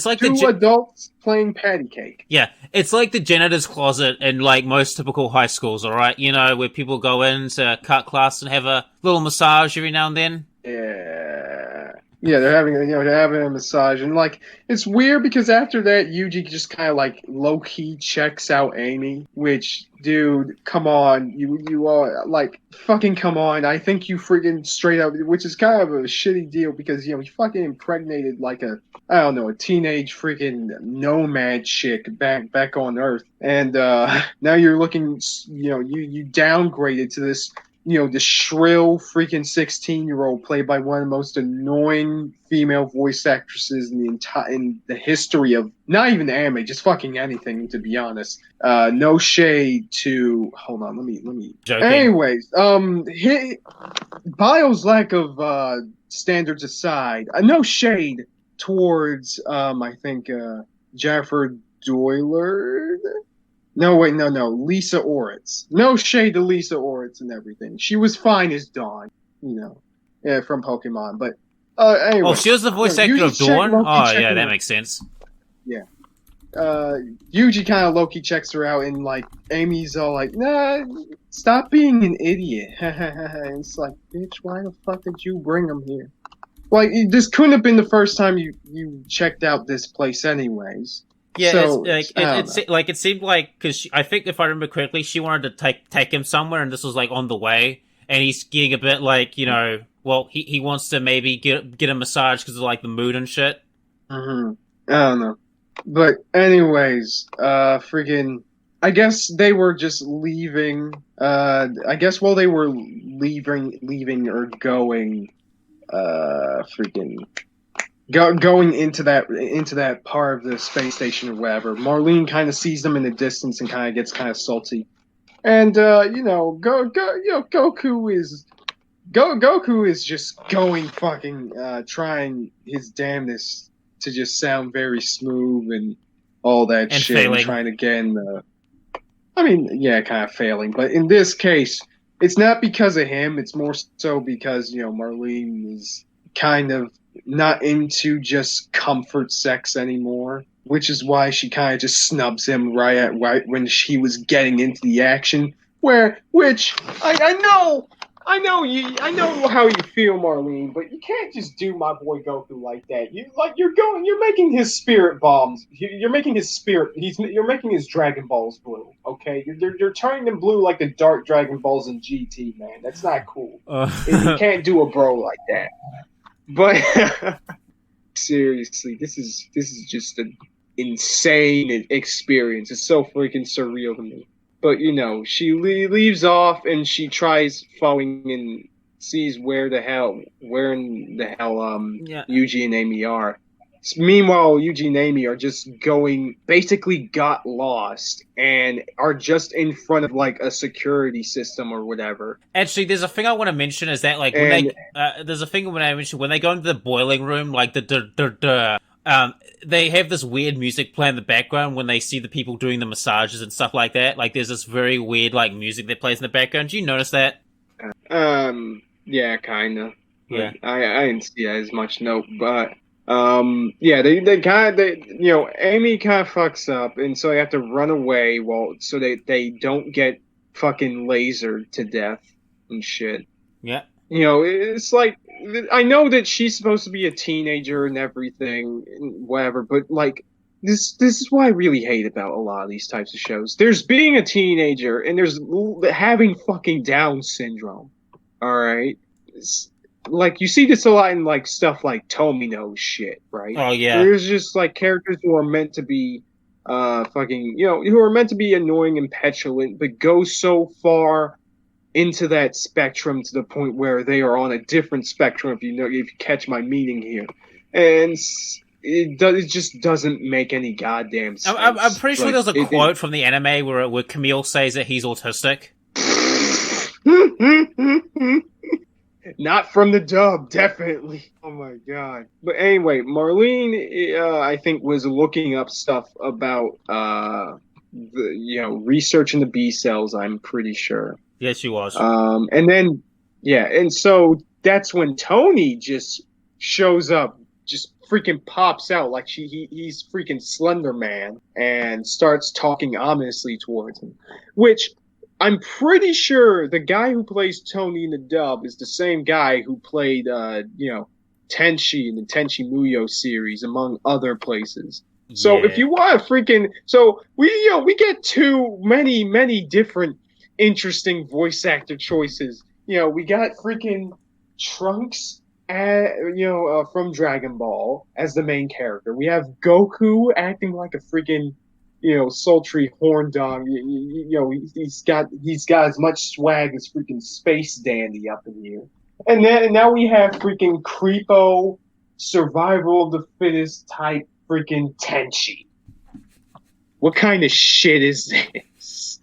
like two adults playing patty cake. Yeah, it's like the janitor's closet in like most typical high schools. All right, where people go in to cut class and have a little massage every now and then. Yeah. Yeah, they're having a massage, and like it's weird because after that, Yuji just kind of like low key checks out Amy. Which, dude, come on, you are like fucking come on. I think you freaking straight up, which is kind of a shitty deal because you fucking impregnated like a teenage freaking nomad chick back on Earth, and now you're looking, you downgraded to this. The shrill freaking 16-year-old played by one of the most annoying female voice actresses in the history of not even anime, just fucking anything, to be honest. No shade to hold on, let me Joking. Anyways, Bio's lack of standards aside, no shade towards I think Jennifer Doylard. No, wait, no. Lisa Oritz. No shade to Lisa Oritz and everything. She was fine as Dawn, from Pokemon. But anyway. Oh, she was the voice actor of Dawn? Oh, yeah, that makes sense. Yeah. Yuji kind of low-key checks her out, and like Amy's all like, "Nah, stop being an idiot." And it's like, bitch, why the fuck did you bring him here? Like, this couldn't have been the first time you checked out this place, anyways. Yeah, so, it seemed like, because I think if I remember correctly, she wanted to take him somewhere, and this was like on the way, and he's getting a bit like, well, he wants to maybe get a massage because of like the mood and shit. Mm-hmm. I don't know, but anyways, freaking, I guess they were just leaving. I guess while they were leaving or going, freaking. Going into that part of the space station or whatever, Marlene kind of sees them in the distance and kind of gets kind of salty, and Goku is just going fucking trying his damnedest to just sound very smooth and all that and shit, failing. And trying to get in the. I mean, yeah, kind of failing, but in this case, it's not because of him. It's more so because Marlene is kind of not into just comfort sex anymore, which is why she kind of just snubs him right when he was getting into the action. Which I know how you feel, Marlene, but you can't just do my boy Goku like that. You're making his spirit bombs. You're making his spirit. You're making his Dragon Balls blue. Okay, you're turning them blue like the dark Dragon Balls in GT, man. That's not cool. You can't do a bro like that. But seriously, this is just an insane experience. It's so freaking surreal to me. But she leaves off and she tries following and sees where in the hell Yuji and Amy are. Meanwhile, Yuji and Amy are just basically got lost and are just in front of like a security system or whatever. Actually, there's a thing I want to mention is that like when they go into the boiling room, like they have this weird music play in the background when they see the people doing the massages and stuff like that. Like there's this very weird like music that plays in the background. Do you notice that? Yeah, kinda. Yeah, I didn't see that as much. Note, but. Yeah, Amy kind of fucks up, and so they have to run away so they don't get fucking lasered to death and shit. Yeah. It's like, I know that she's supposed to be a teenager and everything, whatever, but like, this is what I really hate about a lot of these types of shows. There's being a teenager, and there's having fucking Down syndrome. Alright? Like, you see this a lot in, like, stuff like Tomino's shit, right? Oh, yeah. There's just, like, characters who are meant to be, who are meant to be annoying and petulant, but go so far into that spectrum to the point where they are on a different spectrum, if you catch my meaning here. And it just doesn't make any goddamn sense. I'm pretty sure there's a quote from the anime where Camille says that he's autistic. Not from the dub, definitely. Oh my god. But anyway, Marlene, I think, was looking up stuff about researching the B cells, I'm pretty sure. Yes, she was. And then, and so that's when Tony just shows up, just freaking pops out like he's freaking Slender Man and starts talking ominously towards him, which I'm pretty sure the guy who plays Tony in the dub is the same guy who played, Tenchi and the Tenchi Muyo series, among other places. So if you want we get too many different interesting voice actor choices. We got freaking Trunks, from Dragon Ball as the main character. We have Goku acting like a freaking, sultry horn dog. He's got as much swag as freaking Space Dandy up in here. And now we have freaking creepo, survival of the fittest type freaking Tenchi. What kind of shit is this?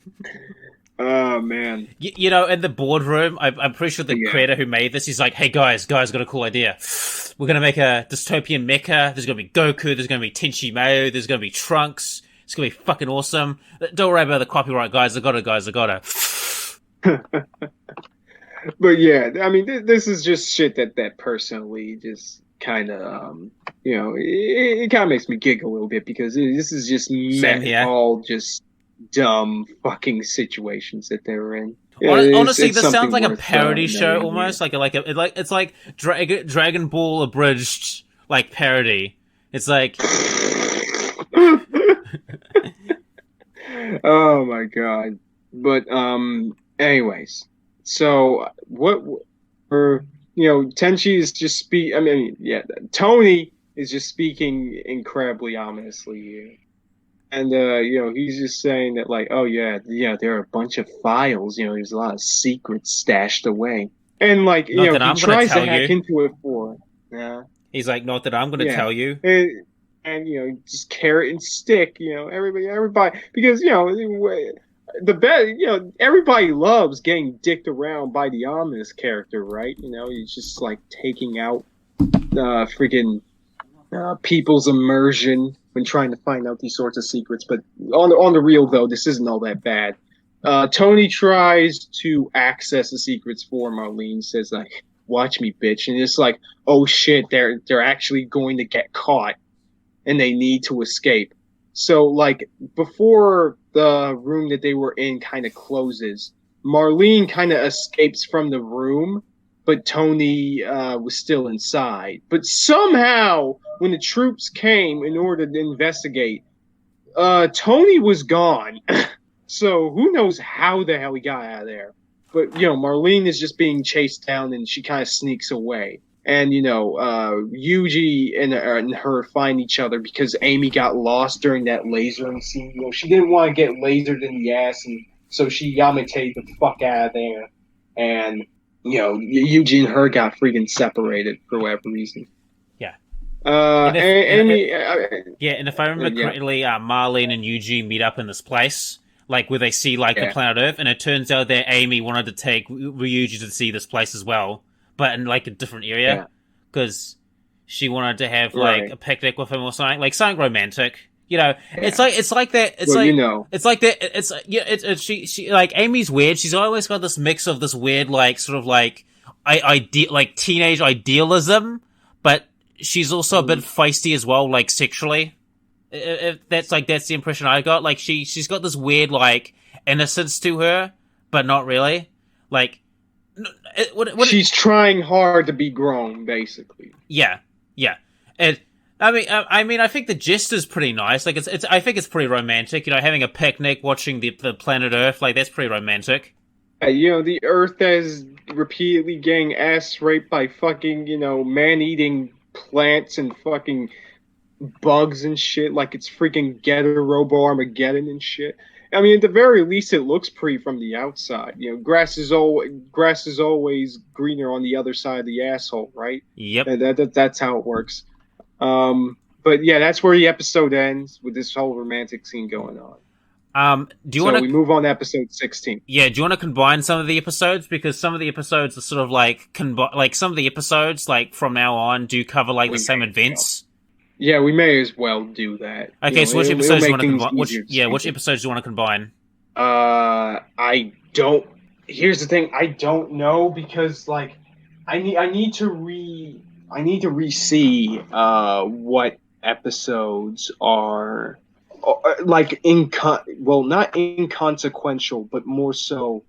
Oh, man. In the boardroom, I'm pretty sure the creator who made this, he's like, hey, guys, got a cool idea. We're going to make a dystopian mecha. There's going to be Goku. There's going to be Tenchi Mayo. There's going to be Trunks. It's going to be fucking awesome. Don't worry about the copyright, guys. I got it. But yeah, I mean, this is just shit that personally just kind of, it kind of makes me giggle a little bit because this is just all just dumb fucking situations that they were in. Honestly, this sounds like a parody show almost, it's like Dragon Ball abridged like parody. It's like, oh my god! But anyways. So Tenchi is just Tony is just speaking incredibly ominously here. And, he's just saying that like, oh yeah, there are a bunch of files, there's a lot of secrets stashed away. And like, he tries to hack into it he's like, not that I'm going to tell you. And just carrot and stick, everybody, because, everybody loves getting dicked around by the ominous character, right? He's just like taking out freaking people's immersion when trying to find out these sorts of secrets. But on the real though, this isn't all that bad. Tony tries to access the secrets for Marlene, says like, "Watch me, bitch," and it's like, oh shit, they're actually going to get caught, and they need to escape. So, like, before the room that they were in kind of closes, Marlene kind of escapes from the room, but Tony was still inside. But somehow, when the troops came in order to investigate, Tony was gone. So, who knows how the hell he got out of there. But, Marlene is just being chased down, and she kind of sneaks away. And, Yuji and her find each other because Amy got lost during that lasering scene. She didn't want to get lasered in the ass, and so she Yamete the fuck out of there. And, Yuji and her got freaking separated for whatever reason. Yeah. Amy... and if I remember correctly, Marlene and Yuji meet up in this place, like, where they see, like, the planet Earth, and it turns out that Amy wanted to take Ryuji to see this place as well. But in, like, a different area, because she wanted to have, like, a picnic with him or something, like, something romantic. It's like that. She like, Amy's weird. She's always got this mix of this weird, like, sort of like, teenage idealism, but she's also a bit feisty as well, like, sexually. That's the impression I got. Like, she's got this weird, like, innocence to her, but not really. Like, she's trying hard to be grown, basically. Yeah. And I mean, I think the gist is pretty nice. Like, I think it's pretty romantic. Having a picnic, watching the planet Earth, like, that's pretty romantic. The Earth is repeatedly getting ass raped by fucking, man-eating plants and fucking bugs and shit. Like, it's freaking Getter Robo Armageddon and shit. I mean, at the very least, it looks pretty from the outside. Grass is always greener on the other side of the asshole, right? Yep. That's how it works. But yeah, that's where the episode ends with this whole romantic scene going on. We move on to episode 16. Yeah, do you want to combine some of the episodes? Because some of the episodes are sort of like some of the episodes, like, from now on, do cover like the same events. Yeah, we may as well do that. Okay, so which episodes do you want to combine? Which episodes do you want to combine? I don't. Here's the thing, I don't know, because like I need to re-see what episodes are like not inconsequential, but more so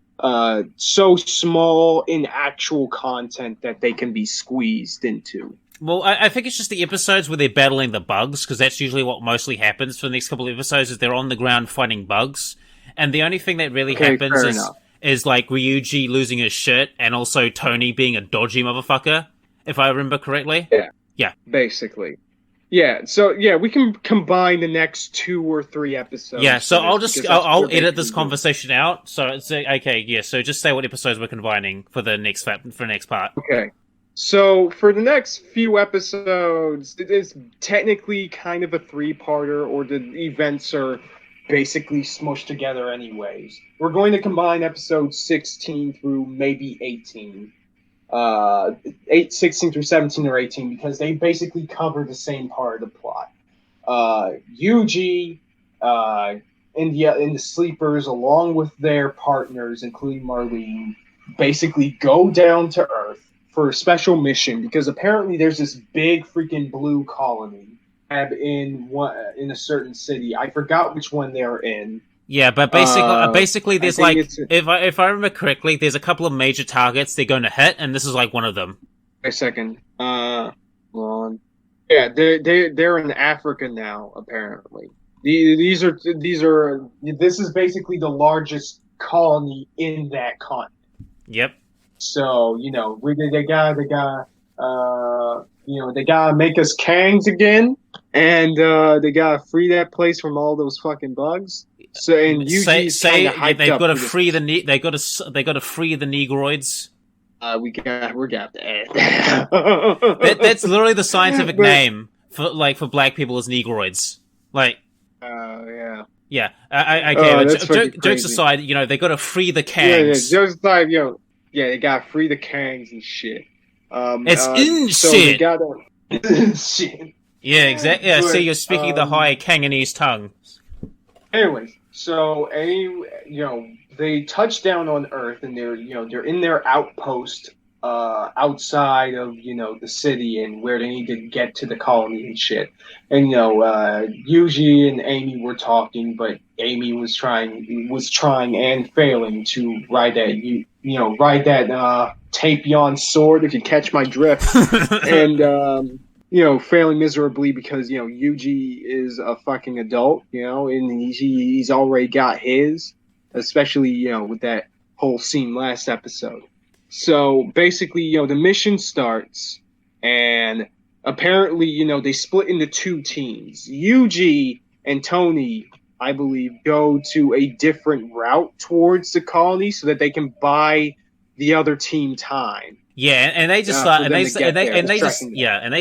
so small in actual content that they can be squeezed into. Well, I think it's just the episodes where they're battling the bugs, because that's usually what mostly happens for the next couple of episodes, is they're on the ground fighting bugs. And the only thing that really happens is like Ryuji losing his shit, and also Tony being a dodgy motherfucker, if I remember correctly. Yeah. Basically. Yeah, so we can combine the next 2 or 3 episodes. Yeah, so I'll edit this conversation out. So it's okay, yeah, so just say what episodes we're combining for the next part. Okay. So for the next few episodes, it is technically kind of a 3-parter, or the events are basically smushed together anyways. We're going to combine episodes 16 through maybe 18. 16 through 17 or 18, because they basically cover the same part of the plot. Yuji and the sleepers, along with their partners, including Marlene, basically go down to Earth for a special mission, because apparently there's this big freaking blue colony in a certain city. I forgot which one they're in. Yeah, but basically, there's like, if I remember correctly, there's a couple of major targets they're going to hit, and this is like one of them. Wait a second. Hold on. Yeah, they're in Africa now, apparently. This is basically the largest colony in that continent. Yep. So they gotta make us Kangs again, and they gotta free that place from all those fucking bugs. So and Yuji's they've got to free they got to free the Negroids. We got that. That's literally the scientific name for black people as Negroids. Like. Yeah. Yeah. Jokes aside, they got to free the Kangs. Yeah. Jokes aside, they gotta free the Kangs and shit. It's so shit. They gotta shit. Yeah, exactly. Yeah, see, you're speaking the high Kanganese tongue. Anyways, so they touch down on Earth, and they're in their outpost outside of the city, and where they need to get to the colony and shit. And Yuji and Amy were talking, but Amy was trying and failing to ride that Tapion sword, if you catch my drift. And failing miserably because Yuji is a fucking adult, and he's already got his, especially with that whole scene last episode. So basically, the mission starts, and apparently, they split into 2 teams. Yuji and Tony, I believe, go to a different route towards the colony so that they can buy the other team time. Yeah, and they just start, and they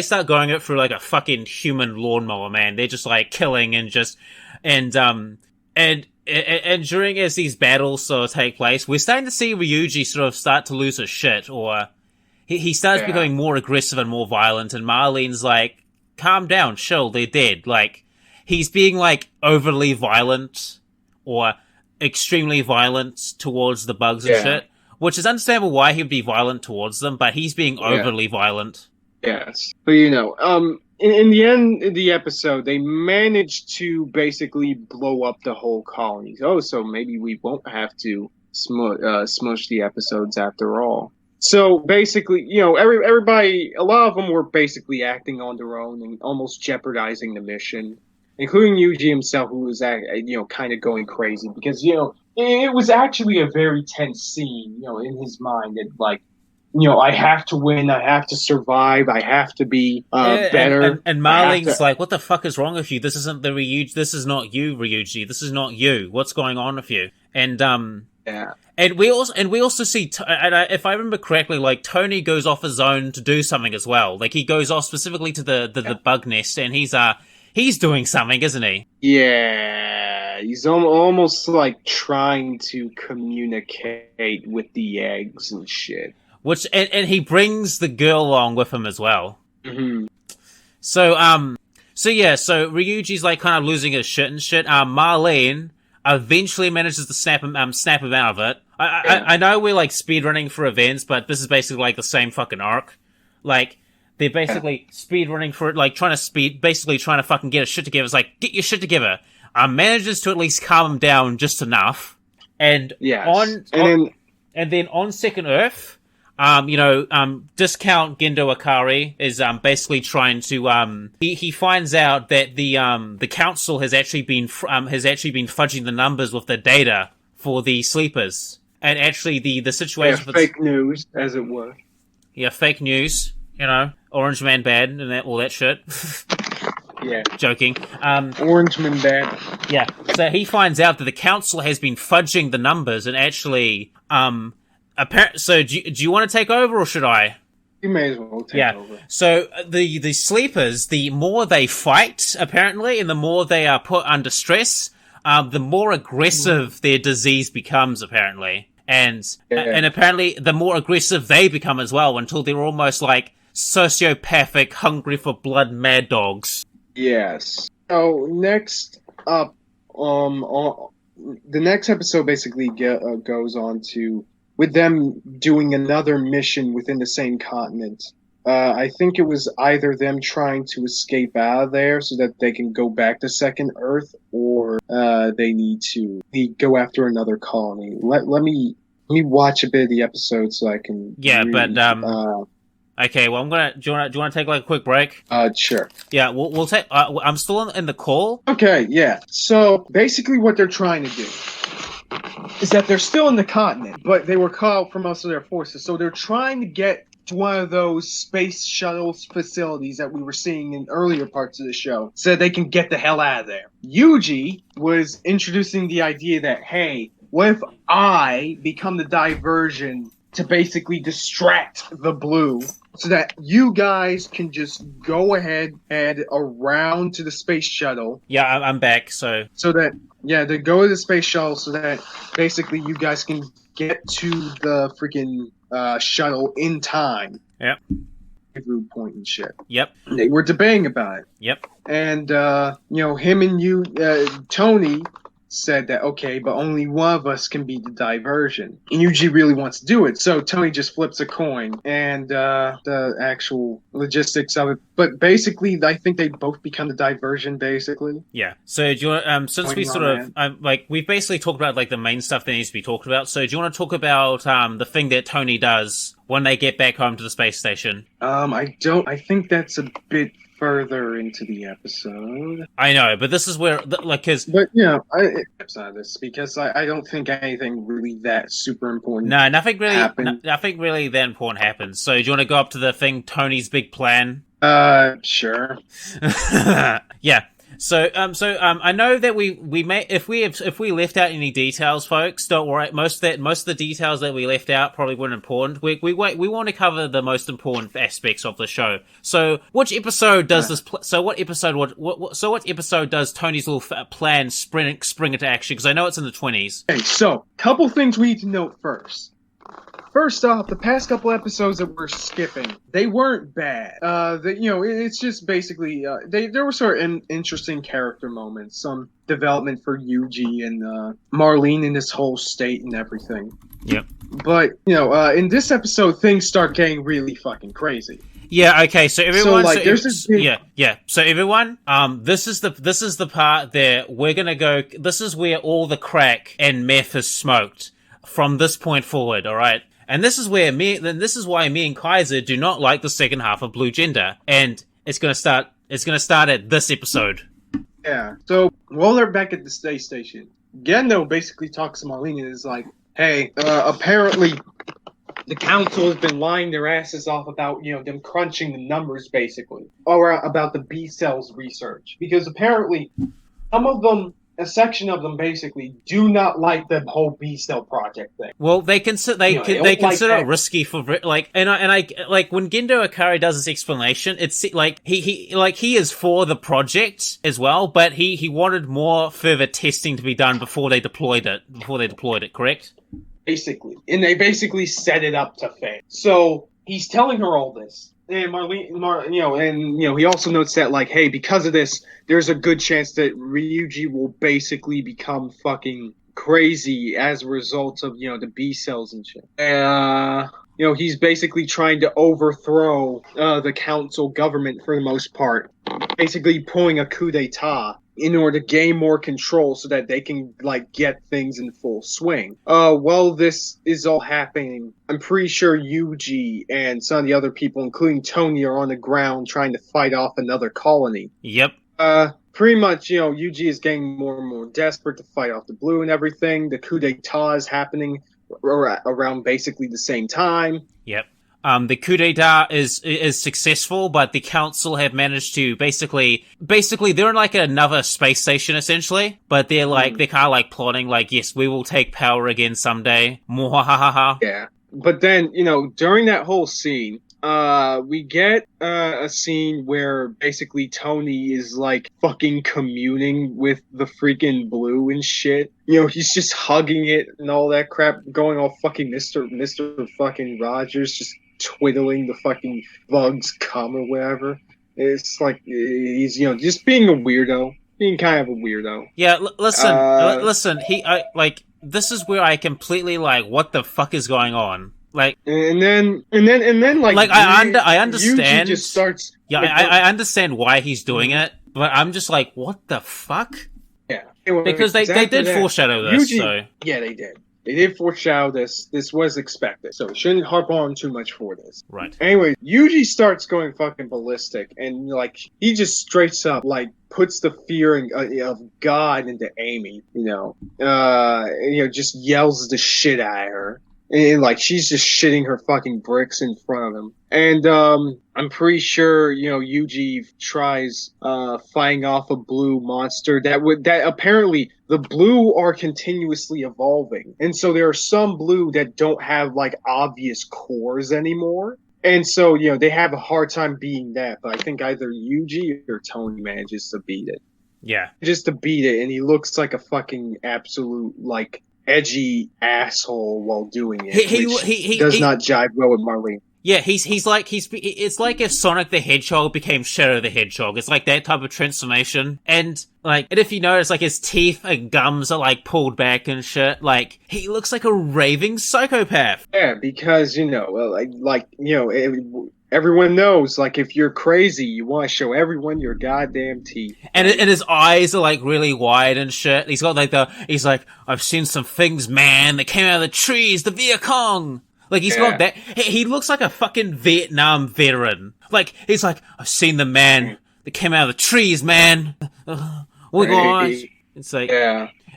start going it through like a fucking human lawnmower, man. They're just like killing and during as these battles sort of take place, we're starting to see Ryuji sort of start to lose his shit, or he starts becoming more aggressive and more violent, and Marlene's like, calm down, chill, they're dead. Like, he's being like overly violent, or extremely violent towards the bugs and shit. Which is understandable why he'd be violent towards them, but he's being overly violent. Yes. But in the end of the episode, they managed to basically blow up the whole colony. Oh, so maybe we won't have to smush the episodes after all. So basically, everybody, a lot of them were basically acting on their own and almost jeopardizing the mission, including Yuji himself, who was kind of going crazy because it was actually a very tense scene, in his mind that, like, I have to win, I have to survive, I have to be better. And Marlene's like, what the fuck is wrong with you? This isn't the Ryuji, this is not you, Ryuji, this is not you. What's going on with you? And we also see, if I remember correctly, like, Tony goes off his own to do something as well. Like, he goes off specifically to the bug nest, and he's doing something, isn't he? Yeah, he's almost like trying to communicate with the eggs and shit. Which and he brings the girl along with him as well. Mm-hmm. So Ryuji's like kind of losing his shit and shit. Marlene eventually manages to snap him out of it. I know we're like speedrunning for events, but this is basically like the same fucking arc. Like, they're basically speedrunning for it, like trying to fucking get his shit together. It's like, get your shit together. Manages to at least calm him down just enough. And then on Second Earth, discount Gendo Akari is basically trying to he finds out that the council has actually been fudging the numbers with the data for the sleepers, and actually the situation fake news, as it were. Yeah, fake news. Orange Man bad and all that shit. Yeah, joking. Orange Man bad. Yeah, so he finds out that the council has been fudging the numbers and actually So do you want to take over, or should I? You may as well take over. So the sleepers, the more they fight, apparently, and the more they are put under stress, the more aggressive their disease becomes, apparently. And apparently the more aggressive they become as well, until they're almost like sociopathic, hungry for blood mad dogs. Yes. So next up, the next episode basically goes on to with them doing another mission within the same continent. I think it was either them trying to escape out of there so that they can go back to Second Earth, or they need to go after another colony. Let me watch a bit of the episode so I can. Yeah, read, but okay. Well, I'm gonna. Do you want to take like a quick break? Sure. Yeah, we'll take. I'm still in the call. Okay. Yeah. So basically, what they're trying to do is that they're still in the continent, but they were cut out from most of their forces. So they're trying to get to one of those space shuttle facilities that we were seeing in earlier parts of the show, so they can get the hell out of there. Yuji was introducing the idea that, hey, what if I become the diversion to basically distract the Blue, so that you guys can just go ahead and around to the space shuttle. Yeah, I'm back, so that, to go to the space shuttle so that basically you guys can get to the freaking shuttle in time. Yep. Rude point and shit. Yep. They were debating about it. Yep. And, him and Tony said that, okay, but only one of us can be the diversion. And Yuji really wants to do it, so Tony just flips a coin, and the actual logistics of it. But basically, I think they both become the diversion, basically. Yeah. So do you want, since we sort of, we've basically talked about, like, the main stuff that needs to be talked about, so do you want to talk about the thing that Tony does when they get back home to the space station? I think that's a bit further into the episode. I know, but this is where, because... But, it's not this, because I don't think anything really that super important nothing really happened. Nothing really that important happens. So, do you want to go up to the thing, Tony's big plan? Sure. Yeah. So, I know that we may, if we left out any details, folks, don't worry. Most of the details that we left out probably weren't important. We want to cover the most important aspects of the show. So, which episode does this? What episode does Tony's little plan spring into action? Because I know it's in the 20s. Okay, so couple things we need to note first. First off, the past couple episodes that we're skipping, they weren't bad. It's just basically, there were sort of interesting character moments, some development for Yuji and Marlene in this whole state and everything. Yep. But, in this episode, things start getting really fucking crazy. Yeah. Okay. So everyone. So everyone. This is the part that we're gonna go. This is where all the crack and meth is smoked from this point forward. All right. And this is why me and Kaiser do not like the second half of Blue Gender, and it's gonna start at this episode. Yeah. So while they're back at the space station, Gendo basically talks to Marlene and is like, "Hey, apparently the council has been lying their asses off about them crunching the numbers, basically, or about the B cells research, because apparently a section of them basically do not like the whole B cell project thing. Well, they consider it risky for and I when Gendo Akari does this explanation, it's like he is for the project as well, but he wanted more further testing to be done before they deployed it. Correct? Basically, and they basically set it up to fail. So he's telling her all this. And he also notes that, hey, because of this, there's a good chance that Ryuji will basically become fucking crazy as a result of, the B cells and shit. He's basically trying to overthrow the council government for the most part, basically pulling a coup d'etat. in order to gain more control so that they can like get things in full swing. While this is all happening, I'm pretty sure Yuji and some of the other people, including Tony, are on the ground trying to fight off another colony. Yep. Pretty much, Yuji is getting more and more desperate to fight off the blue and everything. The coup d'etat is happening around basically the same time. Yep. The coup d'etat is successful, but the council have managed to basically they're in like another space station essentially, but they're like they're kind of like plotting like, yes, we will take power again someday. Mwahaha. Yeah. But then, during that whole scene, we get a scene where basically Tony is like fucking communing with the freaking blue and shit. He's just hugging it and all that crap, going all fucking Mr. fucking Rogers, just twiddling the fucking bug's cum or whatever. It's like he's just being a weirdo, being kind of a weirdo. Yeah, listen. This is where I completely like, what the fuck is going on? Like, and then like I understand. Yuji just starts. Yeah, I understand why he's doing it, but I'm just like, what the fuck? Yeah, because they did foreshadow this. Yuji, yeah, they did. They did foreshadow this. This was expected, so we shouldn't harp on too much for this. Right. Anyway, Yuji starts going fucking ballistic, and like he just straight up like puts the fear of God into Amy. Just yells the shit at her. And like she's just shitting her fucking bricks in front of him. And I'm pretty sure, Yuji tries fighting off a blue monster that apparently the blue are continuously evolving. And so there are some blue that don't have like obvious cores anymore. And so, they have a hard time beating that, but I think either Yuji or Tony manages to beat it. Yeah. Just to beat it, and he looks like a fucking absolute like edgy asshole while doing it. He does not jive well with Marlene. Yeah, it's like if Sonic the Hedgehog became Shadow the Hedgehog. It's like that type of transformation. And if you notice, like his teeth and gums are like pulled back and shit. Like he looks like a raving psychopath. Yeah, because everyone knows, like, if you're crazy, you want to show everyone your goddamn teeth. And his eyes are, like, really wide and shit. He's got, like, he's like, I've seen some things, man, that came out of the trees, the Viet Cong. Like, he's got that. He looks like a fucking Vietnam veteran. Like, he's like, I've seen the man that came out of the trees, man. Oh, my gosh. It's like,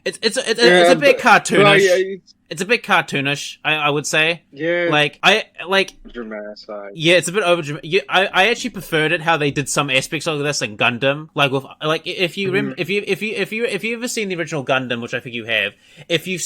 it's a bit cartoonish. It's a bit cartoonish, I would say. Yeah. Dramaticized. Yeah, it's a bit over. I actually preferred it how they did some aspects of this in Gundam. Like if you ever seen the original Gundam, which I think you have, if you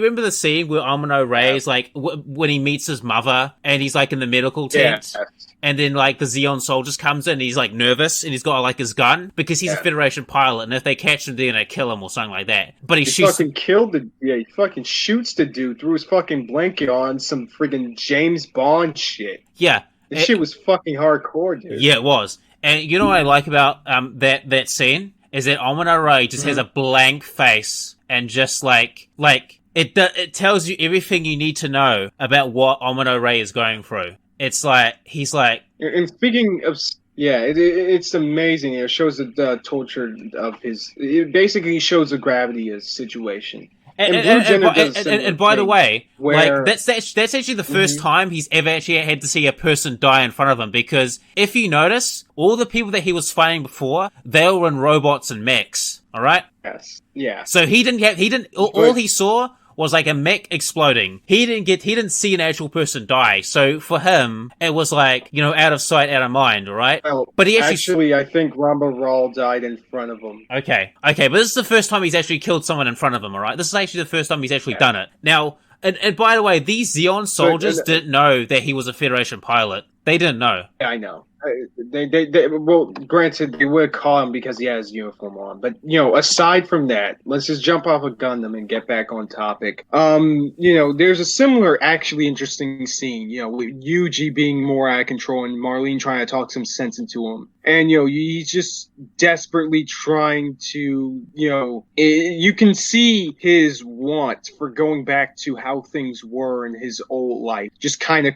remember the scene where Amino Ray is like when he meets his mother and he's like in the medical tent. Yeah. And then, like, the Zeon soldiers comes in and he's, like, nervous and he's got, like, his gun because he's a Federation pilot and if they catch him, they're gonna kill him or something like that. But he shoots... he fucking shoots the dude through his fucking blanket on some friggin' James Bond shit. Yeah. This shit was fucking hardcore, dude. Yeah, it was. And you know what I like about that scene? Is that Amino Ray just has a blank face and just, it tells you everything you need to know about what Amino Ray is going through. It's like, he's like... And speaking of... Yeah, it's amazing. It shows the torture of his... It basically shows the gravity of his situation. And by the way, that's actually the first time he's ever actually had to see a person die in front of him, because if you notice, all the people that he was fighting before, they were in robots and mechs, alright? Yes. Yeah. So all he saw was like a mech exploding. He didn't see an actual person die. So for him, it was like, out of sight, out of mind, right? Well, but he actually, I think Ramba Rawl died in front of him. Okay, but this is the first time he's actually killed someone in front of him, alright? This is actually the first time he's actually done it. Now, and by the way, these Zeon soldiers didn't know that he was a Federation pilot. They didn't know. Yeah, I know. Well, granted, they would call him because he has uniform on. But, aside from that, let's just jump off of Gundam and get back on topic. There's a similar, actually interesting scene, with Yuji being more out of control and Marlene trying to talk some sense into him. And, he's just desperately trying to, you can see his want for going back to how things were in his old life. Just kind of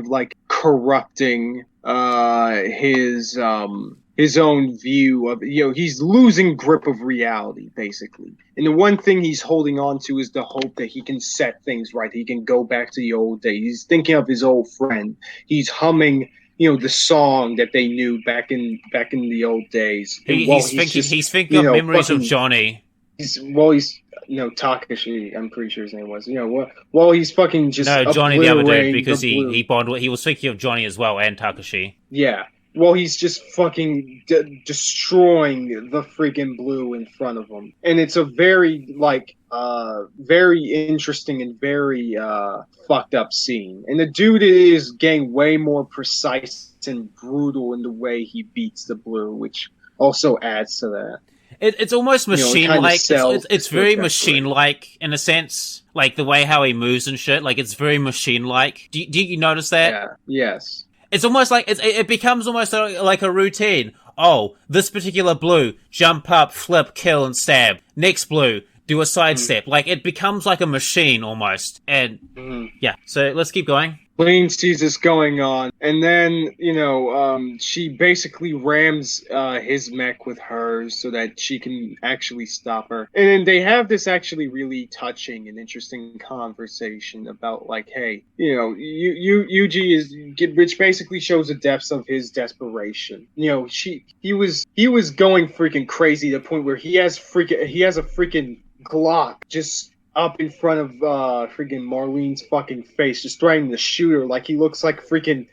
like corrupting his view of, he's losing grip of reality, basically. And the one thing he's holding on to is the hope that he can set things right. He can go back to the old days. He's thinking of his old friend. He's humming, the song that they knew back in the old days. He's thinking of memories of Johnny. Takashi, I'm pretty sure his name was. He's fucking just Johnny the other dude, because he was thinking of Johnny as well, and Takashi. Yeah. Well, he's just fucking destroying the freaking blue in front of him. And it's a very, very interesting and very fucked up scene. And the dude is getting way more precise and brutal in the way he beats the blue, which also adds to that. It's almost machine-like. It's very machine-like in a sense. Like the way how he moves and shit. Like it's very machine-like. Do you notice that? Yeah. Yes. It's almost like it becomes almost like a routine. Oh, this particular blue, jump up, flip, kill, and stab. Next blue, do a sidestep. Like it becomes like a machine almost. And yeah, so let's keep going. Lane sees this going on, and then, she basically rams his mech with hers so that she can actually stop her. And then they have this actually really touching and interesting conversation about, hey, Yuji is, which basically shows the depths of his desperation. He was going freaking crazy to the point where he has a freaking Glock just up in front of freaking Marlene's fucking face, just threatening to shoot her. Like he looks like freaking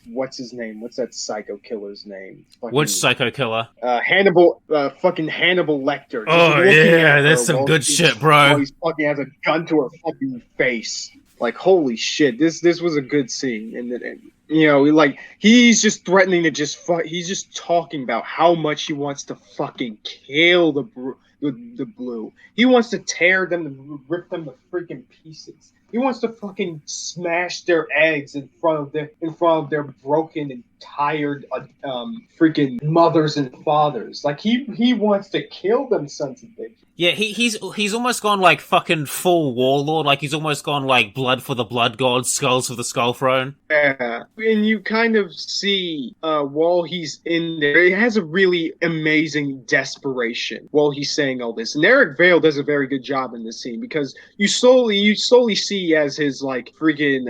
what's his name? What's that psycho killer's name? Which psycho killer? Fucking Hannibal Lecter. Oh yeah, that's some good shit, bro. He fucking has a gun to her fucking face. Like holy shit, this was a good scene. And then he's just threatening to he's just talking about how much he wants to fucking kill the blue. He wants to tear them and rip them to freaking pieces. He wants to fucking smash their eggs in front of their broken and tired freaking mothers and fathers. Like he wants to kill them sons of bitches. Yeah, he's almost gone like fucking full warlord. Like he's almost gone like blood for the blood god, skulls for the skull throne. Yeah, and you kind of see while he's in there, it has a really amazing desperation while he's saying all this. And Eric Vale does a very good job in this scene because you slowly see as his freaking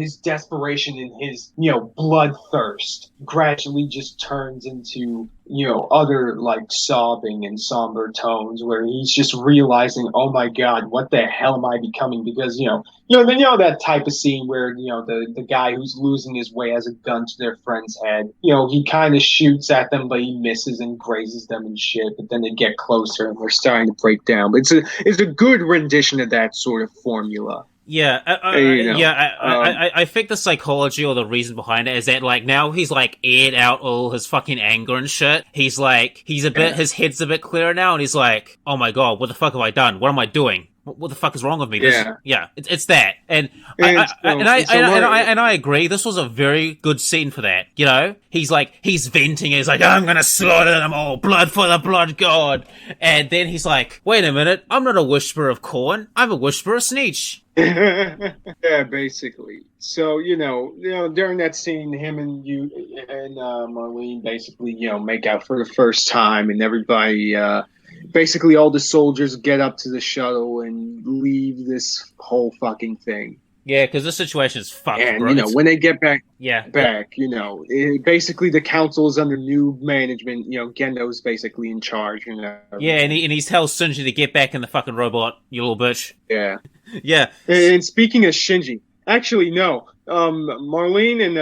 his desperation and his bloodthirst gradually just turns into other sobbing and somber tones where he's just realizing, oh my god, what the hell am I becoming? Because that type of scene where the guy who's losing his way has a gun to their friend's head. He kind of shoots at them, but he misses and grazes them and shit. But then they get closer and they're starting to break down. But it's a good rendition of that sort of formula. Yeah, I think the psychology or the reason behind it is that now he's aired out all his fucking anger and shit. His head's a bit clearer now, and he's like, oh my god, what the fuck have I done? What am I doing? What the fuck is wrong with me? It's that, and I agree. This was a very good scene for that. He's venting. He's like, I'm gonna slaughter them all, blood for the blood god. And then he's like, wait a minute, I'm not a whisperer of corn. I'm a whisperer of Sneech. Yeah, basically. So during that scene, him and Marlene basically make out for the first time, and everybody. Basically, all the soldiers get up to the shuttle and leave this whole fucking thing. Yeah, because the situation is fucked. And, bro. When they get back, basically the council is under new management. Gendo's basically in charge. Yeah, and he tells Shinji to get back in the fucking robot, you little bitch. Yeah. Yeah. And speaking of Shinji, actually, no. Marlene and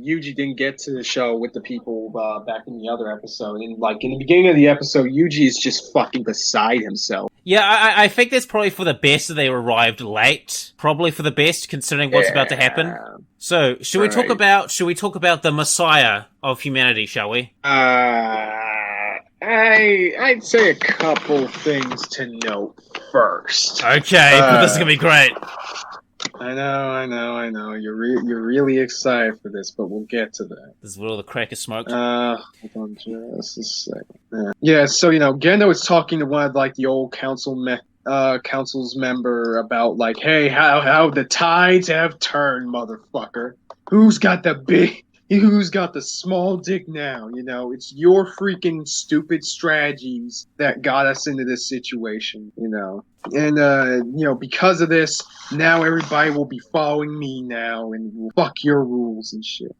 Yuji didn't get to the show with the people back in the other episode. And in the beginning of the episode, Yuji is just fucking beside himself. Yeah, I think that's probably for the best that they arrived late. Probably for the best, considering what's about to happen. So, should we talk about the Messiah of humanity, shall we? I'd say a couple things to note first. Okay, but this is gonna be great. I know. You're really excited for this, but we'll get to that. This is where all the crack is smoked. Hold on just a second. Yeah, so Gendo is talking to one of the old council's member about hey, how the tides have turned, motherfucker. Who's got the big? who's got the small dick now. It's your freaking stupid strategies that got us into this situation. And because of this, now everybody will be following me now, and will fuck your rules and shit.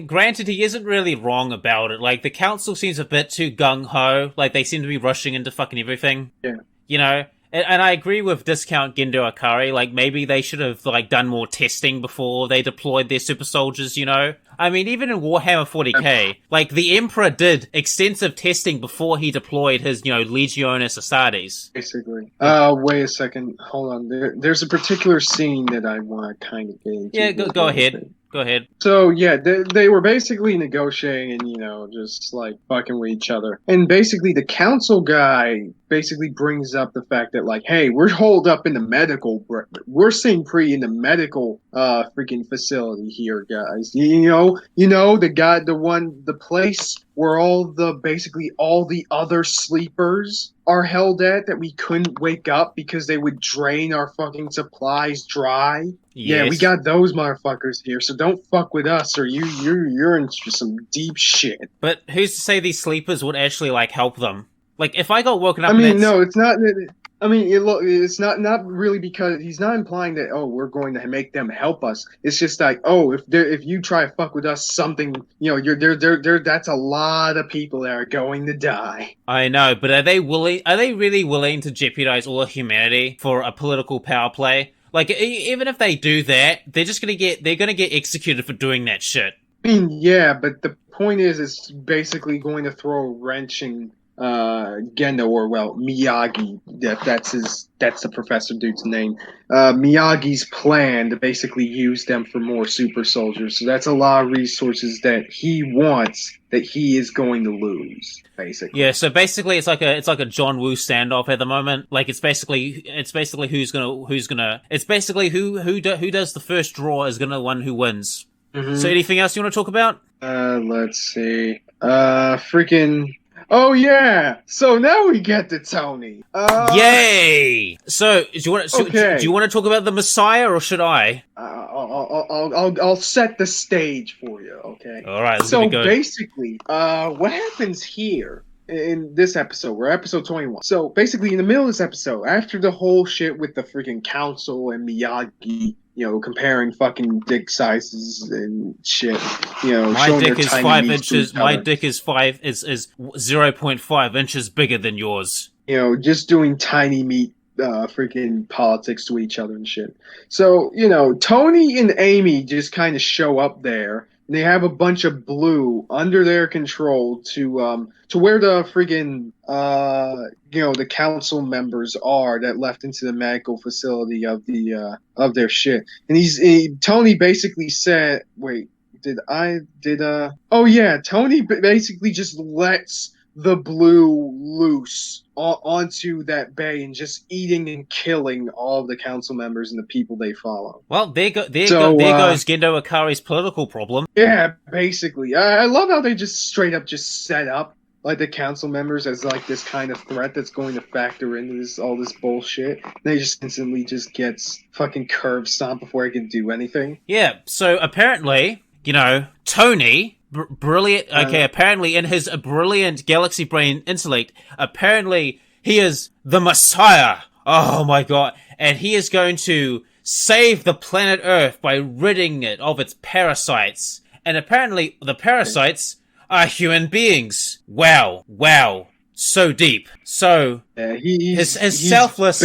Granted, he isn't really wrong about it. Like, the council seems a bit too gung-ho. Like, they seem to be rushing into fucking everything. Yeah. And I agree with Discount Gendo Akari. Like, maybe they should have, done more testing before they deployed their super soldiers, I mean, even in Warhammer 40k, the Emperor did extensive testing before he deployed his, Legionis Astartes. Basically. Wait a second. Hold on. There's a particular scene that I want to kind of get into. Yeah, go ahead. Go ahead. So, yeah, they were basically negotiating and, just, fucking with each other. And basically, the council guy basically brings up the fact that, hey, we're holed up in the medical... We're staying pretty in the medical, freaking facility here, guys. The place where all the other sleepers are held at that we couldn't wake up because they would drain our fucking supplies dry. Yes. Yeah, we got those motherfuckers here, so don't fuck with us or you're in some deep shit. But who's to say these sleepers would actually, help them? If I got woken up... no, it's not... it's not really because he's not implying that, we're going to make them help us. It's just if you try to fuck with us, something, that's a lot of people that are going to die. I know, but are they really willing to jeopardize all of humanity for a political power play? Even if they do that, they're gonna get executed for doing that shit. Yeah, but the point is, it's basically going to throw a wrench in Gendo, or Miyagi, that's the professor dude's name. Miyagi's plan to basically use them for more super soldiers. So that's a lot of resources that he wants that he is going to lose, basically. Yeah, so basically it's like a John Woo standoff at the moment. It's basically who does the first draw is gonna one who wins. Mm-hmm. So anything else you want to talk about? Let's see. Oh yeah! So now we get to Tony. Yay! So do you want to talk about the Messiah, or should I? I'll set the stage for you. Okay. All right. So basically, what happens here in this episode? We're episode 21. So basically, in the middle of this episode, after the whole shit with the freaking council and Miyagi, comparing fucking dick sizes and shit. My dick is 5 inches. My dick is 0.5 inches bigger than yours. Just doing tiny meat, freaking politics to each other and shit. So Tony and Amy just kind of show up there. And they have a bunch of blue under their control to where the freaking the council members are that left into the medical facility of their shit. And Tony basically said, Tony basically just lets the blue loose onto that bay and just eating and killing all of the council members and the people they follow. Well, there goes Gendo Akari's political problem. Yeah, basically. I love how they just straight up just set up the council members as this kind of threat that's going to factor into all this bullshit. And they just instantly just gets fucking curb stomped before he can do anything. Yeah, so apparently, Tony... brilliant. Okay, apparently in his brilliant galaxy brain intellect, apparently he is the Messiah. Oh my god. And he is going to save the planet Earth by ridding it of its parasites. And apparently the parasites are human beings. Wow. So deep. So, his selfless...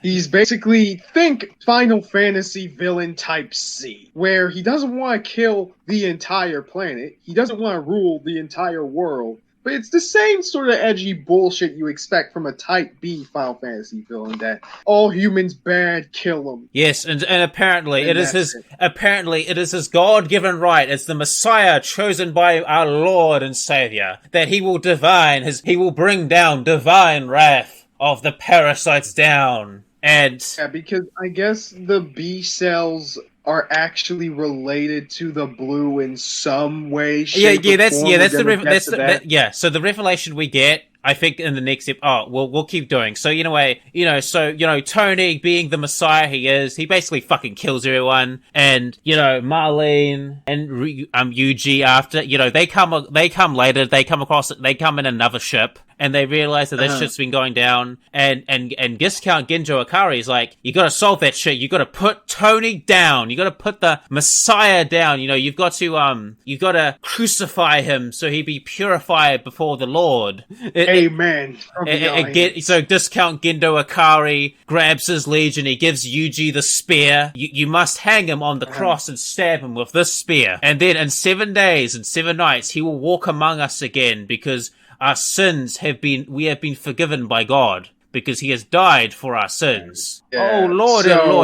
He's basically, think Final Fantasy villain type C, where he doesn't want to kill the entire planet, he doesn't want to rule the entire world, but it's the same sort of edgy bullshit you expect from a type B Final Fantasy villain, that all humans bad, kill them. Yes, and apparently it is his God-given right as the Messiah chosen by our Lord and Savior, that he will bring down divine wrath of the parasites down. And yeah, because I guess the B cells are actually related to the blue in some way, shape, So the revelation we get I think in the next we'll keep doing. So, Tony, being the Messiah he is, he basically fucking kills everyone. And, Marlene and Yuji after, they come later, they come in another ship. And they realize that this shit's been going down, and Discount Ginjo Akari is like, you gotta solve that shit, you gotta put Tony down, you gotta put the Messiah down, you've got to crucify him so he be purified before the Lord. Amen. So Discount Gendo Akari grabs his legion, he gives Yuji the spear, you must hang him on the cross and stab him with this spear. And then in 7 days and 7 nights, he will walk among us again, because our sins we have been forgiven by God, because he has died for our sins. Yeah. Oh, Lord. Oh,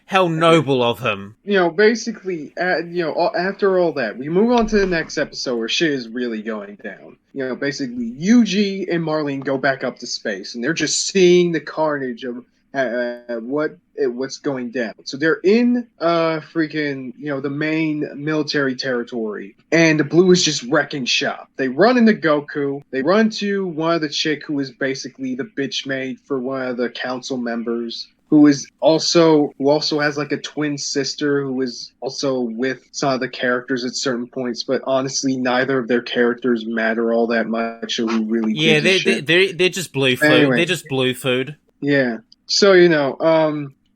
how noble of him. Basically, after all that, we move on to the next episode where shit is really going down. Basically, Yuji and Marlene go back up to space, and they're just seeing the carnage of what's going down. So they're in the main military territory, and the Blue is just wrecking shop. They run into Goku. They run to one of the chick who is basically the bitch maid for one of the council members, who also has like a twin sister who is also with some of the characters at certain points, but honestly neither of their characters matter all that much, so who really they're just blue food. Anyway. They're just blue food. Yeah. So,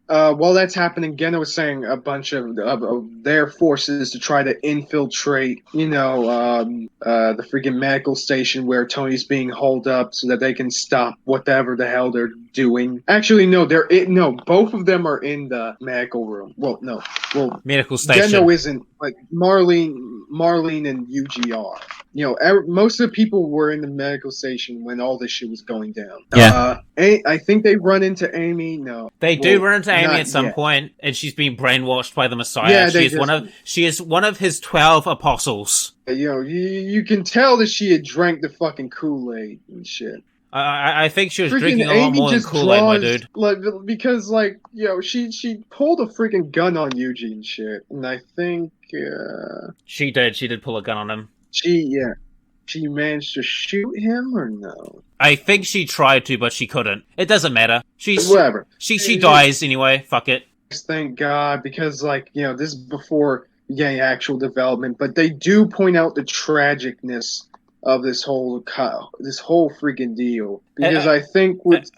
while that's happening, Geno was saying a bunch of their forces to try to infiltrate, the freaking medical station where Tony's being holed up so that they can stop whatever the hell they're doing. Actually, no, both of them are in the medical room. Well, no. Well, medical station. Geno isn't, but Marlene and Yuji are. Most of the people were in the medical station when all this shit was going down. Yeah. I think they run into Amy. No. They do run into Amy at some point, and she's been brainwashed by the Messiah. Yeah, she is one of his 12 apostles. You can tell that she had drank the fucking Kool-Aid and shit. I think she was drinking a lot more than Kool-Aid, my dude. Because she pulled a freaking gun on Yuji and shit, and I think she did pull a gun on him. She managed to shoot him or no? I think she tried to, but she couldn't. It doesn't matter. Whatever. She dies anyway. Fuck it. Thank God, because this is before getting actual development, but they do point out the tragicness of this whole freaking deal, because I think it's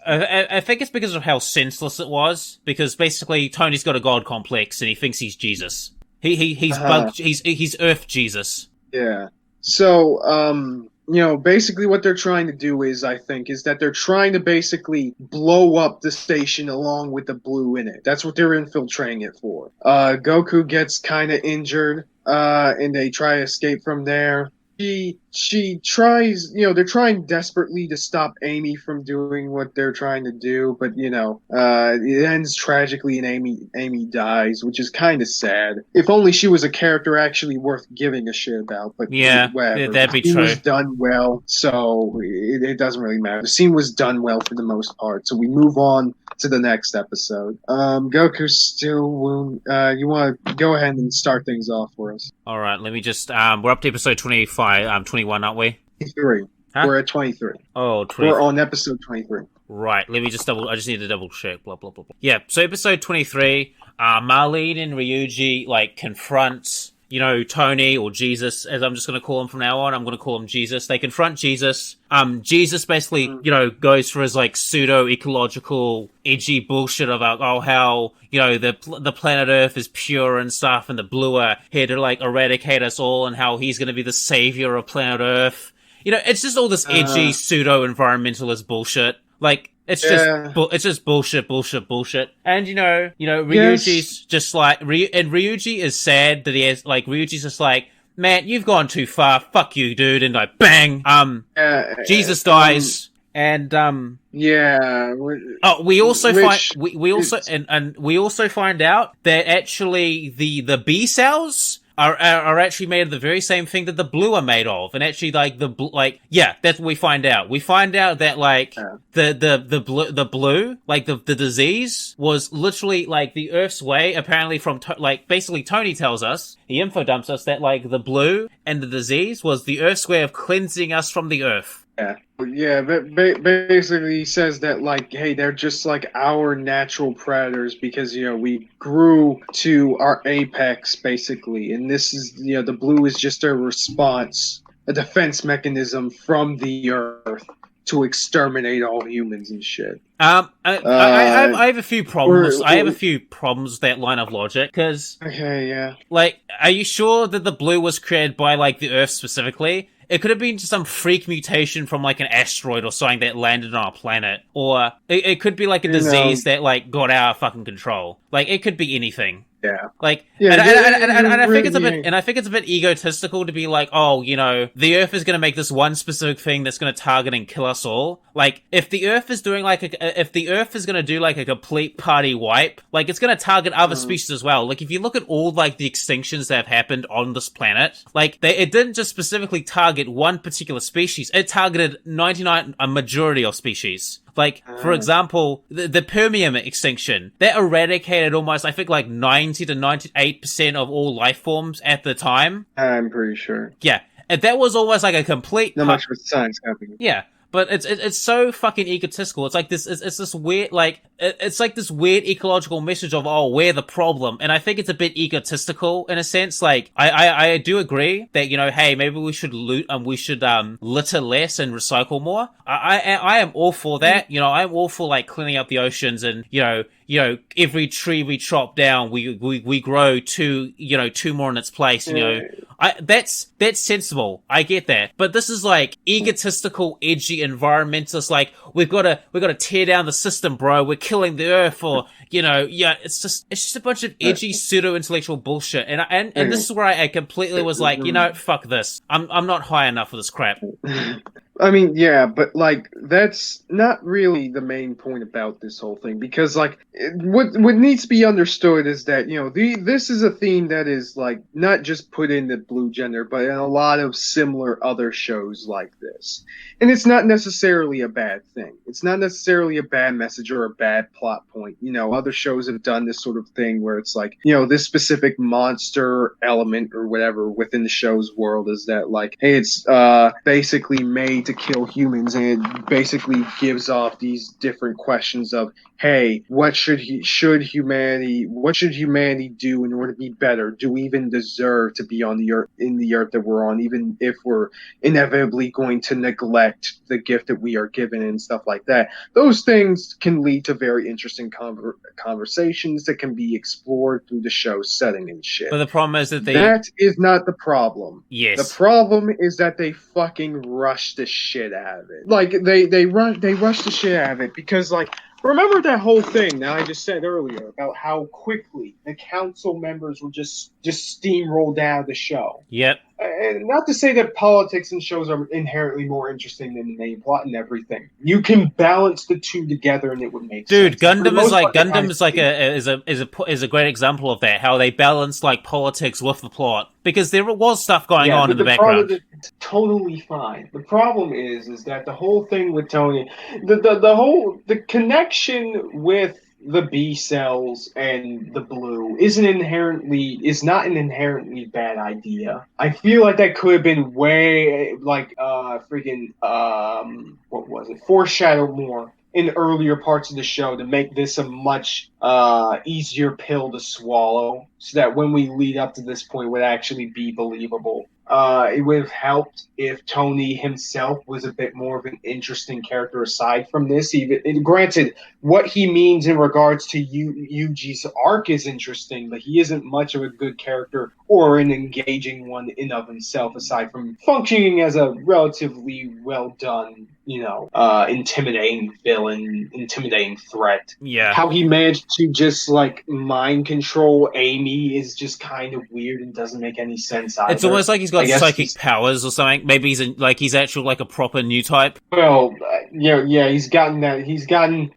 because of how senseless it was. Because basically, Tony's got a god complex, and he thinks he's Jesus. He's Earth Jesus. Yeah. So, basically what they're trying to do is that they're trying to basically blow up the station along with the Blue in it. That's what they're infiltrating it for. Goku gets kind of injured, and they try to escape from there. She tries, they're trying desperately to stop Amy from doing what they're trying to do, but it ends tragically and Amy dies, which is kind of sad. If only she was a character actually worth giving a shit about, but yeah, whatever. That'd be true. The scene was done well, so it doesn't really matter. The scene was done well for the most part, so we move on to the next episode. Goku's still wounded. You want to go ahead and start things off for us? All right, let me just. We're up to episode 21, aren't we? 23. Huh? We're at 23. Oh, 23. We're on episode 23. Right, let me just I just need to double check. Blah blah blah blah. Yeah, so episode 23. Marlene and Ryuji confront Tony, or Jesus, as I'm just going to call him from now on. I'm going to call him Jesus. They confront Jesus. Jesus basically, goes for his pseudo-ecological, edgy bullshit about, how, the planet Earth is pure and stuff, and the Blue are here to eradicate us all, and how he's going to be the savior of planet Earth. It's just all this edgy pseudo-environmentalist bullshit. It's just bullshit. And Ryuji's just and Ryuji is sad that he has Ryuji's just man, you've gone too far. Fuck you, dude. And bang. Jesus dies. And we also find out that actually the B cells are actually made of the very same thing that the blue are made of, and actually like that's what we find out. We find out that like the blue, like the disease was literally like the Earth's way. Apparently, from basically Tony tells us, he info dumps us that like the blue and the disease was the Earth's way of cleansing us from the Earth. Yeah, but basically he says that, like, hey, they're just like our natural predators because, we grew to our apex, basically. And this is, the blue is just a response, a defense mechanism from the Earth to exterminate all humans and shit. I have a few problems. I have a few problems with that line of logic, because... Okay, yeah. Like, are you sure that the blue was created by, like, the Earth specifically? It could have been just some freak mutation from, like, an asteroid or something that landed on our planet. Or it could be, like, a disease that, like, got out of fucking control. Like, it could be anything. Yeah. Like, and I think it's a bit egotistical to be like, oh, the Earth is going to make this one specific thing that's going to target and kill us all. Like, if the Earth is doing if the Earth is going to do like a complete party wipe, like it's going to target other species as well. Like, if you look at all like the extinctions that have happened on this planet, like it didn't just specifically target one particular species; it targeted a majority of species. Like, for example, the Permian extinction, that eradicated almost, I think, like 90 to 98% of all life forms at the time. I'm pretty sure. Yeah. And that was almost like a complete... Not much with science happening. Yeah. But it's so fucking egotistical. It's like this, it's this weird, like, it's like this weird ecological message of, oh, we're the problem. And I think it's a bit egotistical in a sense. Like, I do agree that, hey, maybe we should litter less and recycle more. I am all for that. I'm all for, like, cleaning up the oceans and, every tree we chop down, we grow two more in its place, that's sensible. I get that. But this is like egotistical, edgy environmentalists, like, we've gotta tear down the system, bro. We're killing the Earth, or, it's just a bunch of edgy pseudo-intellectual bullshit. And this is where I completely was like, fuck this. I'm not high enough for this crap. I mean, yeah, but, like, that's not really the main point about this whole thing, because, like, what needs to be understood is that, this is a theme that is, like, not just put in the blue gender, but in a lot of similar other shows like this. And it's not necessarily a bad thing. It's not necessarily a bad message or a bad plot point. Other shows have done this sort of thing where it's like, this specific monster element or whatever within the show's world is that, like, hey, it's basically made to kill humans, and it basically gives off these different questions of, hey, what should humanity do in order to be better? Do we even deserve to be on the earth, in the earth that we're on, even if we're inevitably going to neglect the gift that we are given and stuff like that? Those things can lead to very interesting conversations that can be explored through the show's setting and shit. But the problem is that that is not the problem. Yes. The problem is that they fucking rush the shit out of it. Like, they rush the shit out of it because, like, remember that whole thing that I just said earlier about how quickly the council members were just steamrolled out of the show? Yep. And not to say that politics in shows are inherently more interesting than the main plot and everything. You can balance the two together, and it would make sense. Dude, Gundam is a great example of that. How they balance like politics with the plot, because there was stuff going on in the background. It's totally fine. The problem is that the whole thing with Tony, the connection with the B cells and the blue is not an inherently bad idea. I feel like that could have been way foreshadowed more in earlier parts of the show to make this a much easier pill to swallow, so that when we lead up to this point it would actually be believable. It would have helped if Tony himself was a bit more of an interesting character aside from this. Granted, what he means in regards to Yuji's arc is interesting, but he isn't much of a good character or an engaging one in of himself, aside from functioning as a relatively well done, intimidating villain, intimidating threat. Yeah. How he managed to just mind control Amy is just kind of weird and doesn't make any sense either. It's almost like he's got got psychic powers or something. Maybe he's actually like a proper new type. Well, yeah, he's gotten that. He's gotten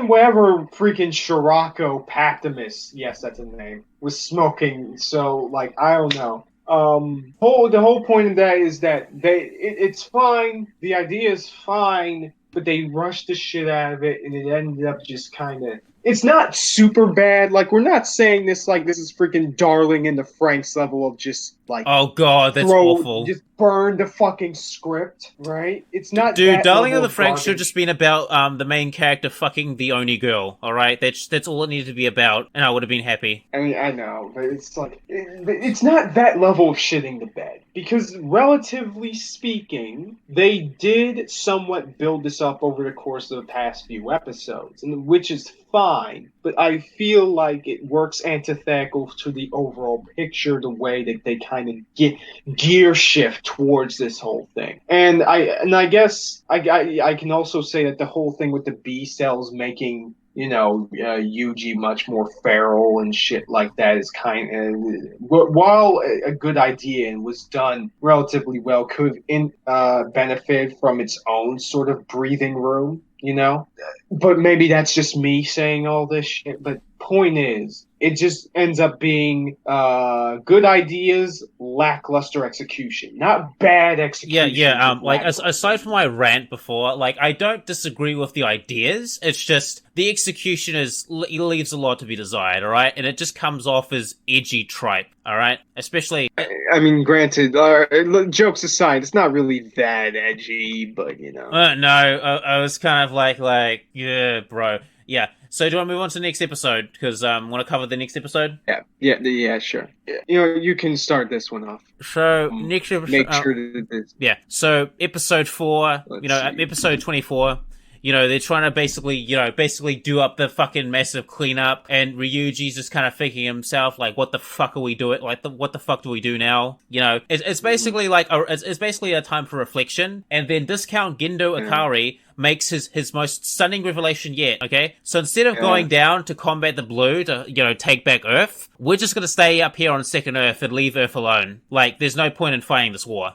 whatever freaking Scirocco Pactimus, yes, that's a name, was smoking. So, like, I don't know. The whole point of that is that it's fine. The idea is fine, but they rushed the shit out of it, and it ended up just kind of. It's not super bad. Like, we're not saying this like this is freaking Darling in the Franxx level of just like. Oh god, that's awful. Just burn the fucking script, right? It's not. Dude, Darling in the Franxx should have just been about the main character fucking the only girl. All right, that's all it needed to be about, and I would have been happy. I mean, I know, but it's like it's not that level of shitting the bed because, relatively speaking, they did somewhat build this up over the course of the past few episodes, and which is fine. But I feel like it works antithetical to the overall picture, the way that they kind of get gear shift towards this whole thing. And I guess I can also say that the whole thing with the B cells making Yuji much more feral and shit like that is kind of, while a good idea and was done relatively well, could benefit from its own sort of breathing room, But maybe that's just me saying all this shit. But point is, it just ends up being good ideas, lackluster execution, not bad execution. Yeah. Aside from my rant before, like, I don't disagree with the ideas. It's just the execution it leaves a lot to be desired. All right, and it just comes off as edgy tripe. All right, especially. I mean, granted, jokes aside, it's not really that edgy, but No, I was kind of like, yeah, bro, yeah. So do you want to move on to the next episode? Because want to cover the next episode? Yeah, sure. Yeah. You can start this one off. So next episode, make sure that it is. Yeah. So episode 4, episode 24. They're trying to basically do up the fucking massive cleanup, and Ryuji's just kind of thinking himself, like, what the fuck are we doing? Like, what the fuck do we do now? It's basically like, it's basically a time for reflection, and then Discount Gendo Ikari makes his most stunning revelation yet, okay? So instead of going down to combat the Blue, to, take back Earth, we're just gonna stay up here on Second Earth and leave Earth alone. Like, there's no point in fighting this war.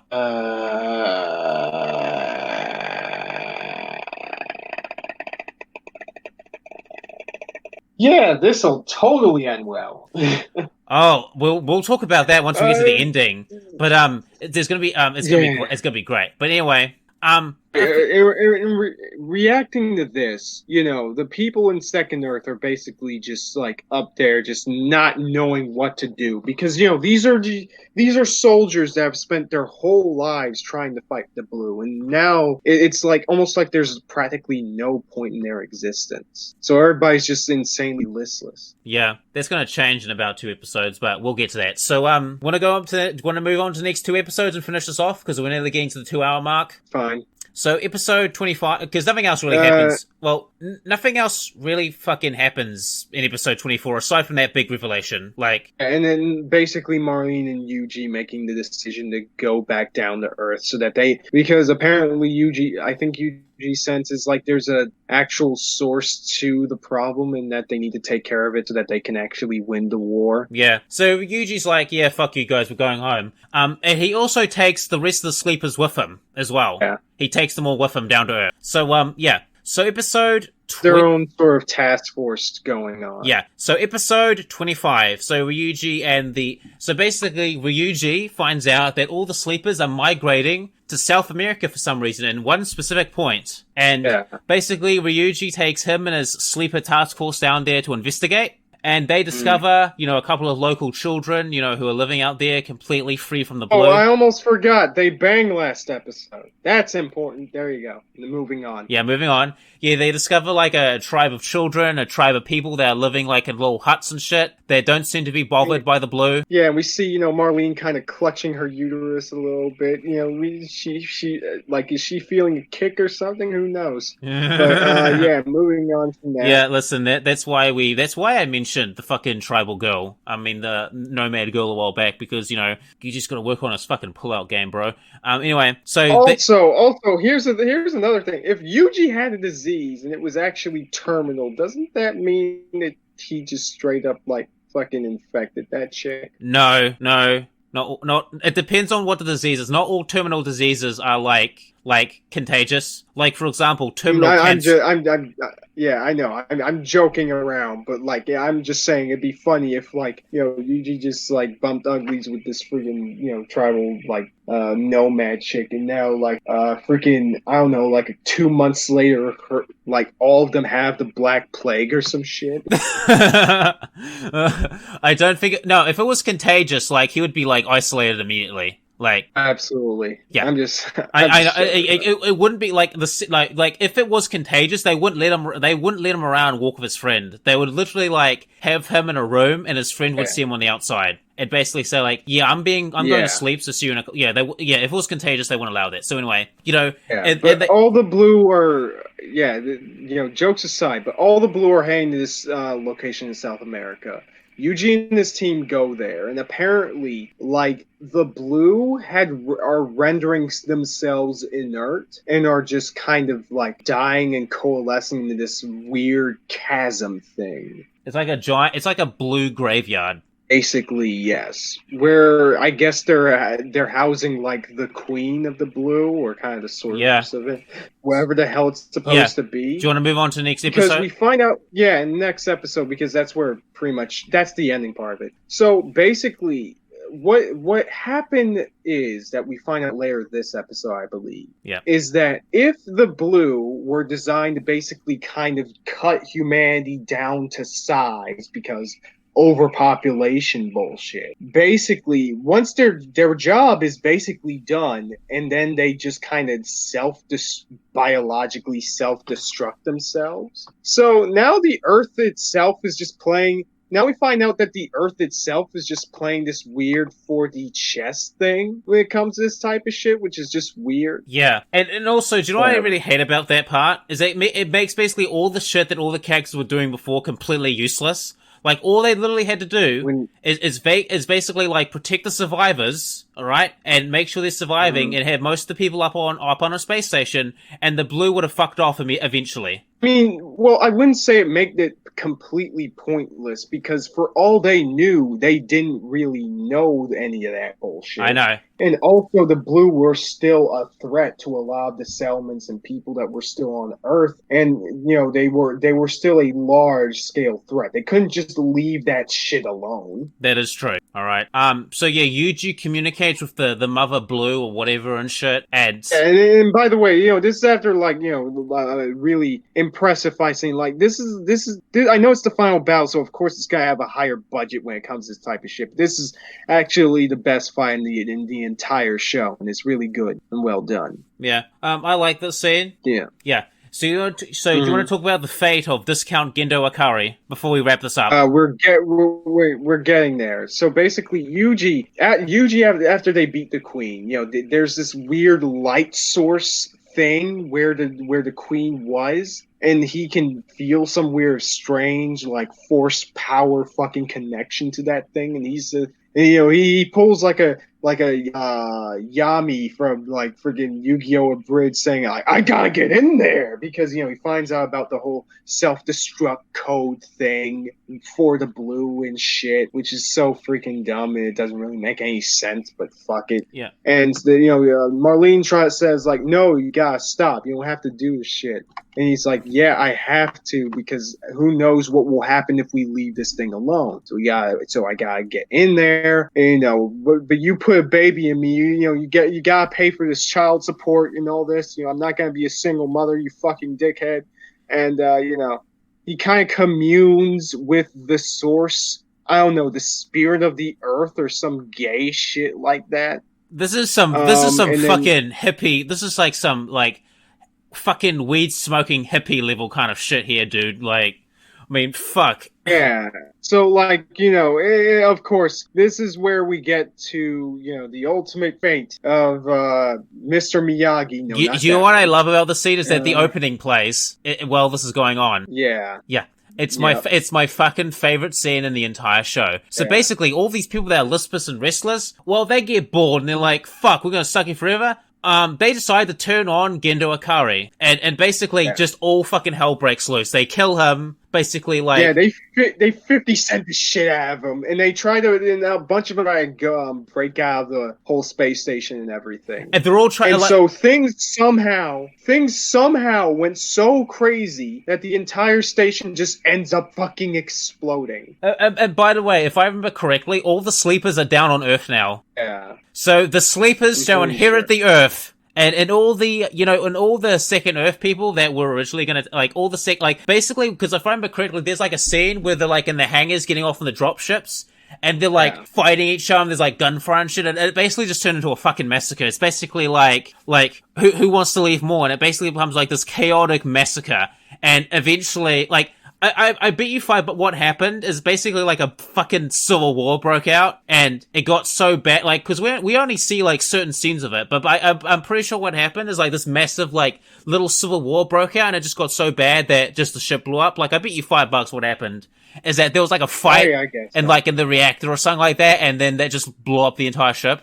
Yeah, this'll totally end well. Oh, we'll talk about that once we get to the ending. But there's gonna be it's gonna be great. But anyway, reacting to this, the people in Second Earth are basically just like up there, just not knowing what to do because these are soldiers that have spent their whole lives trying to fight the Blue, and now it's like almost like there's practically no point in their existence. So everybody's just insanely listless. Yeah, that's going to change in about 2 episodes, but we'll get to that. So, want to move on to the next 2 episodes and finish this off because we're nearly getting to the 2-hour mark. Fine. So episode 25, because nothing else really happens. Well, nothing else really fucking happens in episode 24 aside from that big revelation. Like, and then basically Marlene and Yuji making the decision to go back down to Earth so that because apparently I think Yuji senses like there's a actual source to the problem and that they need to take care of it so that they can actually win the war. Yeah. So Yuji's like, yeah, fuck you guys, we're going home. And he also takes the rest of the sleepers with him as well. Yeah. He takes them all with him down to Earth. So, yeah. So episode... Their own sort of task force going on. Yeah. So episode 25. So basically Ryuji finds out that all the sleepers are migrating to South America for some reason in one specific point. And basically Ryuji takes him and his sleeper task force down there to investigate. And they discover, a couple of local children, who are living out there completely free from the Blue. Oh, I almost forgot. They banged last episode. That's important. There you go. Moving on. Yeah, moving on. Yeah, they discover, like, a tribe of children, a tribe of people that are living, like, in little huts and shit. They don't seem to be bothered by the Blue. Yeah, we see, Marlene kind of clutching her uterus a little bit. Is she feeling a kick or something? Who knows? But, yeah, moving on from that. Yeah, listen, that's why I mentioned the fucking tribal girl. I mean, the nomad girl a while back, because, you just gotta work on his fucking pull-out game, bro. Anyway, so... Also, here's another thing. If Yuji had a disease and it was actually terminal, doesn't that mean that he just straight up, like, fucking infected that chick? No. Not. It depends on what the disease is. Not all terminal diseases are like contagious. Like, for example, terminal cancer. Yeah, I know. I'm joking around, but like, yeah, I'm just saying it'd be funny if, like, you just like bumped uglies with this freaking tribal like nomad chick, and now like freaking I don't know, like 2 months later, like all of them have the Black Plague or some shit. I don't think. No, if it was contagious, like he would be like isolated immediately. Like absolutely, yeah. It wouldn't be like like if it was contagious, they wouldn't let him. They wouldn't let him around and walk with his friend. They would literally like have him in a room, and his friend would see him on the outside and basically say like, "Yeah, I'm going to sleep." So see you in a If it was contagious, they wouldn't allow that. So anyway, all the blue are jokes aside, but all the blue are heading to this location in South America. Eugene and his team go there, and apparently, like, the blue are rendering themselves inert and are just kind of, like, dying and coalescing into this weird chasm thing. It's like a blue graveyard. Basically, yes. Where I guess they're housing like the queen of the blue, or kind of the source of it, wherever the hell it's supposed to be. Do you want to move on to the next episode? Because we find out, in the next episode, because that's where pretty much that's the ending part of it. So basically, what happened is that we find out later this episode, I believe, is that if the blue were designed to basically kind of cut humanity down to size because overpopulation bullshit. Basically, once their job is basically done, and then they just kind of biologically self-destruct themselves. So now the Earth itself is just playing. Now we find out that the Earth itself is just playing this weird 4D chess thing when it comes to this type of shit, which is just weird. Yeah, and also, do you know what I really hate about that part? Is that it makes basically all the shit that all the characters were doing before completely useless. Like, all they literally had to do is basically, like, protect the survivors, alright? And make sure they're surviving and have most of the people up on a space station, and the blue would have fucked off eventually. I mean, well, I wouldn't say it made it completely pointless, because for all they knew, they didn't really know any of that bullshit. I know. And also, the blue were still a threat to a lot of the settlements and people that were still on Earth. And, they were still a large-scale threat. They couldn't just leave that shit alone. That is true. All right. So, Yuji communicates with the mother blue or whatever and shit. And by the way, this is after, like, really impressive fight scene. Like, this is I know it's the final battle, so of course it's gotta have a higher budget when it comes to this type of shit. But this is actually the best fight in the entire show, and it's really good and well done. Yeah. I like this scene. Yeah. Yeah. So do you want to talk about the fate of Discount Gendo Akari before we wrap this up? We're getting there. So basically, Yuji after they beat the queen, there's this weird light source thing where the queen was, and he can feel some weird, strange, like force power fucking connection to that thing, and he pulls like a Yami from like friggin' Yu-Gi-Oh! Abridged saying like, I gotta get in there, because he finds out about the whole self-destruct code thing for the blue and shit, which is so freaking dumb and it doesn't really make any sense, but fuck it. Yeah. And Marlene says like, no, you gotta stop. You don't have to do this shit. And he's like, yeah, I have to, because who knows what will happen if we leave this thing alone. So I gotta get in there, and, but you put a baby in me, you gotta pay for this child support and all this. I'm not gonna be a single mother, you fucking dickhead. And, he kind of communes with the source. I don't know, the spirit of the earth or some gay shit like that. This is some fucking hippie. This is like some, like, fucking weed smoking hippie level kind of shit here, dude. Like, I mean, fuck. Yeah. So, like, of course, this is where we get to, the ultimate fate of Mr. Miyagi. No, you know what I love about the scene is that the opening plays while this is going on. Yeah. Yeah. It's my fucking favorite scene in the entire show. So basically, all these people that are listless and restless, well, they get bored and they're like, fuck, we're gonna suck it forever. They decide to turn on Gendo Akari, and basically just all fucking hell breaks loose. They kill him, basically like yeah, they 50 cent the shit out of them, and they try to, and a bunch of them try to go, break out of the whole space station and everything. and they're all trying And to, like, so things somehow went so crazy that the entire station just ends up fucking exploding. and by the way, if I remember correctly, all the sleepers are down on Earth now. Yeah. So the sleepers shall inherit the Earth. And all the, you know, and all the second Earth people that were originally gonna, like, all the like, basically, because if I remember correctly, there's like a scene where they're like in the hangars getting off on the drop ships, and they're like fighting each other, and there's like gunfire and shit, and it basically just turned into a fucking massacre. It's basically like, who wants to leave more? And it basically becomes like this chaotic massacre, and eventually, like, I bet you five, but what happened is basically like a fucking civil war broke out, and it got so bad, like, cause we only see like certain scenes of it, but I'm pretty sure what happened is like this massive, like, little civil war broke out, and it just got so bad that just the ship blew up. Like, I bet you $5 what happened is that there was like a fight and like in the reactor or something like that, and then that just blew up the entire ship.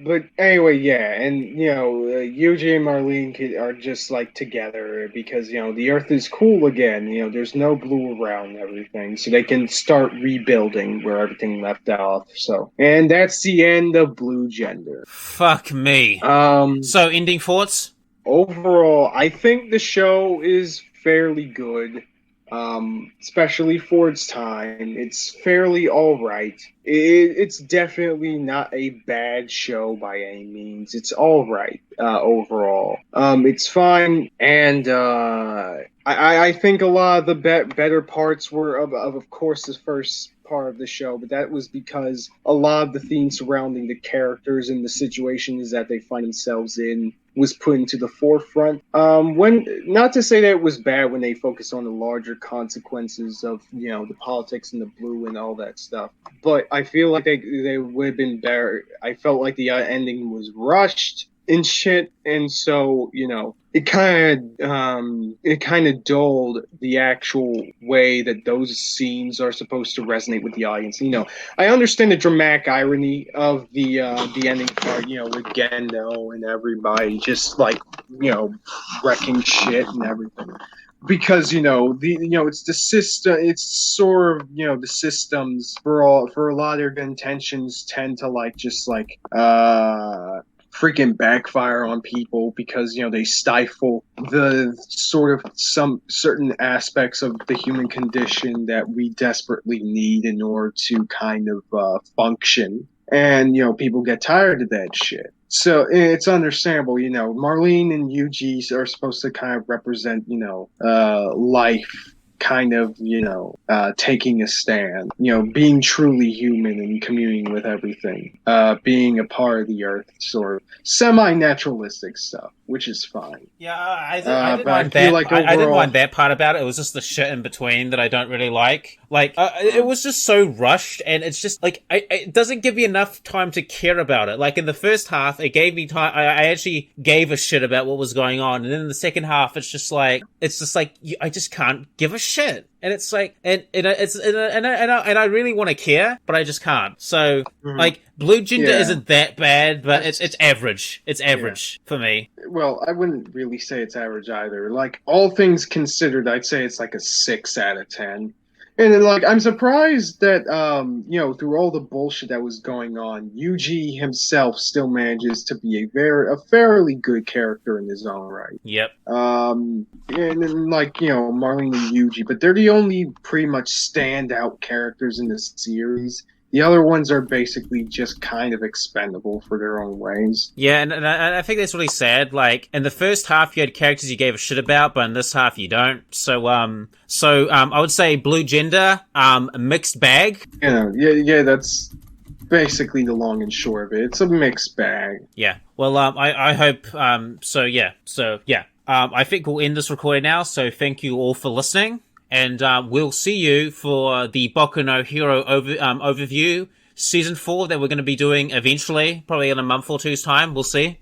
But anyway, yeah, and, you know, Yuji and Marlene are just, like, together because, you know, the Earth is cool again. You know, there's no blue around and everything, so they can start rebuilding where everything left off, so. And that's the end of Blue Gender. Fuck me. So, ending thoughts? Overall, I think the show is fairly good. Especially for its time. It's fairly alright. It's definitely not a bad show by any means. It's alright, overall. It's fine, and, I think a lot of the better parts were of course, the first part of the show, but that was because a lot of the themes surrounding the characters and the situations that they find themselves in was put into the forefront. When, not to say that it was bad when they focused on the larger consequences of, you know, the politics and the blue and all that stuff, but I feel like they would have been better. I felt like the ending was rushed and shit, and so, you know, it kind of dulled the actual way that those scenes are supposed to resonate with the audience. You know, I understand the dramatic irony of the ending part, you know, with Gendo and everybody just, like, you know, wrecking shit and everything. Because, you know, it's the system, it's sort of, you know, the systems for a lot of their good intentions tend to, like, just, like, freaking backfire on people because, you know, they stifle the sort of some certain aspects of the human condition that we desperately need in order to kind of function. And, you know, people get tired of that shit. So it's understandable, you know, Marlene and Yuji are supposed to kind of represent, you know, life kind of, you know, taking a stand, you know, being truly human and communing with everything, being a part of the earth, sort of semi-naturalistic stuff, which is fine. Yeah, I didn't mind that. Like overall, I didn't mind that part about it. It was just the shit in between that I don't really like. Like, it was just so rushed, and it's just, like, it doesn't give you enough time to care about it. Like, in the first half, it gave me time, I actually gave a shit about what was going on, and then in the second half, it's just like, I just can't give a shit. And it's like, and I really want to care, but I just can't. So, like, Blue Gender isn't that bad, but it's average. It's average for me. Well, I wouldn't really say it's average either. Like, all things considered, I'd say it's like a 6 out of 10. And then, like, I'm surprised that, you know, through all the bullshit that was going on, Yuji himself still manages to be a fairly good character in his own right. Yep. And then, like, you know, Marlene and Yuji, but they're the only pretty much standout characters in this series. The other ones are basically just kind of expendable for their own ways. Yeah, and I think that's really sad. Like, in the first half, you had characters you gave a shit about, but in this half, you don't. So I would say Blue Gender, mixed bag. Yeah, that's basically the long and short of it. It's a mixed bag. Yeah. Well, I hope, I think we'll end this recording now, so thank you all for listening. And we'll see you for the Boku no Hero overview, Season 4, that we're going to be doing eventually, probably in a month or two's time. We'll see.